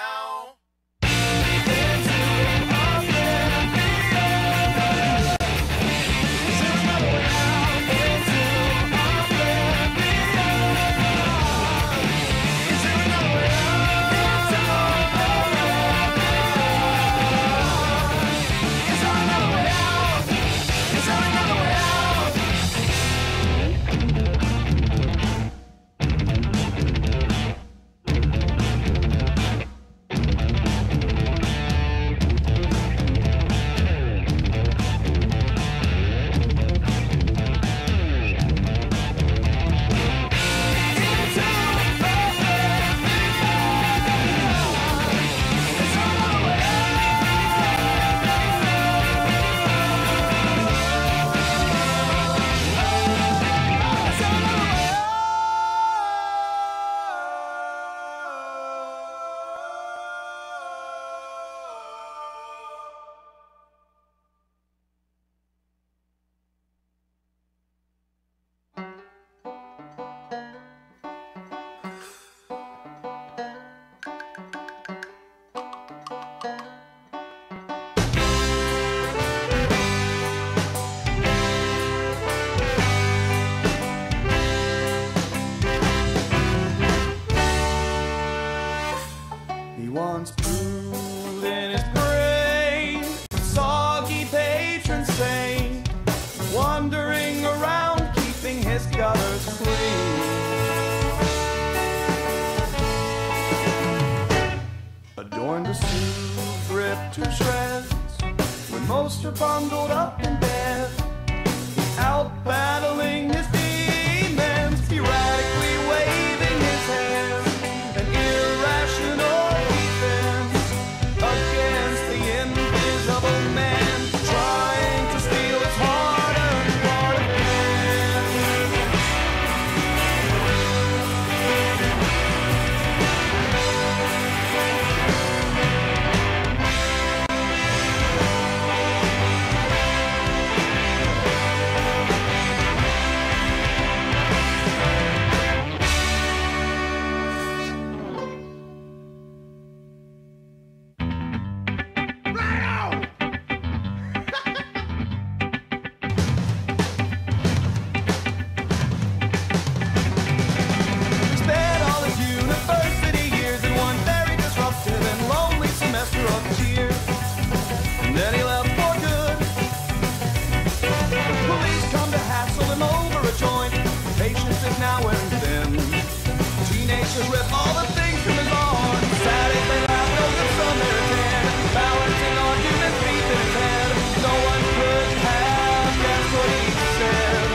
Once pool in his brain, soggy patron saint, wandering around keeping his gutters clean. Adorned a suit ripped to shreds, when most are bundled up in bed, out battling his demons, erratically waving his hands, an irrational against the invisible man, trying to steal his hard-earned part of now and then. Teenagers rip all the things from his arm. Saturdays they laugh, no good from their tan. Balancing arguments deep in his head. No one could have guessed what he said.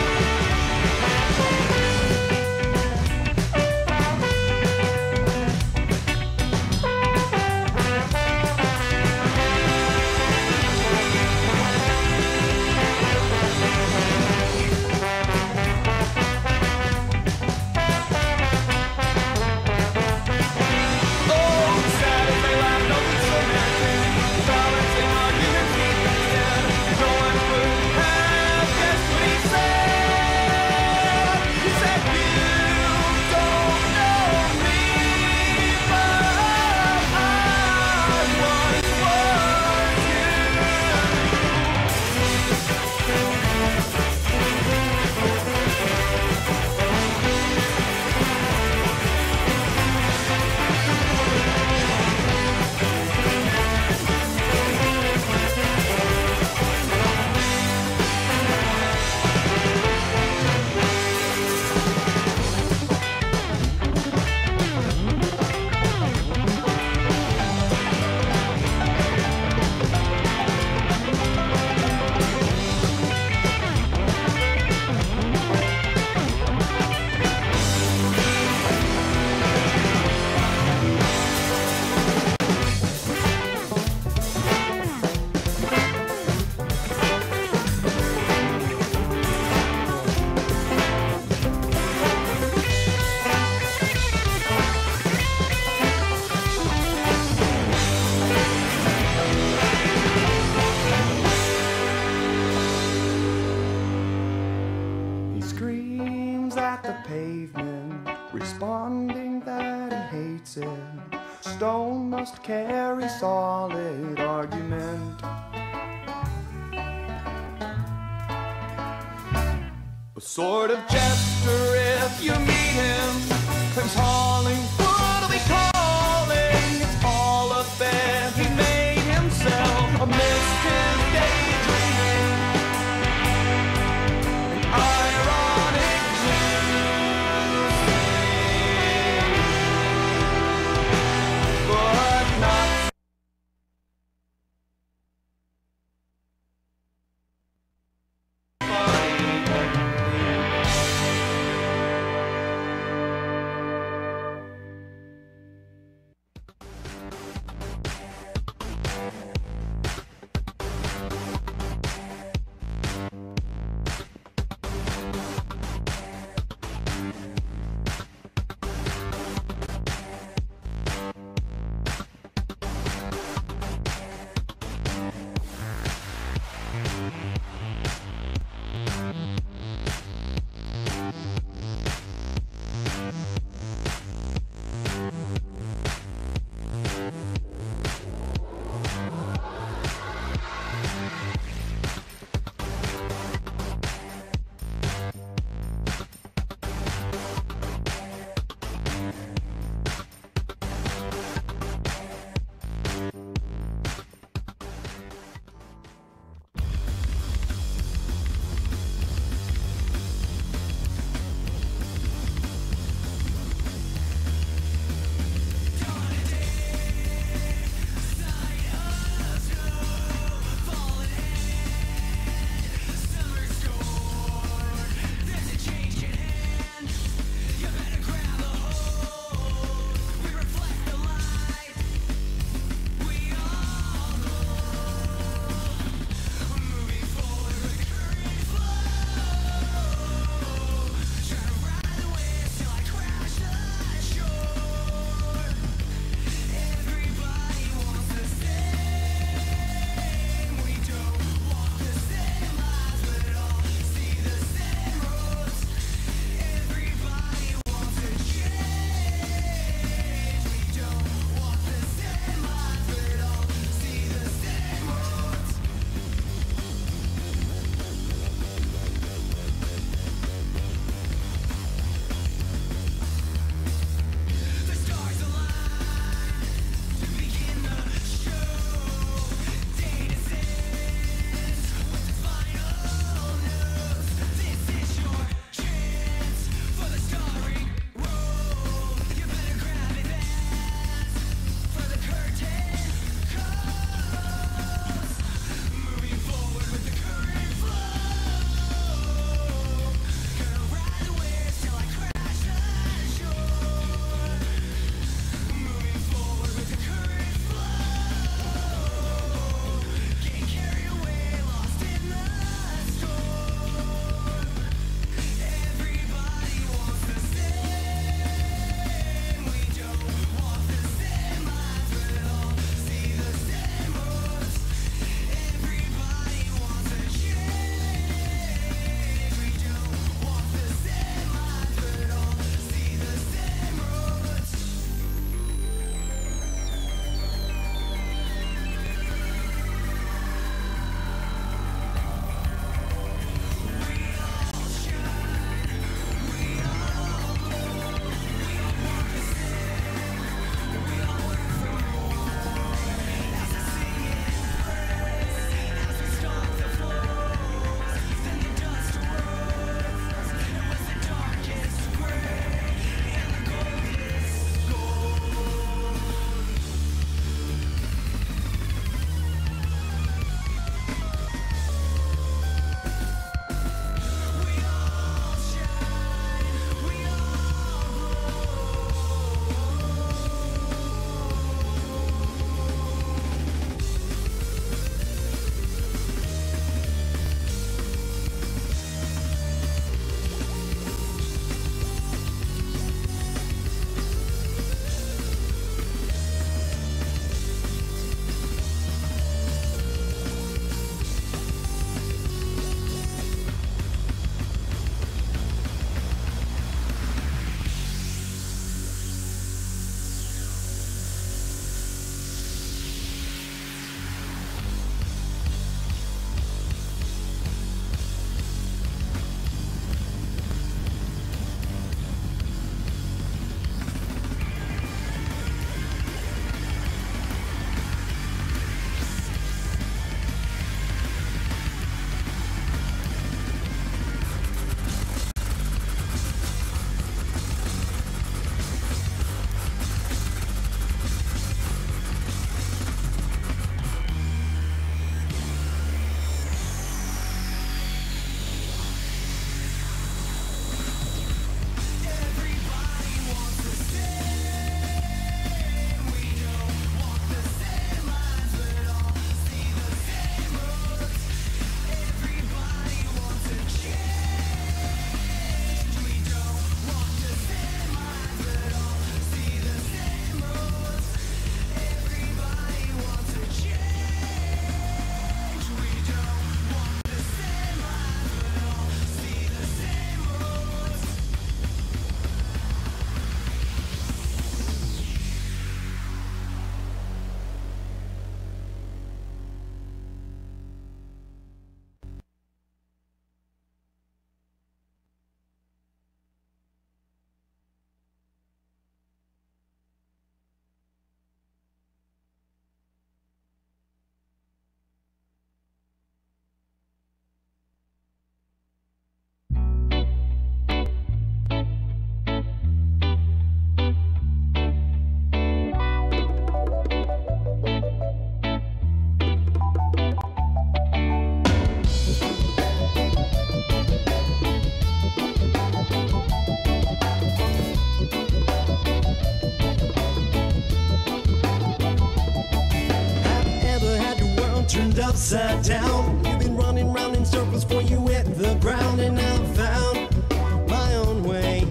At the pavement, responding that he hates it. Stone must carry solid argument. A sort of jester if you meet him, claims Hollingwood will be calling. It's all a bed he made himself amidst his daydreaming. An ironic but not funny. upside down. You've been running round in circles before you hit the ground, and I found my own way.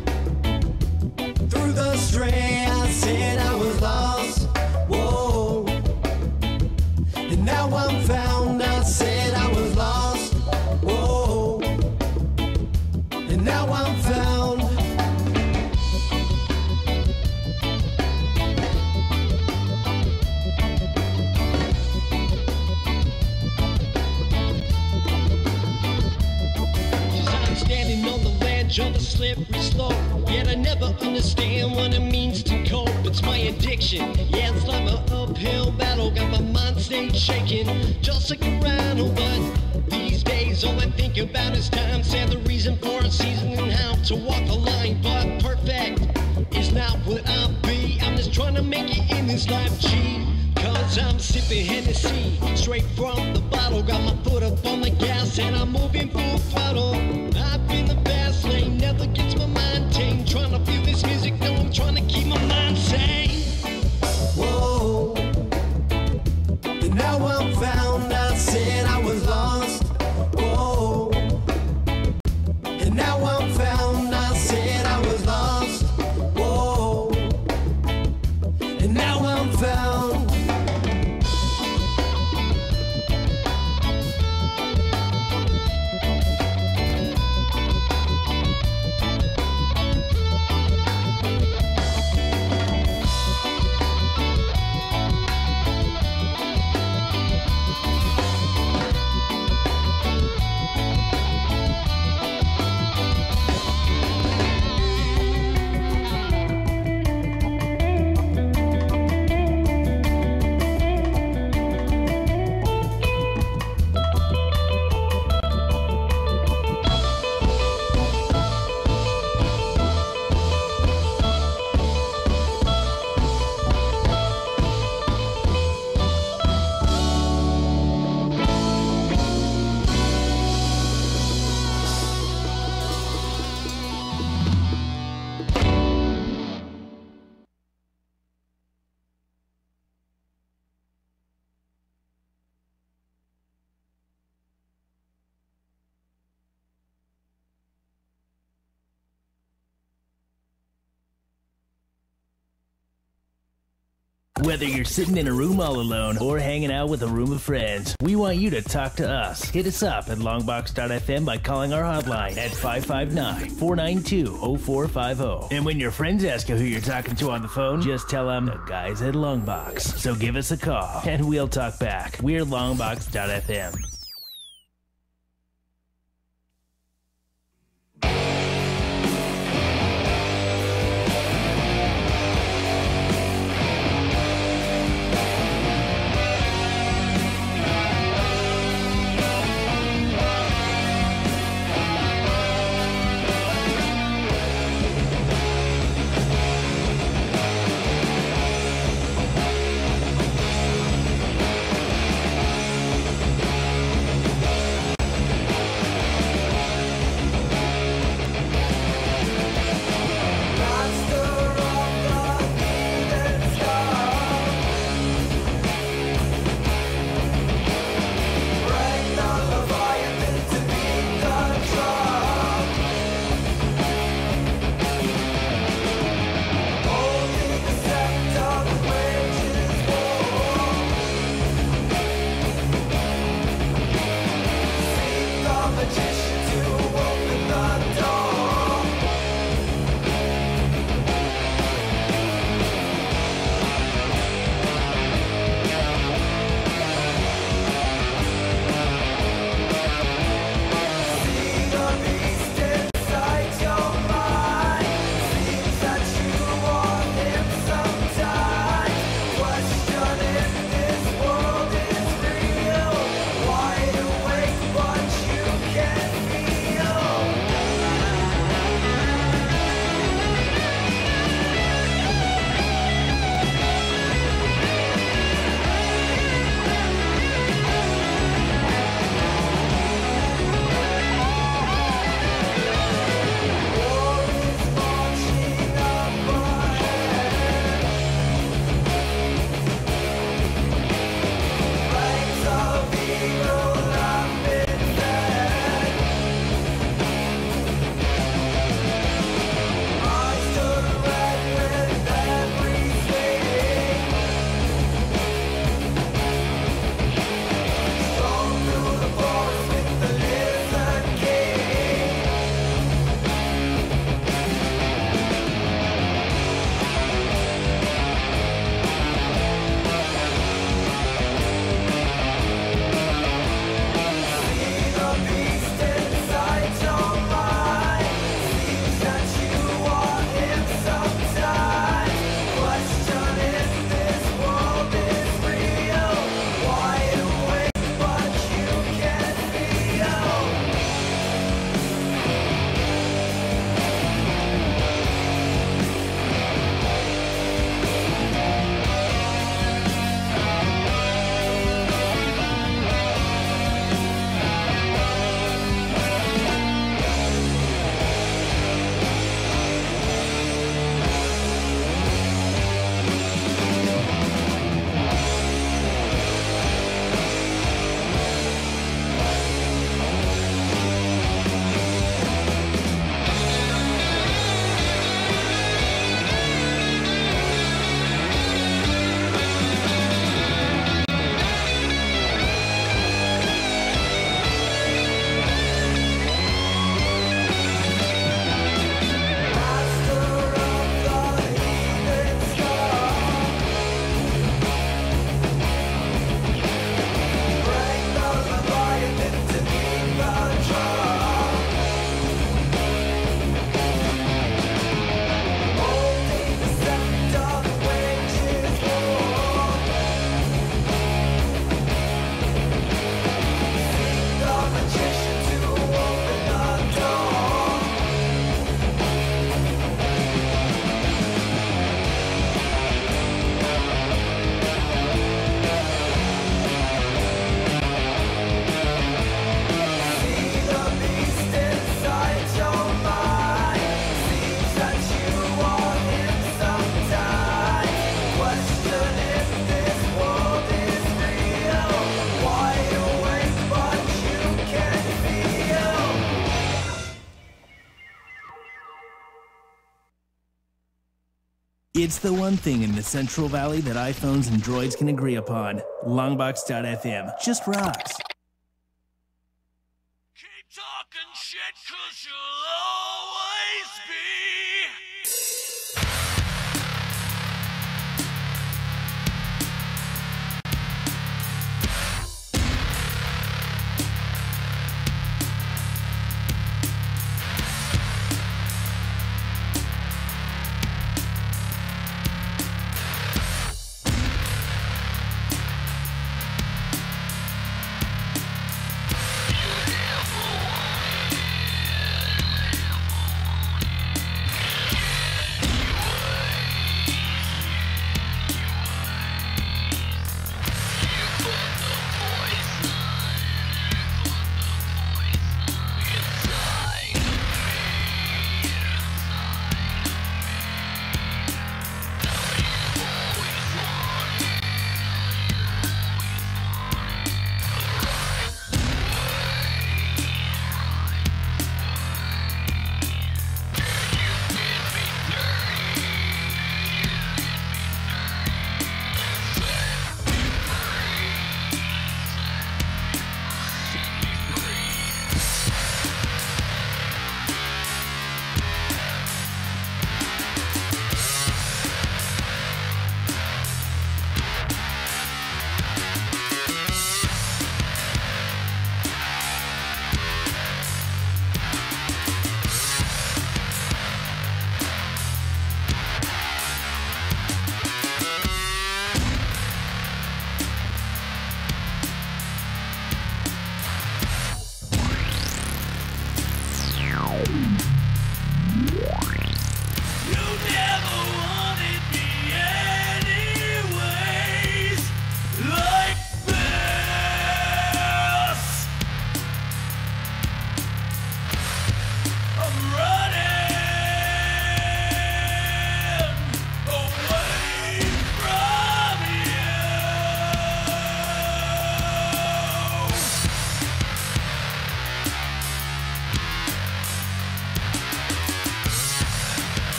Through the stray, I said I was lost. Whoa. And now I'm found. I said I was lost. Whoa. And now I'm found. Of a slippery slope, yet I never understand what it means to cope. It's my addiction, yeah, it's like an uphill battle. Got my mind state shaking, just like a rattle. But these days, all I think about is time. Said the reason for a season and how to walk the line. But perfect is not what I'll be. I'm just trying to make it in this life, G. Cause I'm sipping Hennessy straight from the bottle. Got my foot up on the gas and I'm moving full throttle. I've been the fast lane, never gets my mind tamed. Trying to feel this music, no, I'm trying to keep my mind sane. Whoa. And now I'm found. I said I was lost. Whoa. And now I'm found. I said I was lost. Whoa. And now I'm found. Whether you're sitting in a room all alone or hanging out with a room of friends, we want you to talk to us. Hit us up at Longbox.FM by calling our hotline at 559-492-0450. And when your friends ask you who you're talking to on the phone, just tell them the guys at Longbox. So give us a call and we'll talk back. We're Longbox.FM. It's the one thing in the Central Valley that iPhones and Droids can agree upon. Longbox.FM just rocks. Keep talking shit, 'cause you'll always be.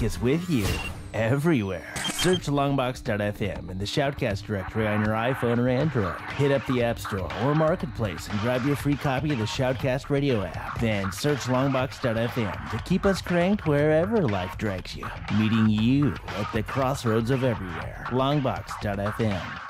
Longbox is with you everywhere. Search Longbox.FM in the Shoutcast directory on your iPhone or Android. Hit up the App Store or Marketplace and grab your free copy of the Shoutcast radio app. Then search Longbox.FM to keep us cranked wherever life drags you. Meeting you at the crossroads of everywhere. Longbox.FM.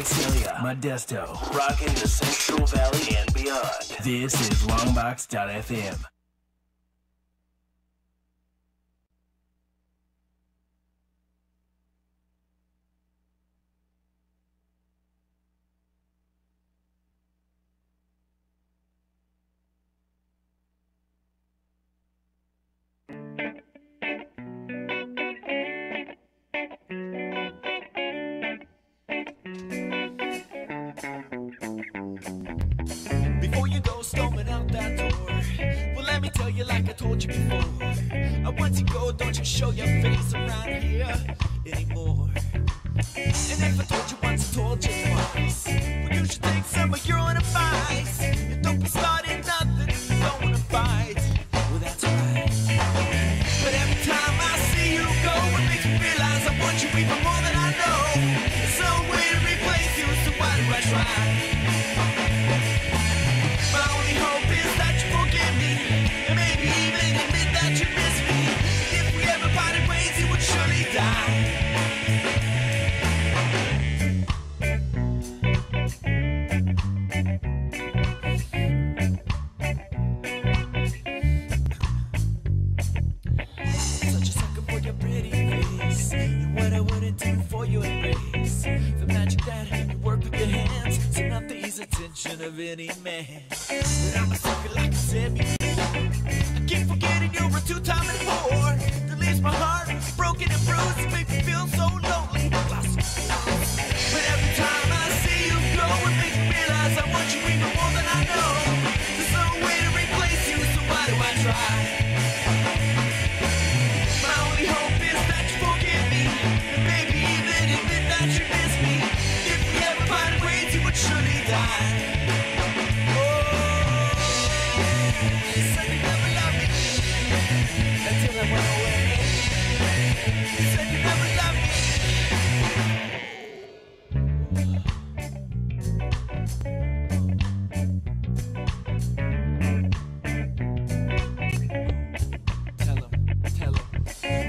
Visalia, Modesto, rocking the Central Valley and beyond. This is Longbox.FM. show your face around here anymore. And if I told you once, I told you twice, well, you should take some of your own advice. And don't be starting nothing if you don't wanna fight. Well, that's right. But every time I see you go, it makes me realize I want you even more than I know. There's no way to replace you, so why do I try? My only hope is that you forgive me, and maybe even admit that you miss me. If we ever parted ways, you would surely die. Such a sucker for your pretty face, and what I wouldn't do for your embrace. The magic that you work with your hands, so not the easy attention of any man. But I'm a sucker like I said before. I keep forgetting you're a two-timing whore that leaves my heart broken and bruised. It makes me feel so lonely, lost. But every time I see you go, it makes me realize I want you even more than I know. There's no way to replace you, so why do I try? My only hope is that you forgive me, and maybe even admit that you miss me. If we ever parted ways, you would surely die. You said you never loved me until I went away. You said you never loved me. Tell 'em.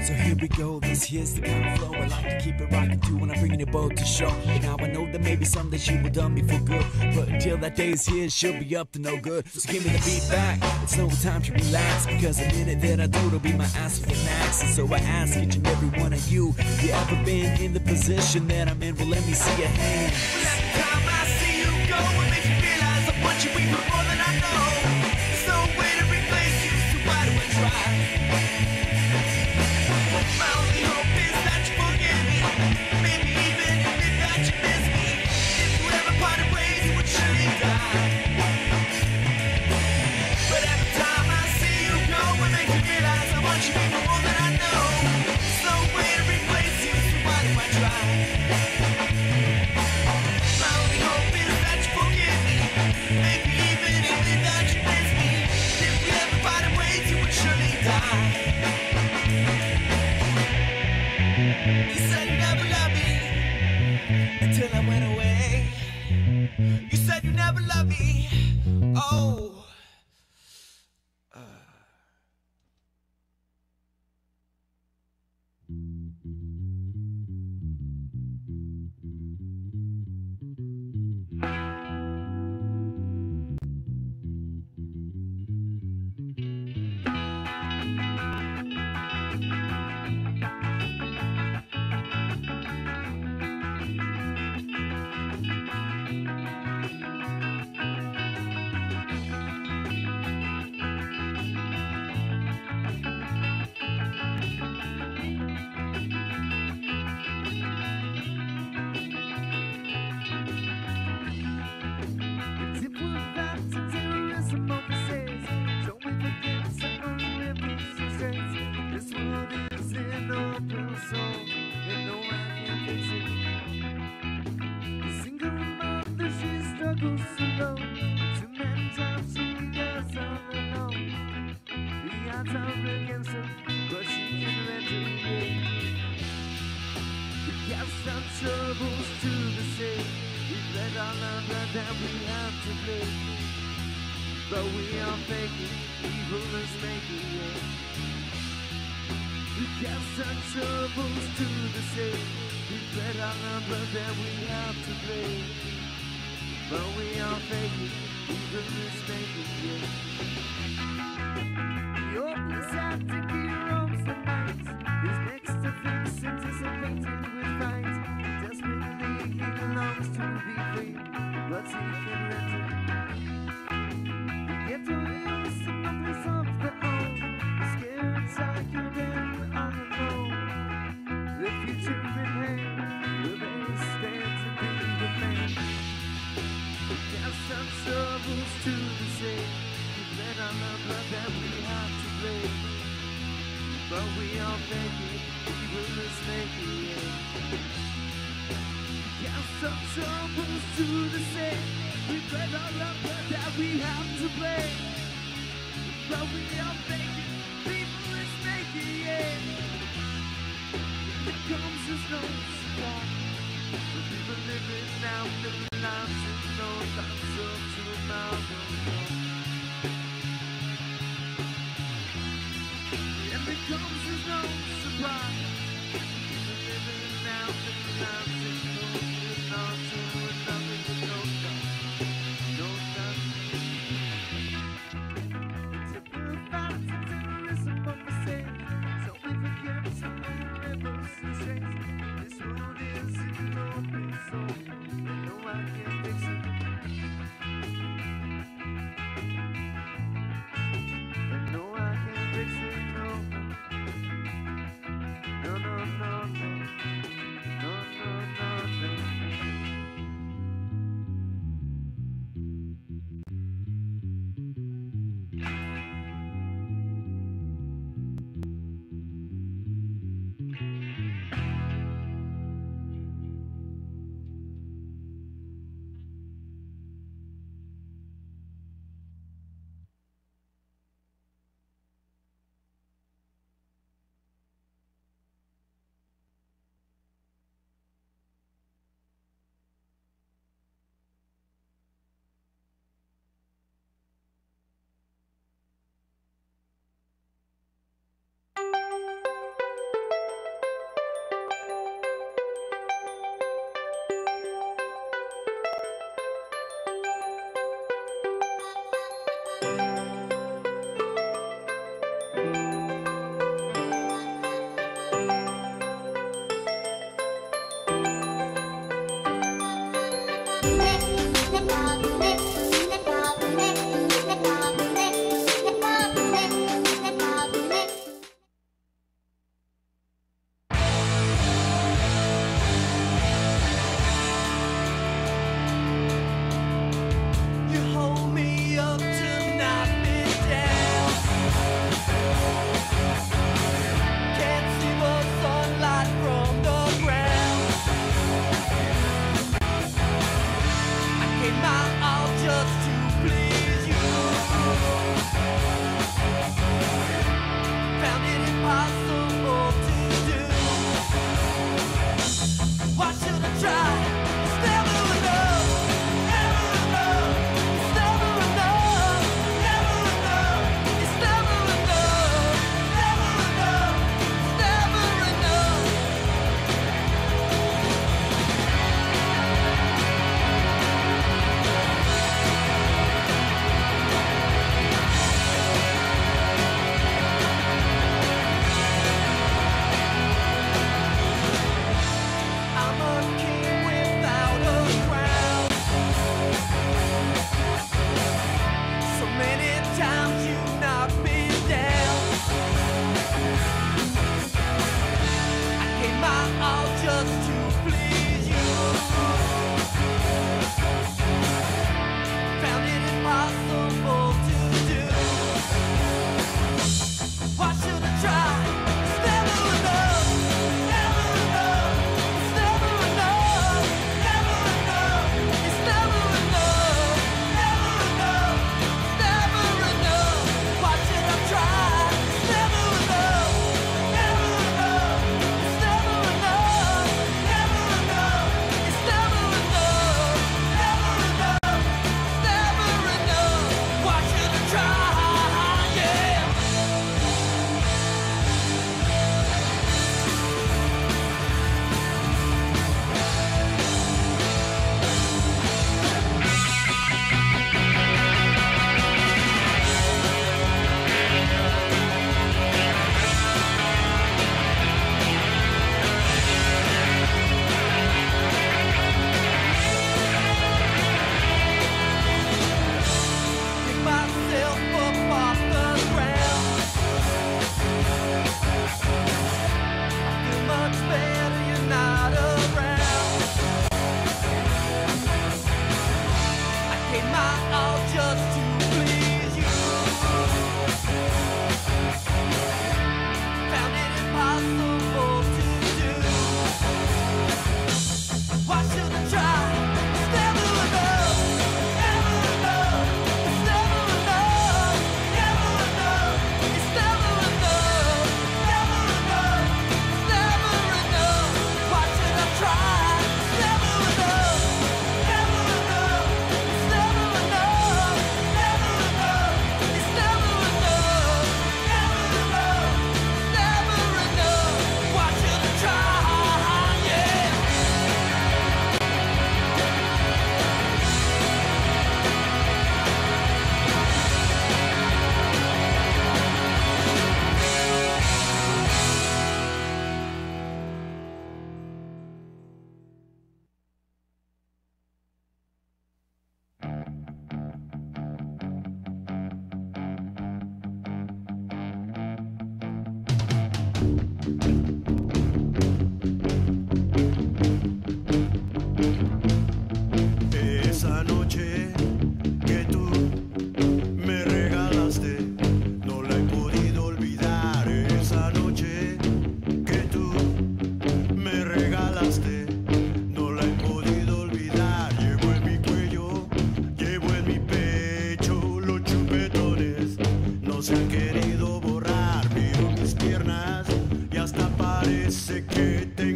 So here we go, this here's the kind of flow I like to keep it rocking to when I'm bringing it both to show. But now I know that maybe someday she will done me for good, but until that day is here, she'll be up to no good. So give me the beat back, it's no time to relax, because the minute that I do, it'll be my ass for the max. And so I ask each and every one of you, you ever been in the position that I'm in? Well, let me see your hands. Well, every time I see you go, it makes me realize I want you even more than I know. There's no way to replace you, so why do I try? My only hope is that you forgive me, maybe even admit that you miss me. If we ever parted ways, you would surely die. But every time I see you go, it makes me realize I want you even more than I know. There's no way to replace you, so why do I try? My only hope is that you forgive me, maybe even admit that you miss me. If we ever parted ways, you would surely die. You said you never loved me until I went away. You said you never loved me. Oh. But we are faking, evil is making it. We cast our troubles to the sea. We bled our number that we have to pay. But we are faking, evil is making it. The open static he roams the night. His next offense anticipated with fight. Desperately he longs to be free, but he can let it. Get to use in the place of the own. Scared, tired, and unknown. The future in hand, will they stand to be the man? We cast our troubles to the sea. We let our love that we have. some troubles to the same. We play the number that we have to play. But we are making, people is making, yeah. It comes as no surprise. But people living now, living lives in no time, so to tomorrow. And it comes as no surprise. People living now, living lives in no time, so nothing with no time. No time. It's a good fight, it's a terrorism of mistakes. So we forget some of the rivers and shakes. This world is in no place, so you know I can't fix it. I know I can't fix it, no. No, no, no, no. No, no, no, no. You hold me up to knock me down. Can't see the sunlight from the ground. I gave my all just to please you. Found it impossible to do. Why should I try? It's never enough. Never enough. It's never enough. Never enough. It's never enough. Never enough. It's never enough. I'm a king without a crown. So many times you knocked me down. I gave my all just to please you. Found it impossible to do. Why should I try? It's never enough. Never enough. It's never enough. Never enough. It's never enough. Never enough. It's never enough. Why should I try? It's never enough. Never enough. It's never enough. Never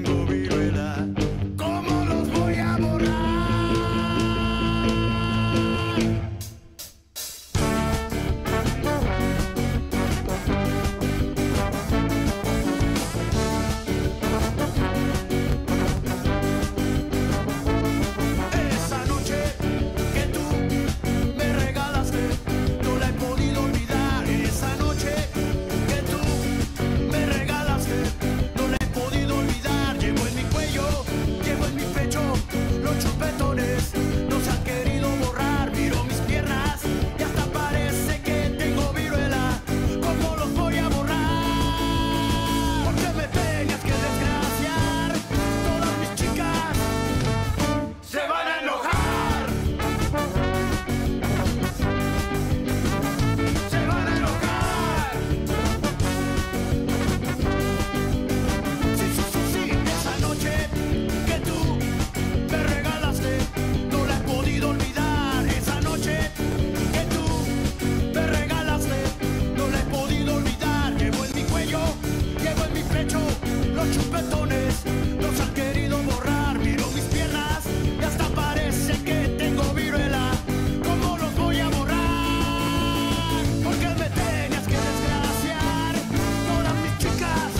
tengo viruela. ¿Cómo los voy a borrar? Esa noche que tú me regalaste, no la he podido olvidar. Esa noche que tú me regalaste, no la he podido olvidar. Llevo en mi cuello, llevo en mi pecho los chupetones, no se han querido borrar. Miro mis piernas y hasta parece que tengo viruela. ¿Cómo los voy a borrar? ¿Por qué me tenías que desgraciar? Todas mis chicas se van a enojar. Se van a enojar. Sí, sí, sí, sí. Esa noche que tú me regalaste, no la he podido olvidar. Esa noche que tú me regalaste, no la he podido olvidar. Llevo en mi cuello, llevo en mi pecho los chupetones, no se han querido borrar. Miro mis piernas y hasta parece que tengo viruela. ¿Cómo los voy a borrar? Porque me tenías que desgraciar. Todas mis chicas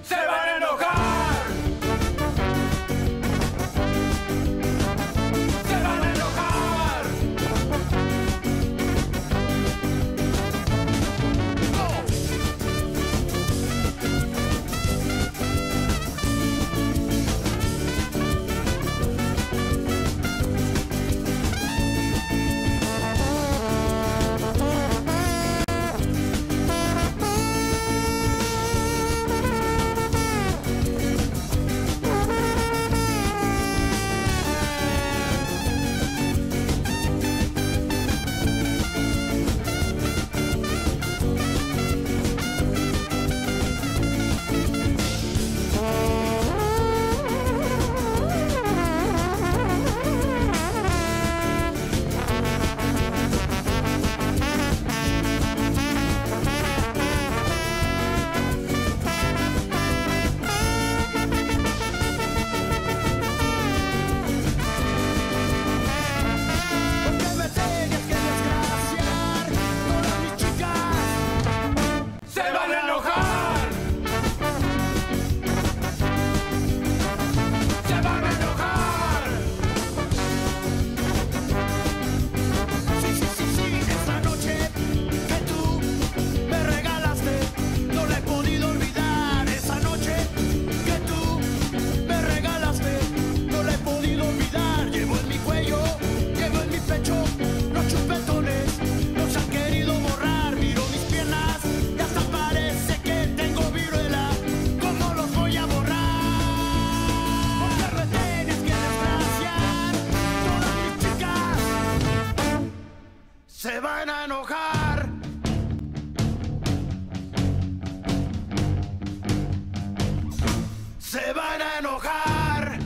se van a enojar. Se van a enojar. Porque me tenías que desgraciar. Todas mis chicas se van a enojar. Se van a enojar. Sí, sí, sí, sí. Esa noche que tú me regalaste, no la he podido olvidar. Esa noche que tú me regalaste, no la he podido olvidar. Llevo en mi cuello, llevo en mi pecho los chupetones, no se han querido borrar. Miro mis piernas y hasta parece que tengo viruela. ¿Cómo los voy a borrar? Porque me tienes que desgraciar. Todas mis chicas se van a enojar. Se van a enojar.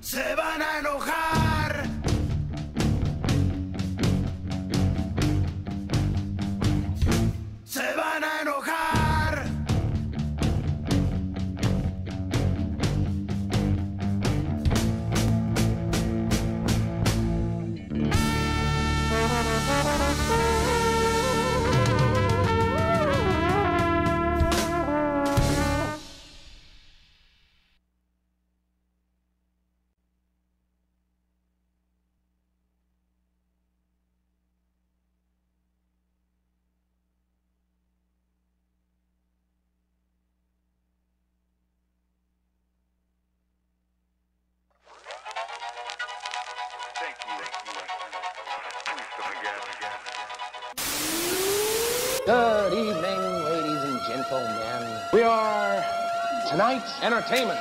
Se van a enojar. Se van a enojar. Good evening, ladies and gentlemen. We are tonight's entertainment.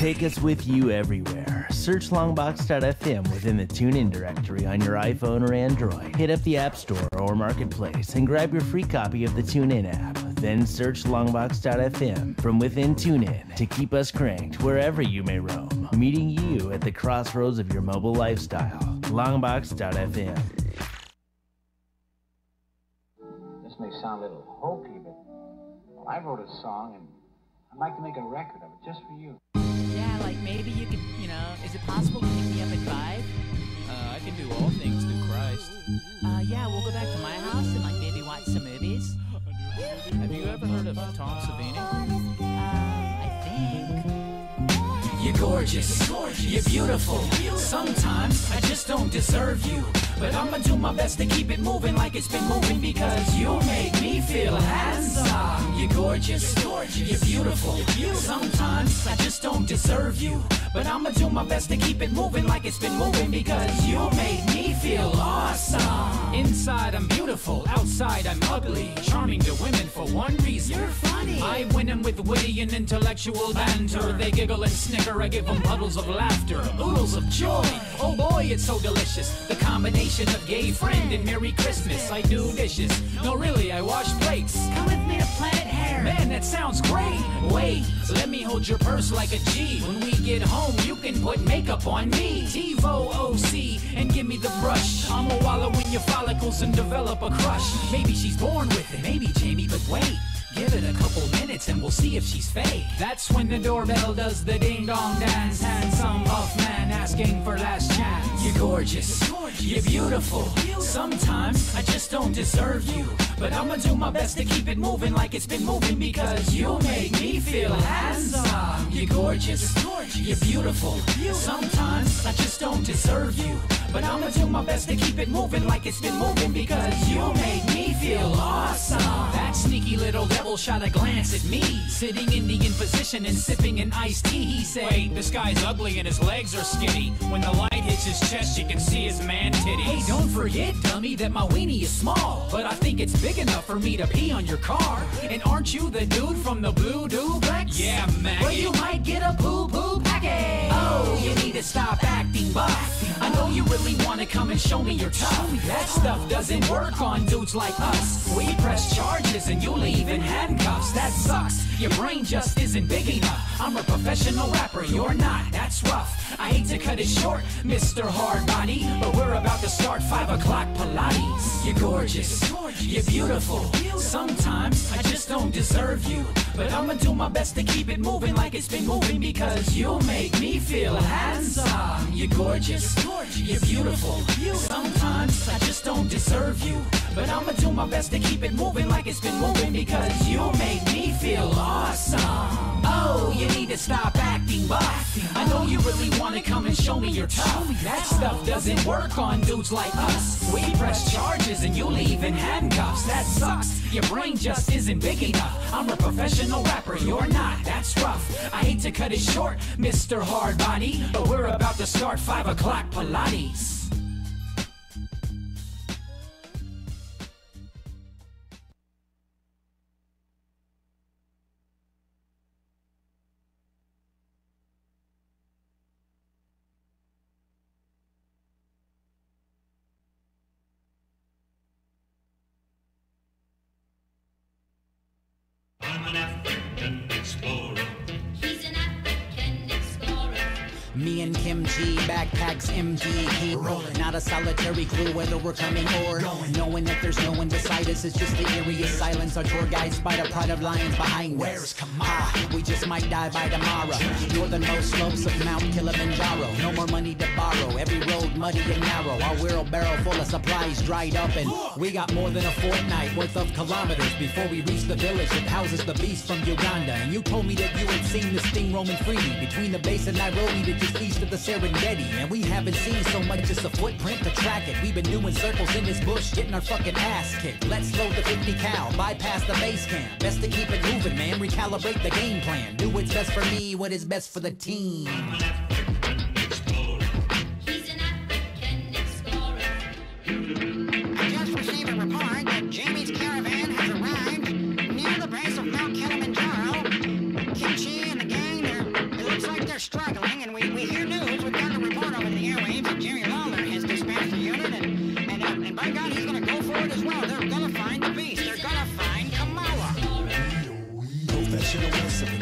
Take us with you everywhere. Search Longbox.FM within the TuneIn directory on your iPhone or Android. Hit up the App Store or Marketplace and grab your free copy of the TuneIn app. Then search Longbox.FM from within TuneIn to keep us cranked wherever you may roam. Meeting you at the crossroads of your mobile lifestyle. Longbox.FM. This may sound a little hokey, but well, I wrote a song and I'd like to make a record of it just for you. Yeah, like maybe you could, is it possible to pick me up at 5? I can do all things through Christ. Yeah, we'll go back to my house and like maybe watch some movies. Have you ever heard of Tom Savini? I think. You're gorgeous, you're beautiful. Sometimes I just don't deserve you, but I'ma do my best to keep it moving like it's been moving because you make me feel handsome. You're gorgeous, you're beautiful. Sometimes I just don't deserve you, but I'ma do my best to keep it moving like it's been moving because you make me feel awesome. Inside I'm beautiful, outside I'm ugly, charming to women for one reason. You're funny. I win them with witty and intellectual banter. They giggle and snicker, I give them puddles of laughter, oodles of joy. Oh boy, it's so delicious. The combination of gay friend and Merry Christmas. I do dishes. No, really, I wash plates. Come with me to Planet Hair. Man, that sounds great. Wait, let me hold your purse like a G. When we get home, you can put makeup on me. TiVo OC and give me the brush. I'ma wallow in your follicles and develop a crush. Maybe she's born with it, maybe Jamie, but wait. Give it a couple minutes and we'll see if she's fake. That's when the doorbell does the ding-dong dance. Handsome buff man asking for last chance. You're gorgeous, you're beautiful. Sometimes I just don't deserve you, but I'ma do my best to keep it moving like it's been moving because you make me feel handsome. You're gorgeous, you're beautiful. Sometimes I just don't deserve you, but I'ma do my best to keep it moving like it's been moving because you make me feel awesome. That sneaky little devil shot a glance at me, sitting in the Indian position and sipping an iced tea. He said, wait, this guy's ugly and his legs are skinny. When the light hits his chest, you can see his man titties. Hey, don't forget, dummy, that my weenie is small, but I think it's big enough for me to pee on your car. And aren't you the dude from the blue duplex? Yeah, Maggie. Well, you might get a boo-boo package. Oh, you need to stop acting buff. I know you really want to come and show me you're tough. That stuff doesn't work on dudes like us. We press charges and you leave in handcuffs. That sucks. Your brain just isn't big enough. I'm a professional rapper, you're not. That's rough. I hate to cut it short, Mr. Hardbody, but we're about to start 5 o'clock Pilates. You're gorgeous, you're beautiful. Sometimes I just don't deserve you, but I'ma do my best to keep it moving like it's been moving because you make me feel handsome. You're gorgeous, you're beautiful. Sometimes I just don't deserve you, but I'ma do my best to keep it moving like it's been moving because you make me feel awesome. Oh, you need to stop acting buff. I know you really want to come and show me you're tough. That stuff doesn't work on dudes like us. We press charges and you leave in handcuffs. That sucks. Your brain just isn't big enough. I'm a professional rapper, you're not. That's rough. I hate to cut it short, Mr. Hardbody, but we're about to start 5 o'clock Pilates. I'm an African explorer. He's an African explorer. Me and Kim G, backpacks empty, keep rolling. Not a solitary clue whether we're coming or going. Knowing that there's no one beside us, it's just the eeriest silence. Our tour guide spied a pride of lions behind us. Where's Kamara? We just might die by tomorrow. Northernmost slopes of Mount Kilimanjaro. No more money to borrow, every road muddy and narrow. Our wheelbarrow full of supplies dried up, and we got more than a fortnight worth of kilometers before we reach the village that houses the beast from Uganda. And you told me that you had seen this thing roaming freely between the base of Nairobi to just east of the Serengeti. And we haven't seen so much as a footprint to track it. We've been doing circles in this bush, getting our fucking ass kicked. Let's load the 50 cal, bypass the base camp. Best to keep it moving, man, recalibrate the game plan. Do what's best for me, what is best for the team. He's an African explorer. I just received a report that Jamie's caravan has arrived near the base of Mount Kilimanjaro. Kimchi and the gang, it looks like they're struggling.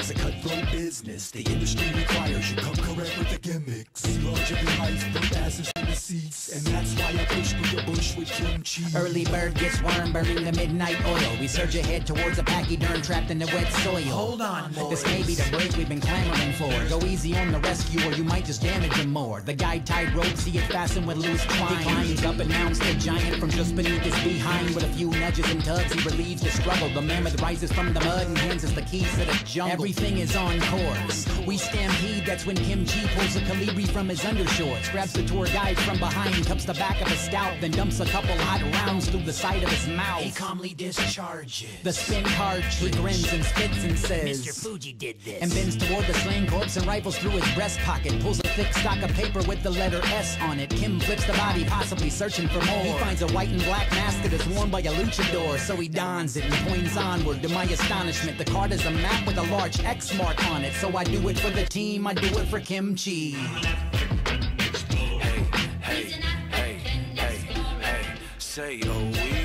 It's a cutthroat business. The industry requires you come correct with the gimmicks. Larger than life, put asses in the seats. And that's why I push through the bush with kimchi. Early bird gets worm, burning the midnight oil. We surge ahead towards a pachyderm trapped in the wet soil. Hold on, boys. This may be the break we've been clamoring for. Go easy on the rescue or you might just damage him more. The guide tied rope, see it fastened with loose twine. He climbs up and mounts the giant from just beneath his behind. With a few nudges and tugs, he relieves the struggle. The mammoth rises from the mud and hands us the keys to the jungle. Everything is on course. We stampede, that's when Kim Chi pulls a Calibri from his undershorts. Grabs the tour guide from behind, cups the back of his scalp, then dumps a couple hot rounds through the side of his mouth. He calmly discharges the spin card. He grins and spits and says, Mr. Fuji did this. And bends toward the slain corpse and rifles through his breast pocket. Pulls a thick stock of paper with the letter S on it. Kim flips the body, possibly searching for more. He finds a white and black mask that is worn by a luchador. So he dons it and points onward. To my astonishment, the card is a map with a large X mark on it. So I do it for the team, I do it for Kim Chi. Hey, say oh we.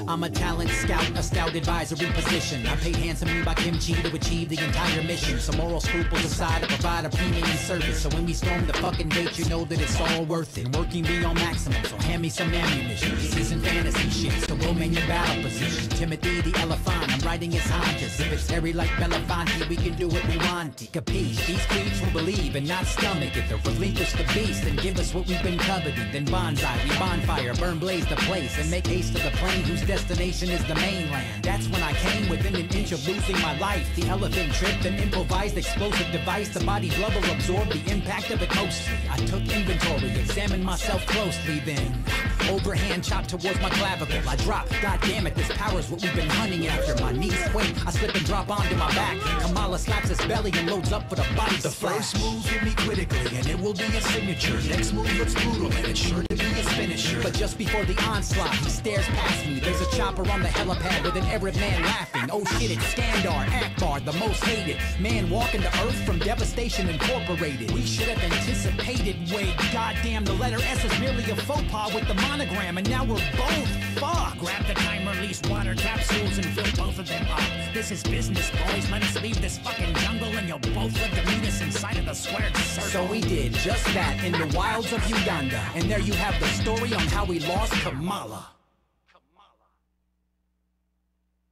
I'm a talent scout, a stout advisory position. I paid handsomely by Kim Chi to achieve the entire mission. Some moral scruples aside, I provide a premium service. So when we storm the fucking gate, you know that it's all worth it. Working beyond maximum, so hand me some ammunition. This isn't fantasy shit, so we'll man your battle position. Timothy the elephant, I'm riding his haunches. If it's hairy like Belafonte, we can do what we want. Capiche? These creeps will believe and not stomach it. They'll relinquish the beast and give us what we've been coveting. Then bonsai, we bonfire, burn blaze the place, and make haste to the plane whose destination is the mainland. That's when I came within an inch of losing my life. The elephant tripped an improvised explosive device. The body's level absorbed the impact of it mostly. I took inventory, examined myself closely, then overhand chopped towards my clavicle. I dropped, god damn it, this power's what we've been hunting after. My knees quake, I slip and drop onto my back. Kamala slaps his belly and loads up for the body The splash. first move hit me critically and it will be a signature. Next move looks brutal and it's sure to be his finisher. But just before the onslaught, he stares past me. There's a chopper on the helipad with an Arab man laughing. Oh shit, it's Skandar, Akbar, the most hated man walking the earth from Devastation Incorporated. We should have anticipated. Wait, goddamn, the letter S is merely a faux pas with the monogram, and now we're both fucked. Grab the time-release water capsules and fill both of them up. This is business, boys. Let us leave this fucking jungle and you'll both live to meet us inside of the squared circle. So we did just that in the wilds of Uganda. And there you have the story on how we lost Kamala.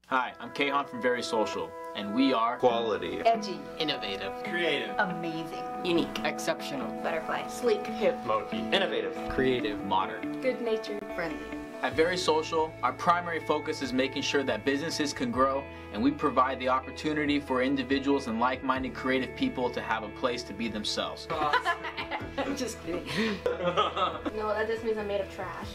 Hi, I'm Kahan from Very Social, and we are quality, edgy, innovative, creative, amazing, unique, exceptional, butterfly, sleek, hip, smoky, innovative, creative, modern, good-natured, friendly. At Very Social, our primary focus is making sure that businesses can grow, and we provide the opportunity for individuals and like-minded creative people to have a place to be themselves. I'm just kidding. No, that just means I'm made of trash.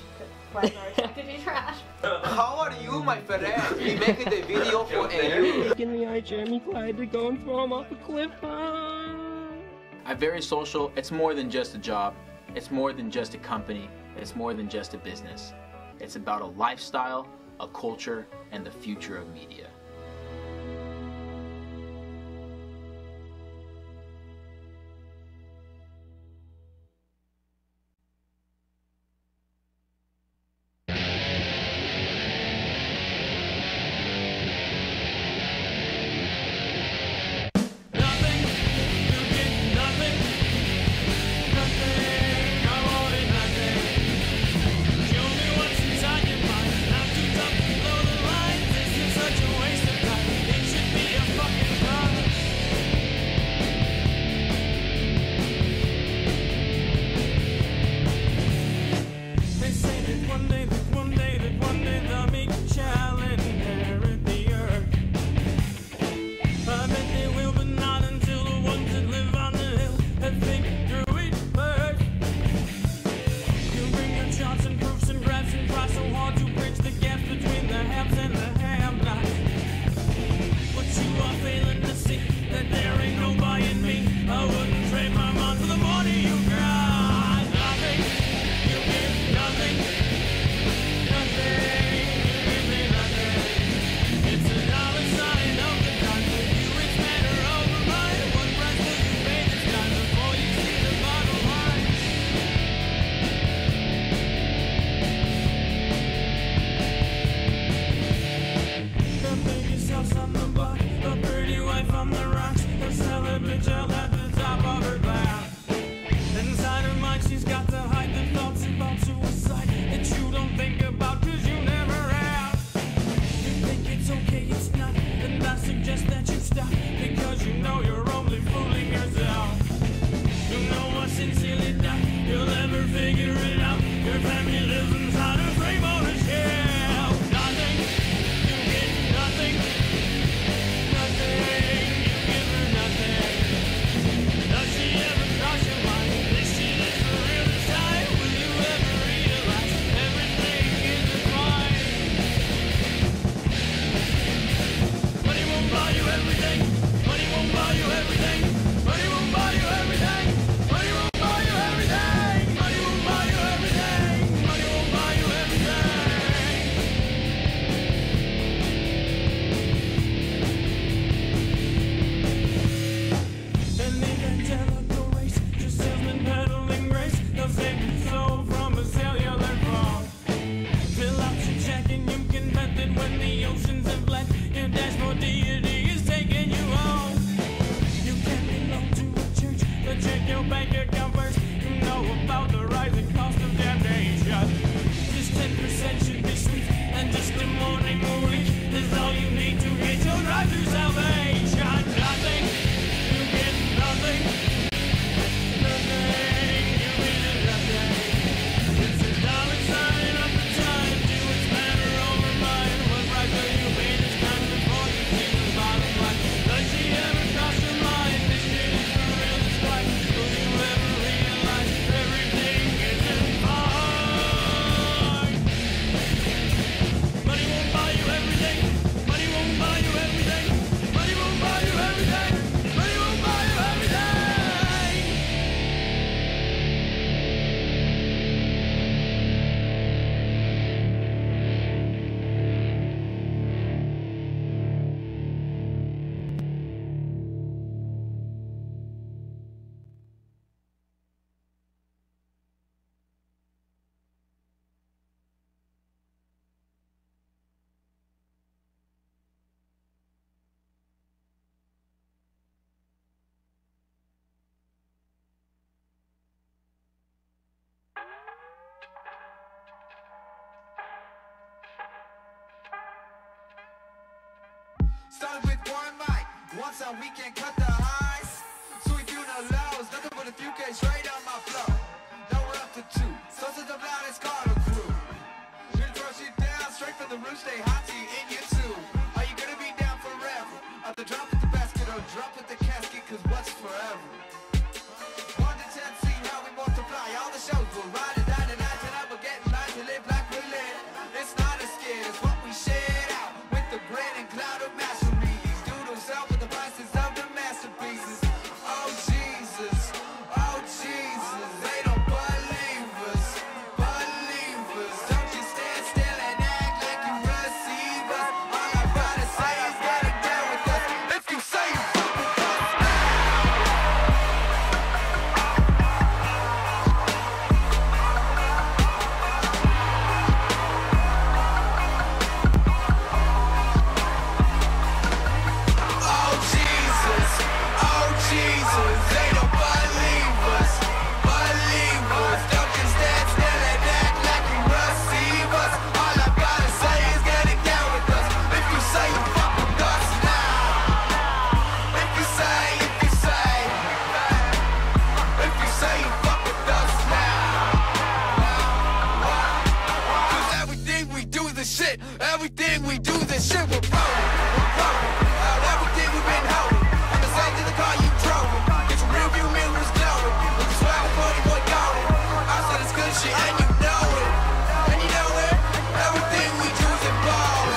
Why are attracted to trash? How are you, my friend? We making the video for you. Give me Jeremy Clyde to go and throw him off a cliff. At Very Social, it's more than just a job. It's more than just a company. It's more than just a business. It's about a lifestyle, a culture, and the future of media. Such a way deity is taking you home. You can belong to a church, but check your bank account first. You know about the rising cost of damnation. Just 10% should be sweet, and just a morning a week is all you need to get your drive to salvation. Nothing, you get nothing. Nothing, you get nothing. It's a dollar sign of the time. Do what's matter over mine. What price are you paying this time before you see the bottom line? Does she ever cross your mind? This shit is for real, it's right. Will you ever realize everything isn't fine? Money won't buy you everything. Money won't buy you everything. Money won't buy you everything. Money won't buy you everything. Started with one mic, one time we can cut the highs. So we do no lows, nothing but a few K straight on my flow. Now we're up to 2, so to the loudest Carter crew. Gonna throw shit down, straight from the roof, stay hot to you in you too. Are you gonna be down forever? Either drop with the basket or drop with the casket, cause what's forever? 1 to 10, see how we multiply. All the shows will ride and die tonight, tonight we're getting live to live like we live. It's not a skit, it's what we share out with the grin and cloud of mastery. Do themselves with the prices of the masterpieces. Oh Jesus, they don't believe us, Don't you stand still and act like you receive us. All I gotta say is get it down with us. If you say you fuck with us Oh Jesus, they don't believe us, Don't you stand still and act like you receive us. All I gotta say is get it down with us. If you say you fuck with us now, if you say you fuck with us now, cause everything we do is the shit, everything we do is the shit. We're rolling, out everything we've been holding. On the side of the car you drove it, get your rear view mirrors glowing. With the swag of 40 boy golden, I said it's good shit and you know it, everything we do is involved.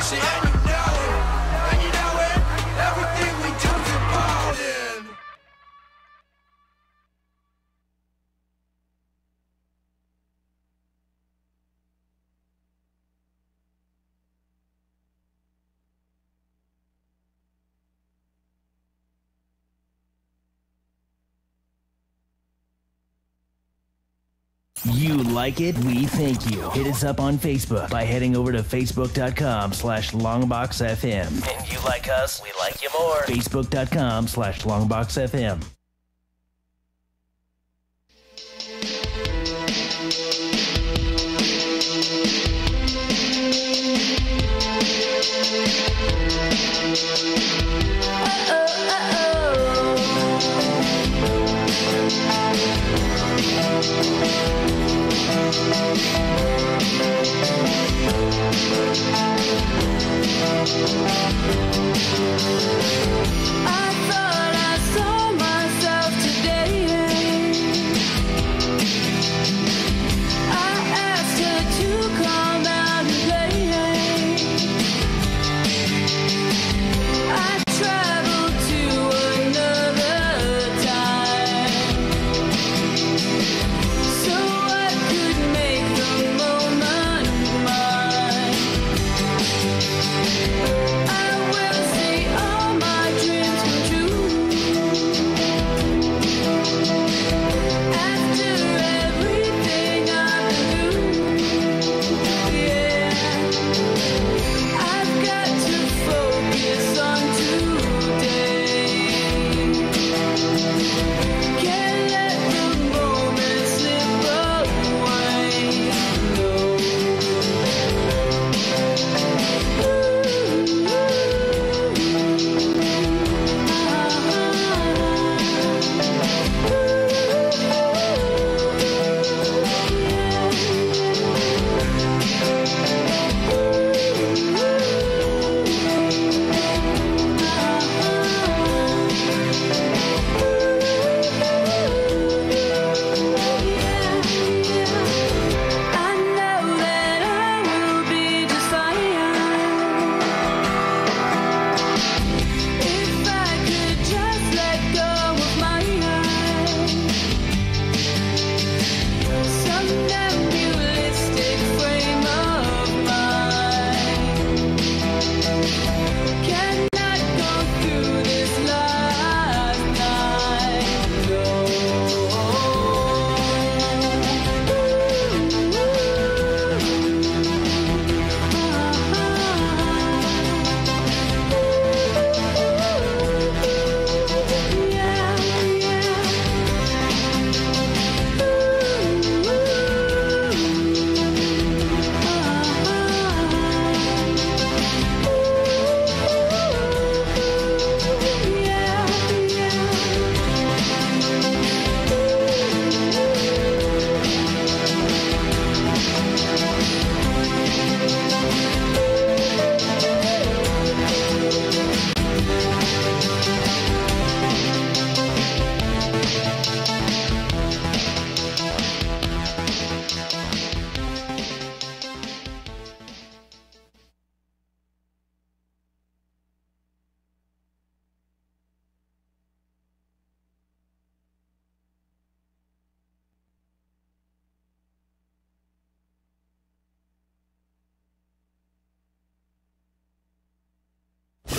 shit, and you know it, You like it? We thank you. Hit us up on Facebook by heading over to facebook.com/longbox.fm. And you like us, we like you more. Facebook.com/longbox.fm. I thought I saw myself today. I asked her to come out and play. I traveled to another time, so I could make the moment mine. I will see all my dreams come true. After everything I've been through, yeah, I've got to focus on today. Can't let the moment slip away. I know that I will be just fine if I could just let go of my some nebulistic frame of mind. Cannot go through this last night.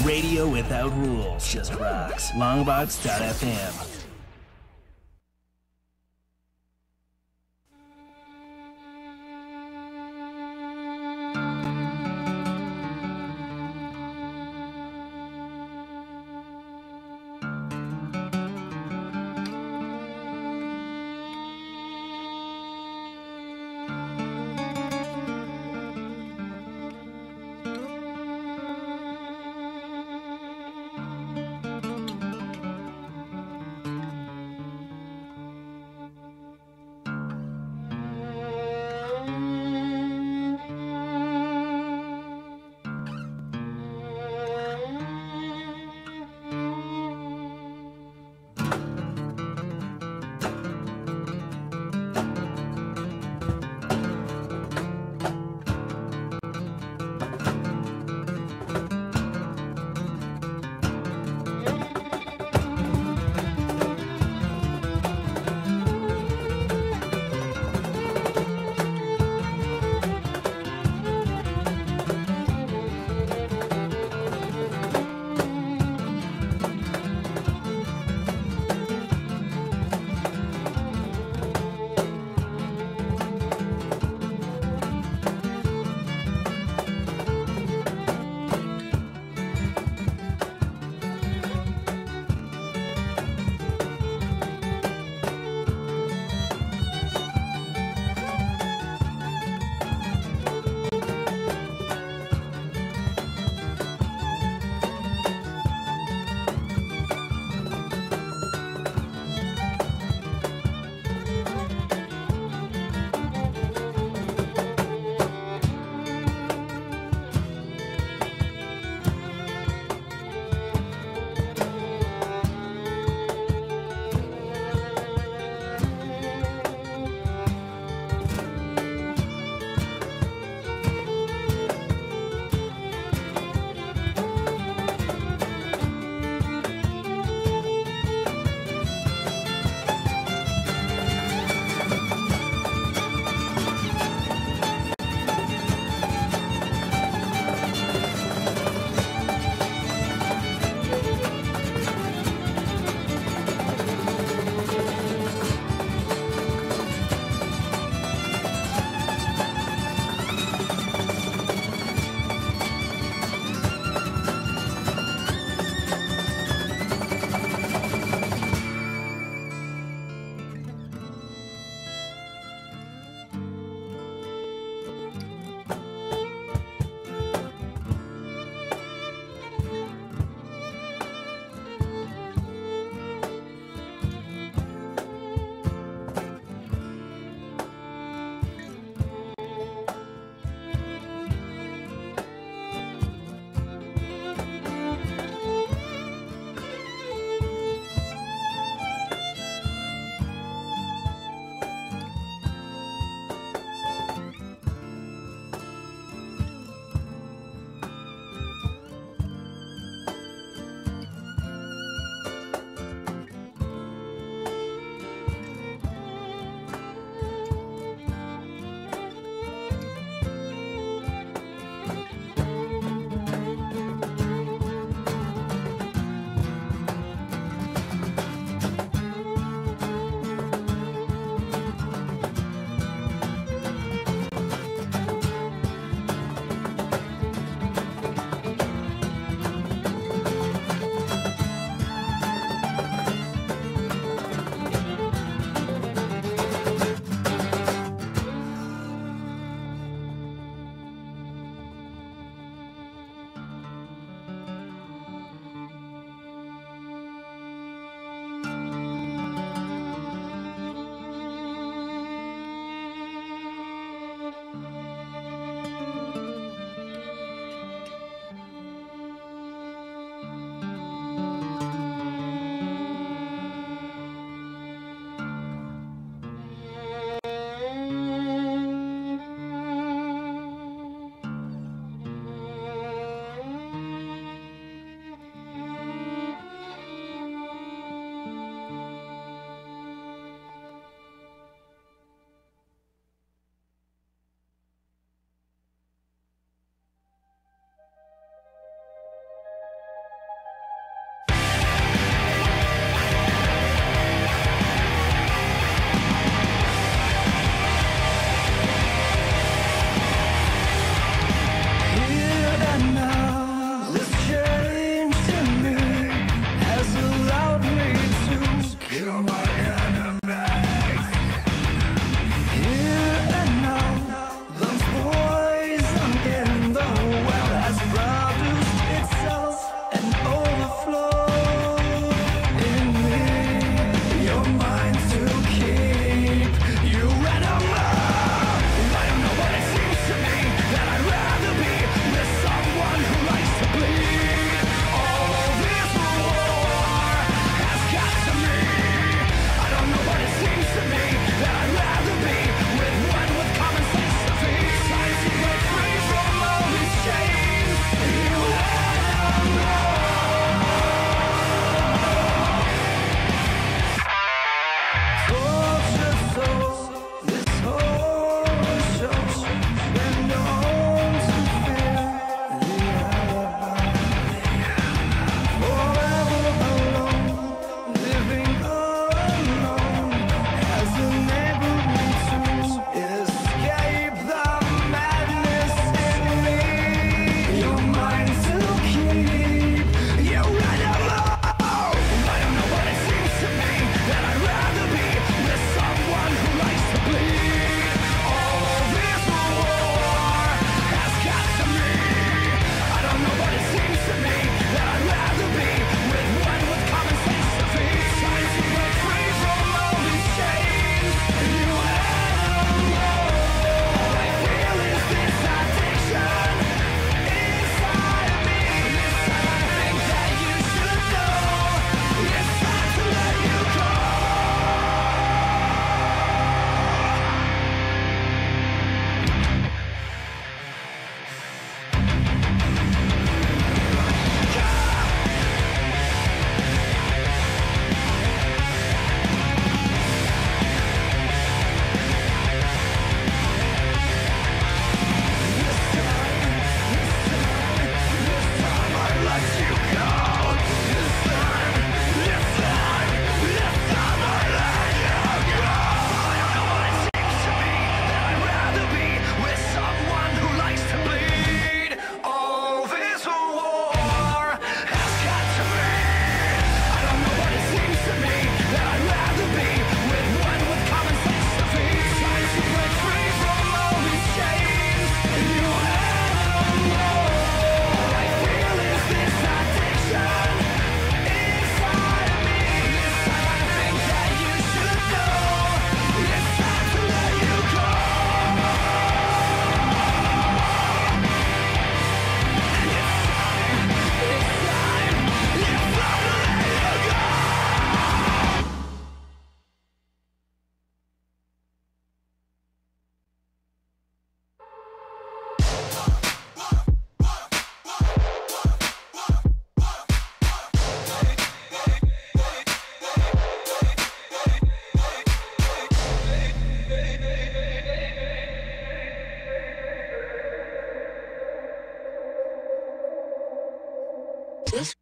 Radio without rules, just rocks. Longbox.FM.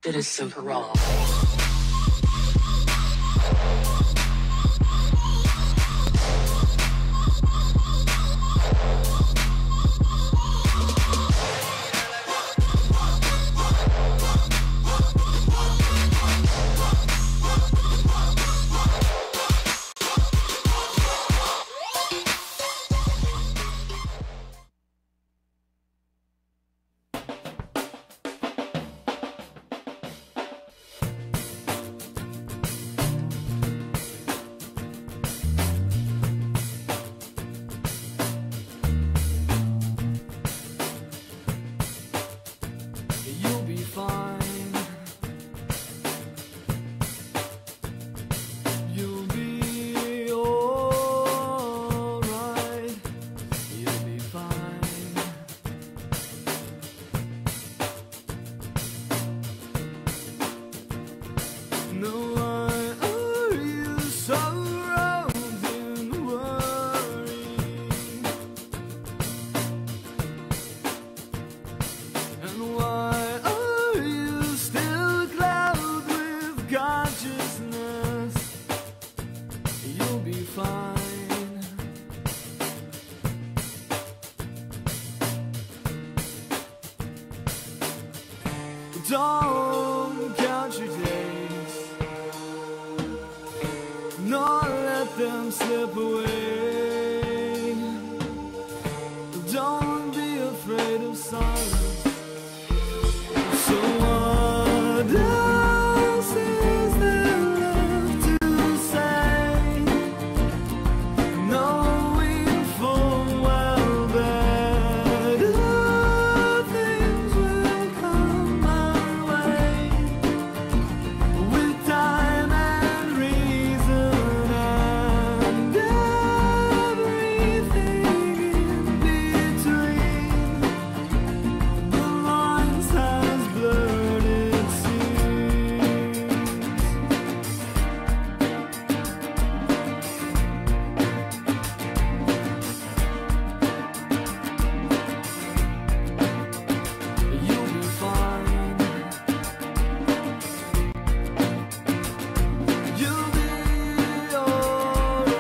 citizen parole. Don't count your days, nor let them slip away. Don't be afraid of silence. So what else is there left to say? Knowing full well that things will come my way, with time and reason and everything in between. The lines has blurred, it seems. You'll be fine. You'll be alright.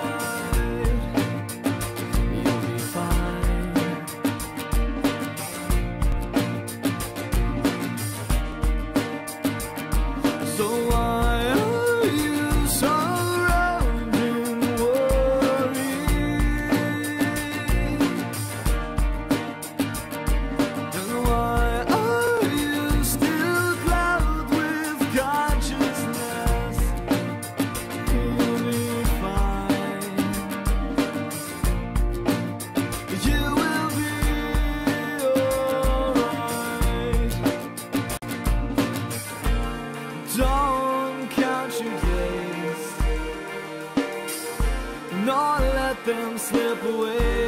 You'll be fine. So why are you surrounding worry? And why are you still clouded with consciousness? You'll be fine. You will be alright. Don't count your days, nor let them slip away.